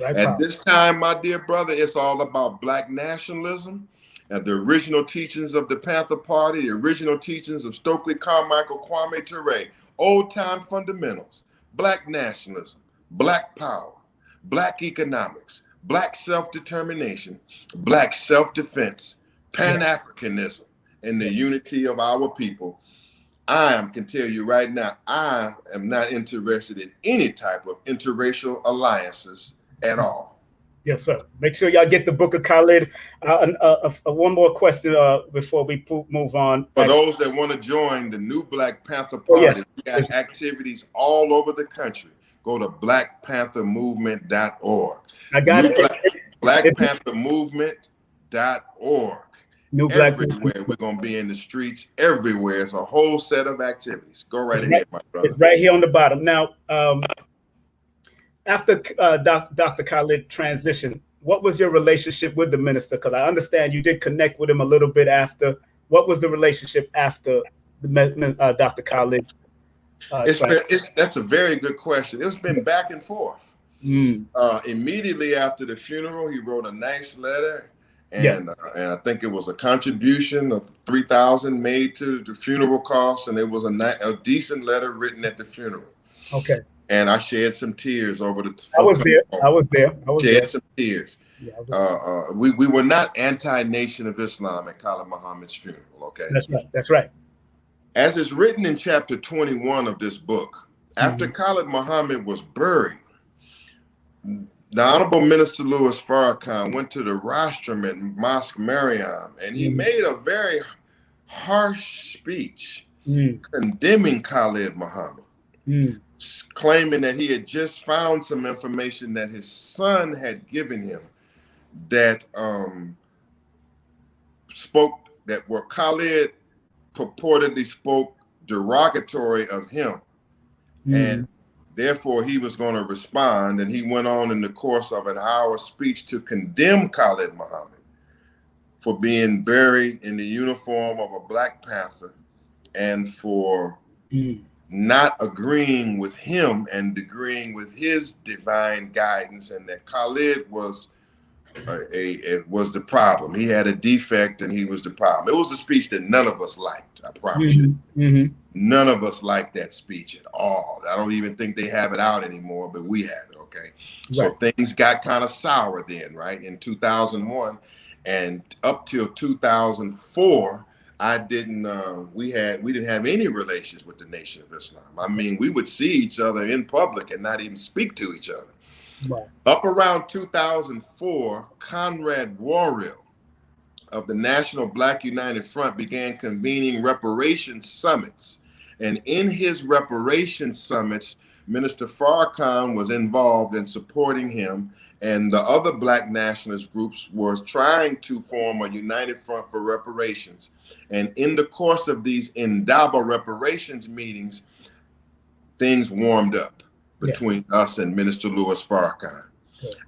B: At
C: this time, my dear brother, it's all about black nationalism. And the original teachings of the Panther Party, the original teachings of Stokely Carmichael, Kwame Ture, old-time fundamentals, black nationalism, black power, black economics, black self-determination, black self-defense, Pan-Africanism, and the unity of our people. Can tell you right now, I am not interested in any type of interracial alliances at all.
B: Yes, sir. Make sure y'all get the book of Khallid. One more question before we move on.
C: For those that want to join the new Black Panther Party, we got activities all over the country. Go to blackpanthermovement.org.
B: I got it.
C: Blackpanthermovement.org. Everywhere. We're going to be in the streets everywhere. It's a whole set of activities. Go right ahead, my brother.
B: It's right here on the bottom. Now, after Dr. Khallid transitioned, what was your relationship with the minister? Because I understand you did connect with him a little bit after. What was the relationship after Dr. Khallid?
C: That's a very good question. It's been back and forth. Immediately after the funeral, he wrote a nice letter. And I think it was a contribution of $3,000 made to the funeral costs, and it was a decent letter written at the funeral.
B: Okay.
C: And I shed some tears over the.
B: I was there.
C: Shed some tears. Yeah, we were not anti-Nation of Islam at Khallid Muhammad's funeral. Okay.
B: That's right.
C: As is written in chapter 21 of this book, after Khallid Muhammad was buried, the Honorable Minister Louis Farrakhan went to the rostrum at Mosque Mariam, and he made a very harsh speech condemning Khallid Muhammad, claiming that he had just found some information that his son had given him that where Khallid purportedly spoke derogatory of him, and therefore he was going to respond. And he went on in the course of an hour speech to condemn Khallid Muhammad for being buried in the uniform of a Black Panther and for not agreeing with him and agreeing with his divine guidance, and that Khallid was was the problem. He had a defect and he was the problem. It was a speech that none of us liked. I promise you. None of us liked that speech at all. I don't even think they have it out anymore, but we have it. Okay. So things got kind of sour then, right? In 2001 and up till 2004, I didn't. We didn't have any relations with the Nation of Islam. I mean, we would see each other in public and not even speak to each other.
B: Right.
C: Up around 2004, Conrad Warrill of the National Black United Front began convening reparations summits. And in his reparations summits, Minister Farrakhan was involved in supporting him, and the other black nationalist groups were trying to form a united front for reparations. And in the course of these Indaba reparations meetings, things warmed up between us and Minister Louis Farrakhan.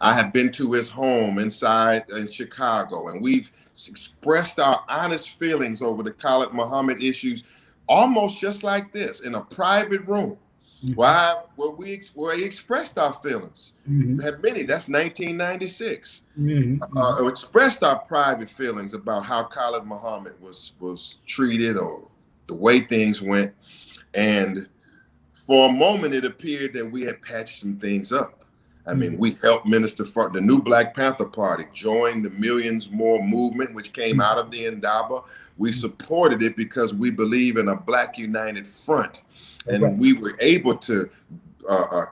C: I have been to his home inside in Chicago, and we've expressed our honest feelings over the Khallid Muhammad issues almost just like this in a private room. Where he expressed our feelings. We had many, that's 1996. Expressed our private feelings about how Khallid Muhammad was treated or the way things went. And for a moment, it appeared that we had patched some things up. I mean, we helped the new Black Panther Party join the Millions More movement, which came out of the Indaba. We supported it because we believe in a Black United Front. And we were able to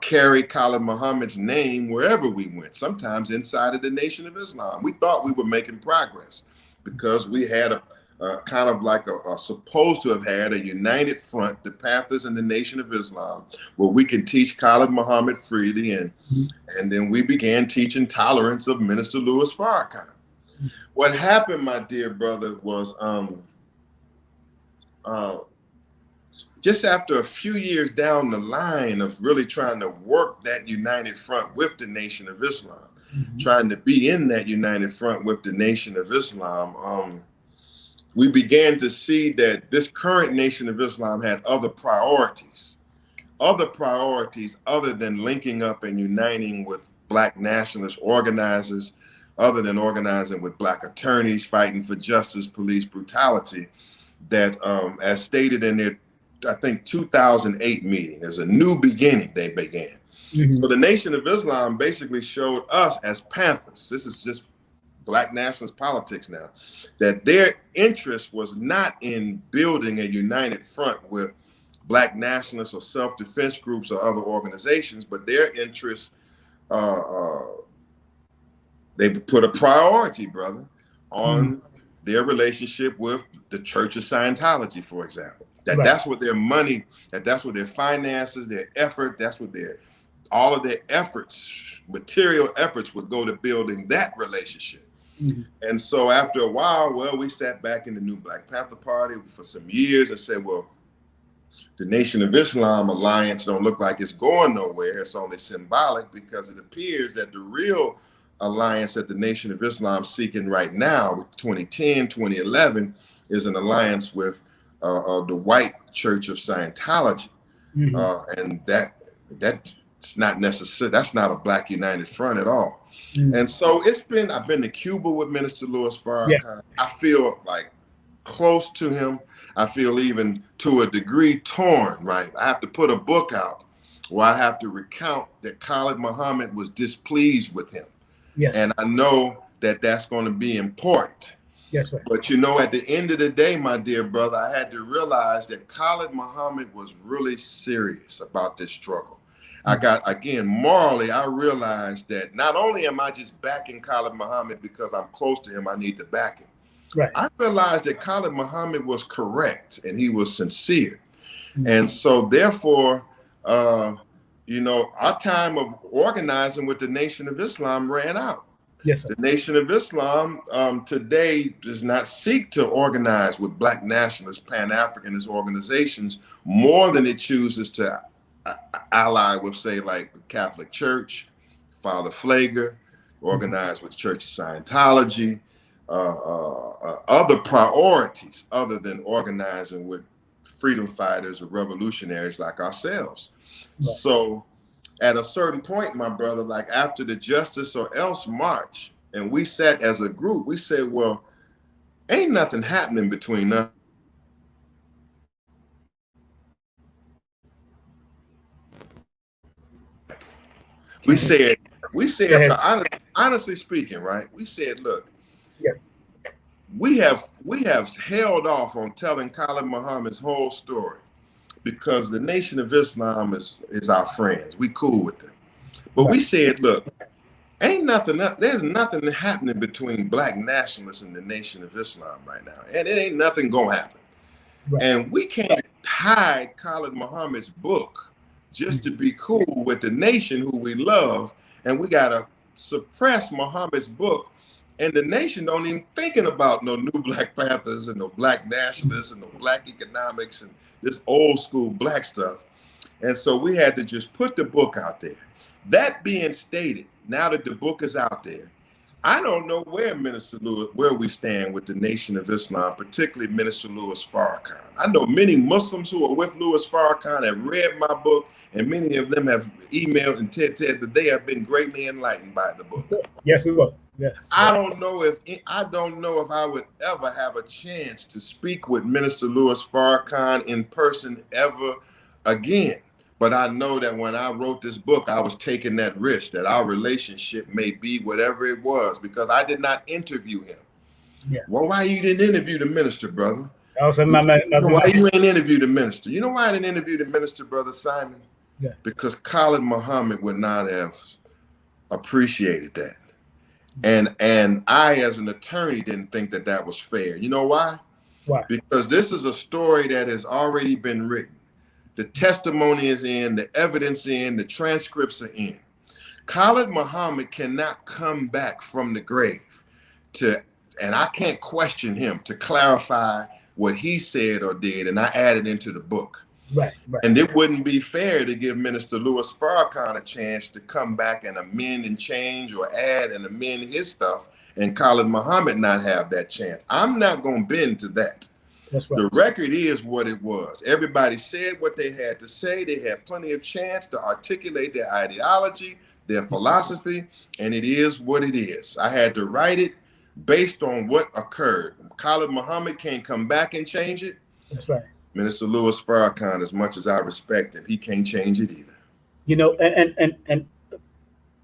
C: carry Khallid Muhammad's name wherever we went, sometimes inside of the Nation of Islam. We thought we were making progress because we had a kind of like supposed to have had a united front, the Panthers and the Nation of Islam, where we could teach Khallid Muhammad freely. And then we began teaching tolerance of Minister Louis Farrakhan. What happened, my dear brother, was just after a few years down the line of really trying to work that united front with the Nation of Islam, trying to be in that united front with the Nation of Islam, we began to see that this current Nation of Islam had other priorities other than linking up and uniting with Black nationalist organizers, other than organizing with Black attorneys fighting for justice, police brutality, that as stated in their, I think, 2008 meeting, as a new beginning they began. So the Nation of Islam basically showed us as Panthers, this is just Black nationalist politics now, that their interest was not in building a united front with Black nationalists or self-defense groups or other organizations, but their interest, they put a priority, brother, on their relationship with the Church of Scientology, for example. That's what their money, that's what their finances, their effort, that's what all of their efforts, material efforts would go to building that relationship. And so after a while, well, we sat back in the new Black Panther Party for some years and said, well, the Nation of Islam alliance don't look like it's going nowhere. It's only symbolic, because it appears that the real alliance that the Nation of Islam is seeking right now with 2010, 2011 is an alliance with the white Church of Scientology. And that's not necessary. That's not a Black United Front at all. And so I've been to Cuba with Minister Louis Farrakhan. I feel like close to him. I feel even to a degree torn, right? I have to put a book out where I have to recount that Khallid Muhammad was displeased with him. And I know that that's going to be important. But you know, at the end of the day, my dear brother, I had to realize that Khallid Muhammad was really serious about this struggle. Again, morally, I realized that not only am I just backing Khallid Muhammad because I'm close to him, I need to back him. I realized that Khallid Muhammad was correct and he was sincere. And so therefore, you know, our time of organizing with the Nation of Islam ran out. The Nation of Islam today does not seek to organize with Black nationalist, Pan-Africanist organizations more than it chooses to ally with, say, like the Catholic Church, Father Flager, organize with Church of Scientology, other priorities other than organizing with freedom fighters or revolutionaries like ourselves. So at a certain point, my brother, like after the Justice or Else march, and we sat as a group, we said, well, ain't nothing happening between us. We said, honestly speaking, right? We said, look, we have held off on telling Khallid Muhammad's whole story because the Nation of Islam is our friends. We cool with them. But we said, look, there's nothing happening between black nationalists and the Nation of Islam right now. And it ain't nothing gonna happen. Right. And we can't hide Khallid Muhammad's book just to be cool with the nation who we love. And we gotta suppress Muhammad's book. And the nation don't even thinking about no new Black Panthers and no black nationalists and no black economics and this old school black stuff. And so we had to just put the book out there. That being stated, now that the book is out there, I don't know where where we stand with the Nation of Islam, particularly Minister Louis Farrakhan. I know many Muslims who are with Louis Farrakhan have read my book, and many of them have emailed and said that they have been greatly enlightened by the book.
B: Yes, we was. Yes.
C: I don't know if I would ever have a chance to speak with Minister Louis Farrakhan in person ever again. But I know that when I wrote this book, I was taking that risk that our relationship may be whatever it was, because I did not interview him. Yeah. Well, why you didn't interview the minister, brother? Why you ain't interview the minister? You know why I didn't interview the minister, Brother Simon? Yeah. Because Khallid Muhammad would not have appreciated that. And I, as an attorney, didn't think that that was fair. You know why? Why? Because this is a story that has already been written. The testimony is in, the evidence in, the transcripts are in. Khallid Muhammad cannot come back from the grave and I can't question him to clarify what he said or did, and I added into the book. Right. And it wouldn't be fair to give Minister Louis Farrakhan a chance to come back and amend and change or add and amend his stuff, and Khallid Muhammad not have that chance. I'm not going to bend to that. That's right. The record is what it was. Everybody said what they had to say. They had plenty of chance to articulate their ideology, their philosophy, and it is what it is. I had to write it based on what occurred. Khallid Muhammad can't come back and change it. That's right. Minister Louis Farrakhan, as much as I respect him, he can't change it either.
B: You know, and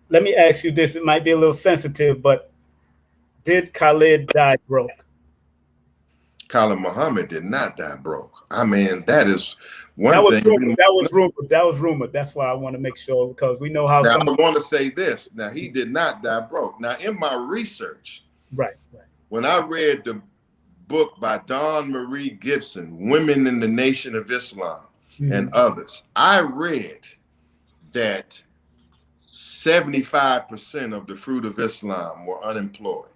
B: let me ask you this. It might be a little sensitive, but did Khallid die broke?
C: Khallid Muhammad did not die broke. I mean, that is one thing.
B: That was rumored. That's why I want to make sure, because we know how.
C: Now, I want to say this. Now, he did not die broke. Now, in my research, right. When I read the book by Dawn Marie Gibson, Women in the Nation of Islam, and others, I read that 75% of the fruit of Islam were unemployed.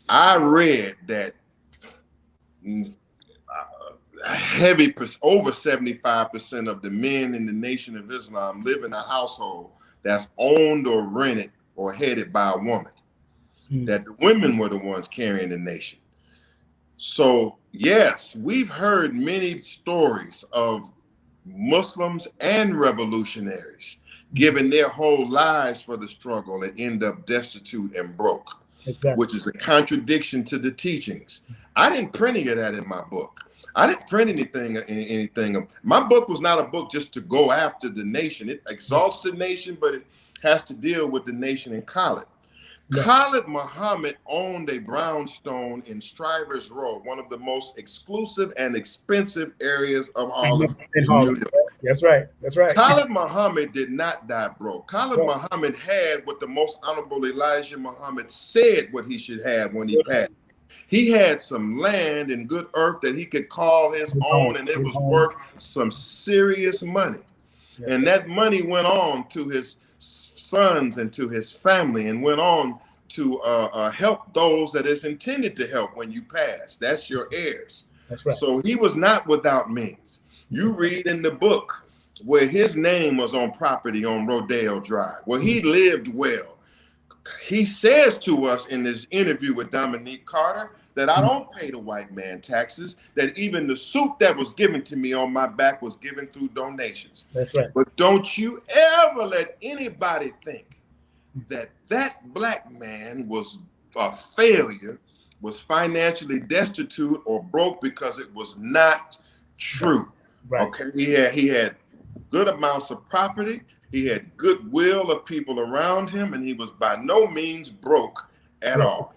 C: I read that over 75% of the men in the Nation of Islam live in a household that's owned or rented or headed by a woman. That the women were the ones carrying the nation. So yes, we've heard many stories of Muslims and revolutionaries giving their whole lives for the struggle and end up destitute and broke. Exactly. Which is a contradiction to the teachings. I didn't print any of that in my book. I didn't print anything. My book was not a book just to go after the nation. It exalts the nation, but it has to deal with the nation in Khallid. Yeah. Khallid Muhammad owned a brownstone in Strivers Road, one of the most exclusive and expensive areas of Harlem.
B: That's right. That's right.
C: Khallid Muhammad did not die broke. Khallid Muhammad had what the most honorable Elijah Muhammad said what he should have when he passed. He had some land and good earth that he could call his own, and it was worth some serious money. And that money went on to his sons and to his family, and went on to help those that is intended to help when you pass. That's your heirs. That's right. So he was not without means. You read in the book where his name was on property on Rodeo Drive, where he lived well. He says to us in this interview with Dominique Carter that I don't pay the white man taxes, that even the suit that was given to me on my back was given through donations. That's right. But don't you ever let anybody think that that black man was a failure, was financially destitute or broke, because it was not true. Right. Okay, he had good amounts of property. He had goodwill of people around him, and he was by no means broke at all.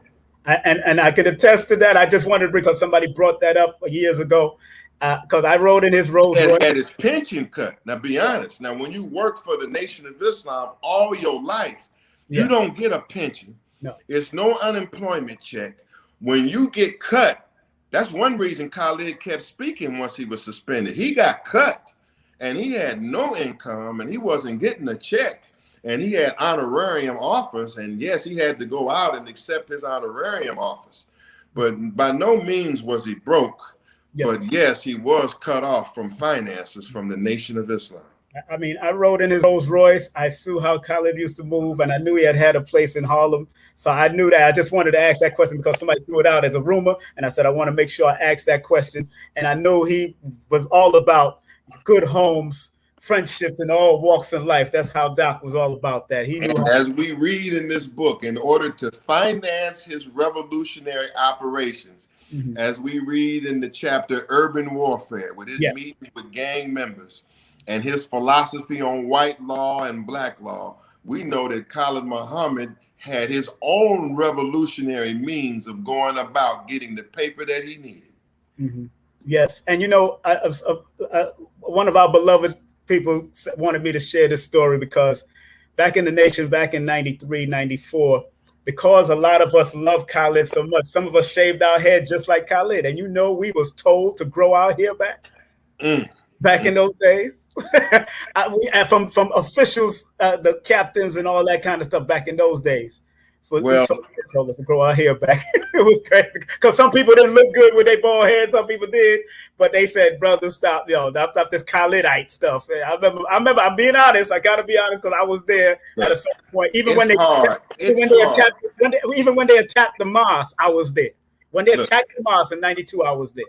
B: And I can attest to that. I just wondered because somebody brought that up years ago. Because I rode in his Rolls Royce.
C: Had his pension cut. Now, be honest. Now, when you work for the Nation of Islam all your life, you don't get a pension.
B: No.
C: It's no unemployment check. When you get cut, that's one reason Khalid kept speaking once he was suspended. He got cut, and he had no income, and he wasn't getting a check, and he had honorarium offers, and yes, he had to go out and accept his honorarium offers. But by no means was he broke. Yes. But yes, he was cut off from finances from the Nation of Islam.
B: I mean, I rode in his Rolls Royce. I saw how Khallid used to move, and I knew he had a place in Harlem. So I knew that. I just wanted to ask that question because somebody threw it out as a rumor, and I said I want to make sure I ask that question. And I know he was all about good homes, friendships, and all walks in life. That's how Doc was all about that. He knew.
C: And as we read in this book, in order to finance his revolutionary operations, as we read in the chapter Urban Warfare, with his meetings with gang members and his philosophy on white law and black law, we know that Khallid Muhammad had his own revolutionary means of going about getting the paper that he needed.
B: Yes. And, you know, one of our beloved people wanted me to share this story because back in the nation, back in 93, 94, because a lot of us love Khallid so much, some of us shaved our head just like Khallid. And, you know, we was told to grow our hair back. Back in those days. From officials, the captains and all that kind of stuff back in those days. Well, told us to grow our hair back. It was crazy because some people didn't look good with their bald head. Some people did, but they said, "Brother, stop, stop this Khalidite stuff." I remember. I'm being honest. I gotta be honest because I was there at a certain point. Even when they attacked the mosque, I was there. When they attacked the mosque in '92, I was there.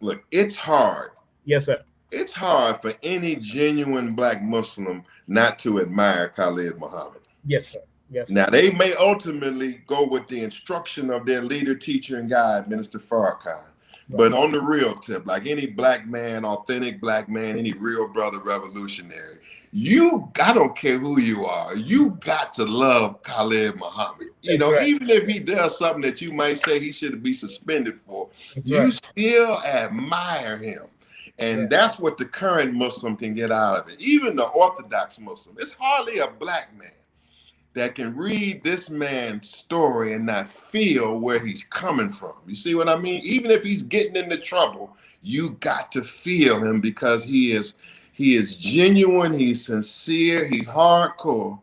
C: Look, it's hard.
B: Yes, sir.
C: It's hard for any genuine black Muslim not to admire Khallid Muhammad.
B: Yes, sir. Yes.
C: Now, they may ultimately go with the instruction of their leader, teacher, and guide, Minister Farrakhan. Right. But on the real tip, like any black man, authentic black man, any real brother revolutionary, I don't care who you are, you got to love Khallid Muhammad. Even if he does something that you might say he should be suspended for, you still admire him. And that's what the current Muslim can get out of it. Even the Orthodox Muslim, it's hardly a black man that can read this man's story and not feel where he's coming from. You see what I mean? Even if he's getting into trouble, you got to feel him because he is genuine, he's sincere, he's hardcore.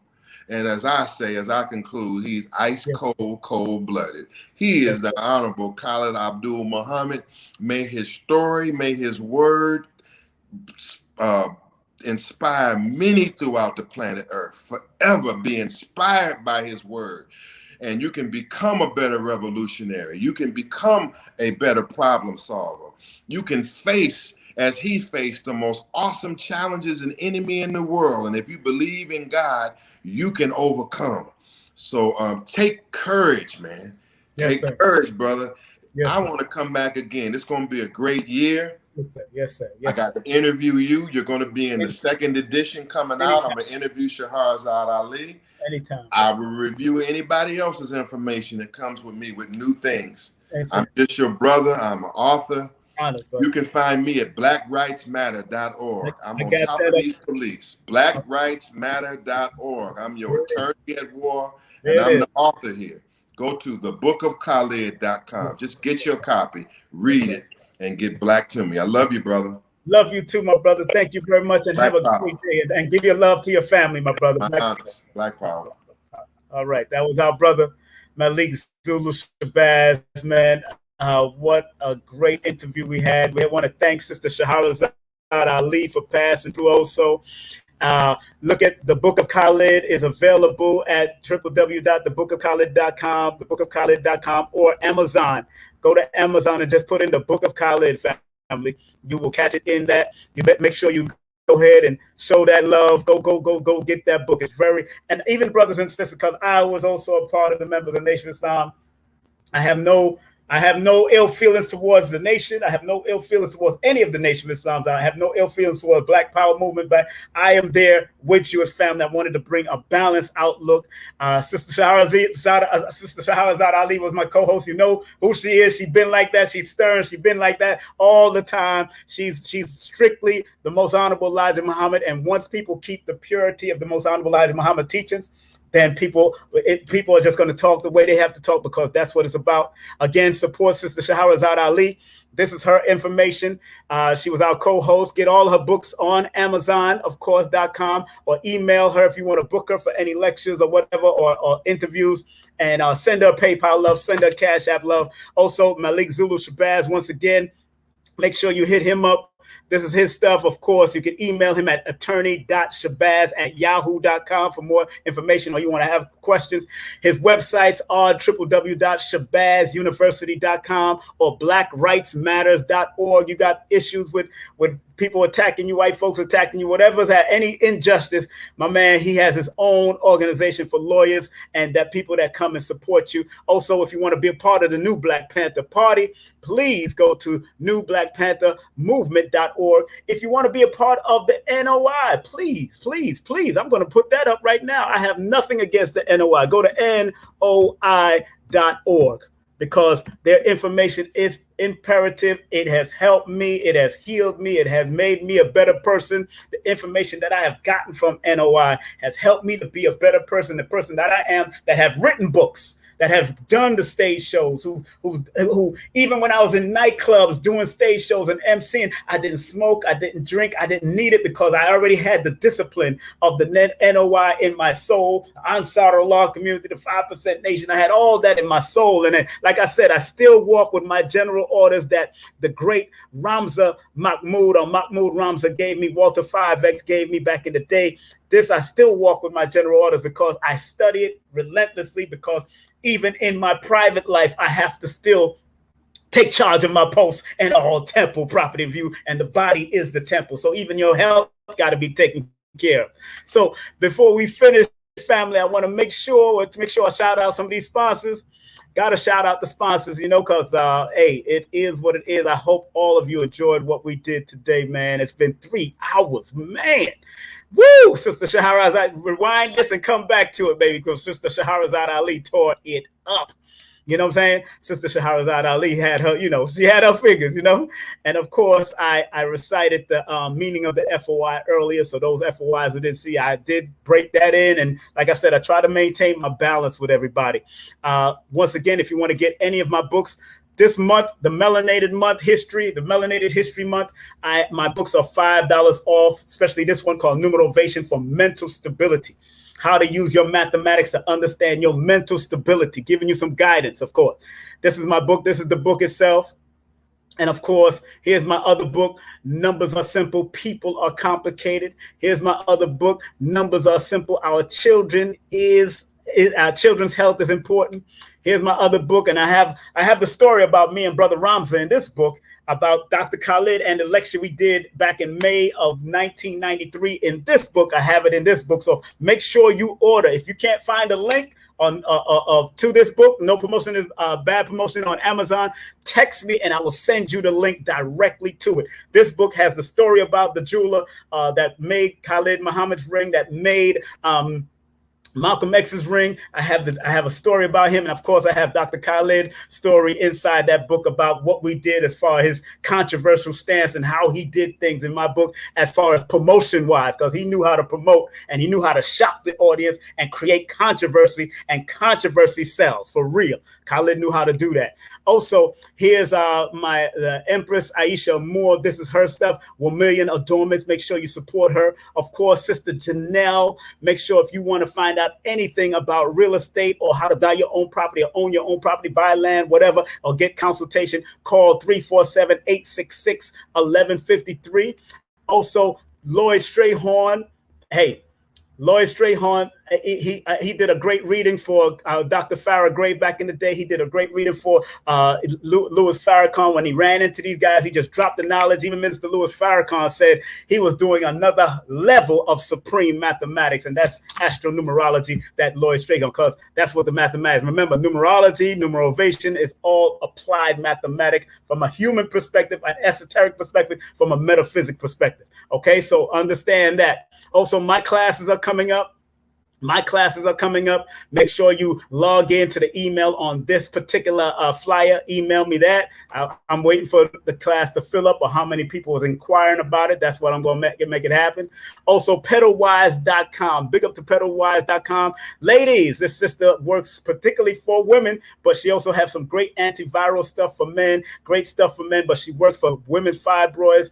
C: And as I conclude, he's ice cold, cold-blooded. He is the Honorable Khallid Abdul Muhammad. May his story, may his word inspire many throughout the planet Earth, forever be inspired by his word. And you can become a better revolutionary. You can become a better problem solver. You can face, as he faced, the most awesome challenges and enemy in the world. And if you believe in God, you can overcome. So take courage, man. Take courage, brother. Yes, I want to come back again. It's going to be a great year.
B: Yes, sir. Yes, sir.
C: I got to interview you. You're going to be in the second edition coming out. I'm going to interview Shahrazad Ali.
B: Anytime.
C: I will review anybody else's information that comes with me with new things. I'm just your brother. I'm an author. You can find me at blackrightsmatter.org. I'm on top of these police. blackrightsmatter.org. I'm your attorney at war, and I'm the author here. Go to thebookofkhalid.com. Just get your copy, read it, and get black to me. I love you, brother.
B: Love you too, my brother. Thank you very much, and have a great day. And give your love to your family, my brother.
C: Black power.
B: All right, that was our brother Malik Zulu Shabazz, man. What a great interview we had. We want to thank Sister Shahrazad Ali for passing through also. Look at the Book of Khallid is available at www.thebookofkhalid.com, thebookofkhalid.com, or Amazon. Go to Amazon and just put in the Book of Khallid, family. You will catch it in that. You better make sure you go ahead and show that love. Go get that book. It's and even brothers and sisters, because I was also a part of the members of Nation of Islam. I have no I have no ill feelings towards the nation. I have no ill feelings towards any of the Nation of Islam. I have no ill feelings towards Black Power movement, but I am there with you as family. I wanted to bring a balanced outlook. Sister Shahrazad Ali was my co-host. You know who she is. She's been like that. She's stern. She's been like that all the time. She's strictly the most honorable Elijah Muhammad. And once people keep the purity of the most honorable Elijah Muhammad teachings, then people are just going to talk the way they have to talk, because that's what it's about. Again, support Sister Shahrazad Ali. This is her information. She was our co-host. Get all her books on Amazon, of course, .com, or email her if you want to book her for any lectures or whatever, or interviews. And send her PayPal love, send her Cash App love. Also, Malik Zulu Shabazz, once again, make sure you hit him up. This is his stuff. Of course, you can email him at attorney.shabazz@yahoo.com for more information, or you want to have questions. His websites are www.shabazzuniversity.com or blackrightsmatters.org. You got issues with people attacking you, white folks attacking you, whatever's at any injustice, my man, he has his own organization for lawyers and that people that come and support you. Also, if you want to be a part of the New Black Panther Party, please go to newblackpanthermovement.org. If you want to be a part of the NOI, please, I'm going to put that up right now. I have nothing against the NOI. Go to NOI.org. because their information is imperative. It has helped me. It has healed me. It has made me a better person. The information that I have gotten from NOI has helped me to be a better person, the person that I am, that have written books, that have done the stage shows, who even when I was in nightclubs doing stage shows and emceeing, I didn't smoke, I didn't drink, I didn't need it, because I already had the discipline of the NOI in my soul, Ansar Allah community, the 5% Nation. I had all that in my soul. And then, like I said, I still walk with my general orders that the great Ramza Mahmoud, or Mahmoud Ramza, gave me, Walter 5X gave me back in the day. This, I still walk with my general orders because I study it relentlessly, because even in my private life, I have to still take charge of my post and all temple property view, and the body is the temple. So even your health got to be taken care of. So before we finish, family, I want to make sure I shout out some of these sponsors. Got to shout out the sponsors, because, hey, it is what it is. I hope all of you enjoyed what we did today, man. It's been 3 hours, man. Woo! Sister Shahrazad, rewind this and come back to it, baby, because Sister Shahrazad Ali tore it up. You know what I'm saying? Sister Shahrazad Ali had her, she had her figures, And of course, I recited the meaning of the FOI earlier. So those FOIs that didn't see, I did break that in. And like I said, I try to maintain my balance with everybody. Once again, if you want to get any of my books, this month, the Melanated History Month, my books are $5 off, especially this one called Numerovation for Mental Stability. How to use your mathematics to understand your mental stability, giving you some guidance, of course. This is my book. This is the book itself. And of course, here's my other book, Numbers Are Simple, People Are Complicated. Here's my other book, Numbers Are Simple, Our Children's Health is Important. Here's my other book, and I have the story about me and Brother Ramza in this book, about Dr. Khallid and the lecture we did back in May of 1993 in this book. I have it in this book. So make sure you order. If you can't find a link to this book, no promotion is bad promotion, on Amazon, text me and I will send you the link directly to it. This book has the story about the jeweler that made Khallid Muhammad's ring, that made Malcolm X's ring. I have a story about him, and of course I have Dr. Khallid's story inside that book about what we did as far as his controversial stance and how he did things in my book as far as promotion wise, because he knew how to promote and he knew how to shock the audience and create controversy, and controversy sells for real. Khallid knew how to do that. Also, here's the Empress Aisha Moore. This is her stuff. 1 million adornments. Make sure you support her. Of course, Sister Janelle. Make sure if you want to find out anything about real estate or how to buy your own property or own your own property, buy land, whatever, or get consultation, call 347-866-1153. Also, Lloyd Strayhorn. Hey, Lloyd Strayhorn He did a great reading for Dr. Farrakhan back in the day. He did a great reading for Louis Farrakhan when he ran into these guys. He just dropped the knowledge. Even Minister Louis Farrakhan said he was doing another level of supreme mathematics, and that's astronumerology that Lloyd Strahan, because that's what the mathematics. Remember, numerology, numerovation is all applied mathematics from a human perspective, an esoteric perspective, from a metaphysic perspective. Okay, so understand that. Also, my classes are coming up. Make sure you log into the email on this particular flyer. Email me that. I'm waiting for the class to fill up, or how many people are inquiring about it. That's what I'm going to make it happen. Also, pedalwise.com. Big up to pedalwise.com. Ladies, this sister works particularly for women, but she also has some great antiviral stuff for men, great stuff for men, but she works for women's fibroids,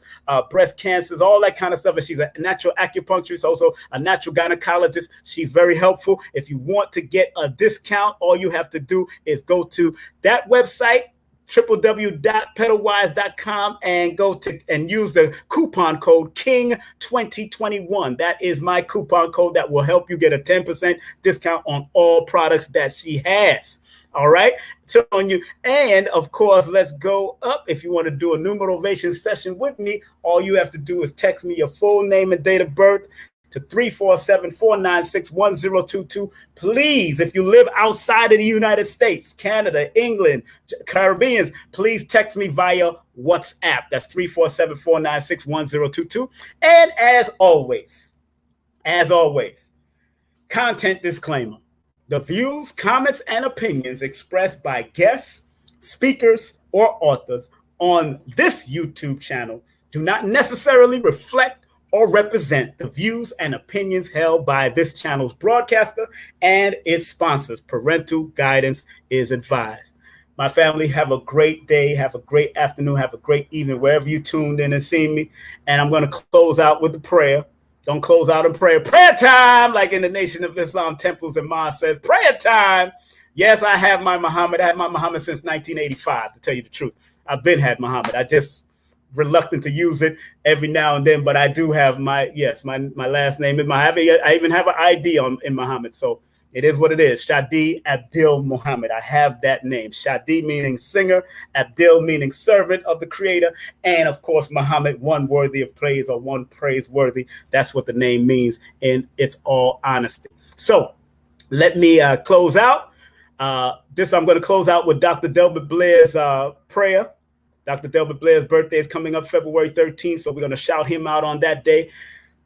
B: breast cancers, all that kind of stuff. And she's a natural acupuncturist, also a natural gynecologist. She's very helpful. If you want to get a discount, all you have to do is go to that website, www.pedalwise.com, and go to and use the coupon code KING2021. That is my coupon code that will help you get a 10% discount on all products that she has. All right. So on you. And of course, let's go up. If you want to do a numerovation session with me, all you have to do is text me your full name and date of birth to 347-496-1022. Please, if you live outside of the United States, Canada, England, Caribbeans, please text me via WhatsApp. That's 347-496-1022. And as always, content disclaimer. The views, comments, and opinions expressed by guests, speakers, or authors on this YouTube channel do not necessarily reflect or represent the views and opinions held by this channel's broadcaster and its sponsors. Parental guidance is advised. My family, have a great day, have a great afternoon, have a great evening, wherever you tuned in and seen me. And I'm going to close out with the prayer. Don't close out in prayer. Prayer time, like in the Nation of Islam temples and mosques says, prayer time. Yes, I have my Muhammad. I had my Muhammad since 1985, to tell you the truth. I've been had Muhammad. I just reluctant to use it every now and then, but I do have my last name is Muhammad. I even have an ID in Muhammad, so it is what it is. Khallid Abdul Muhammad. I have that name. Khallid meaning singer, Abdul meaning servant of the Creator, and of course Muhammad, one worthy of praise or one praiseworthy. That's what the name means in its all honesty. So let me close out. I'm going to close out with Dr. Delbert Blair's prayer. Dr. Delbert Blair's birthday is coming up February 13th, so we're going to shout him out on that day.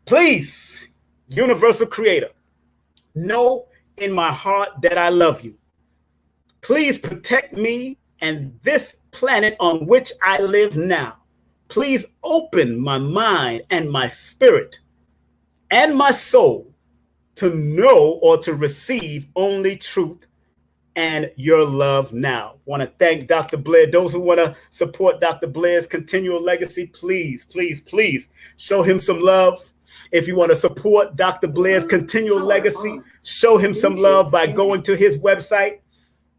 B: Please, Universal Creator, know in my heart that I love you. Please protect me and this planet on which I live now. Please open my mind and my spirit and my soul to know or to receive only truth and your love now. Want to thank Dr. Blair. Those who want to support Dr. Blair's continual legacy, please, please, please show him some love. If you want to support Dr. Blair's continual legacy, show him some love by going to his website.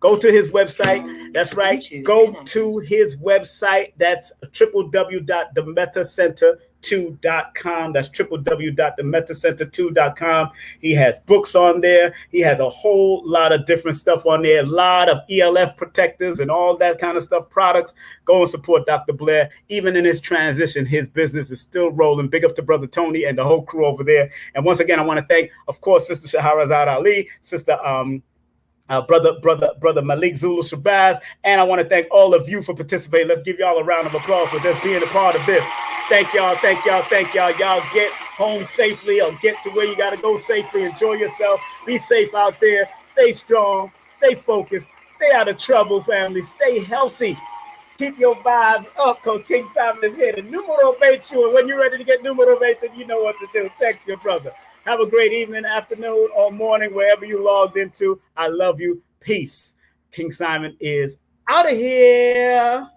B: Go to his website. That's right. Go to his website. That's www.themetacenter2.com. That's www.themetacenter2.com. He has books on there. He has a whole lot of different stuff on there. A lot of ELF protectors and all that kind of stuff, products. Go and support Dr. Blair. Even in his transition, his business is still rolling. Big up to Brother Tony and the whole crew over there. And once again, I want to thank, of course, Sister Shahrazad Ali, Sister brother Malik Zulu Shabazz, and I want to thank all of you for participating. Let's give y'all a round of applause for just being a part of this. Thank y'all. Y'all get home safely or get to where you got to go safely. Enjoy yourself. Be safe out there. Stay strong. Stay focused. Stay out of trouble, family. Stay healthy. Keep your vibes up, because King Simon is here to numerovate you. And when you're ready to get numerated, you know what to do. Text your brother. Have a great evening, afternoon, or morning, wherever you logged into. I love you. Peace. King Simon is out of here.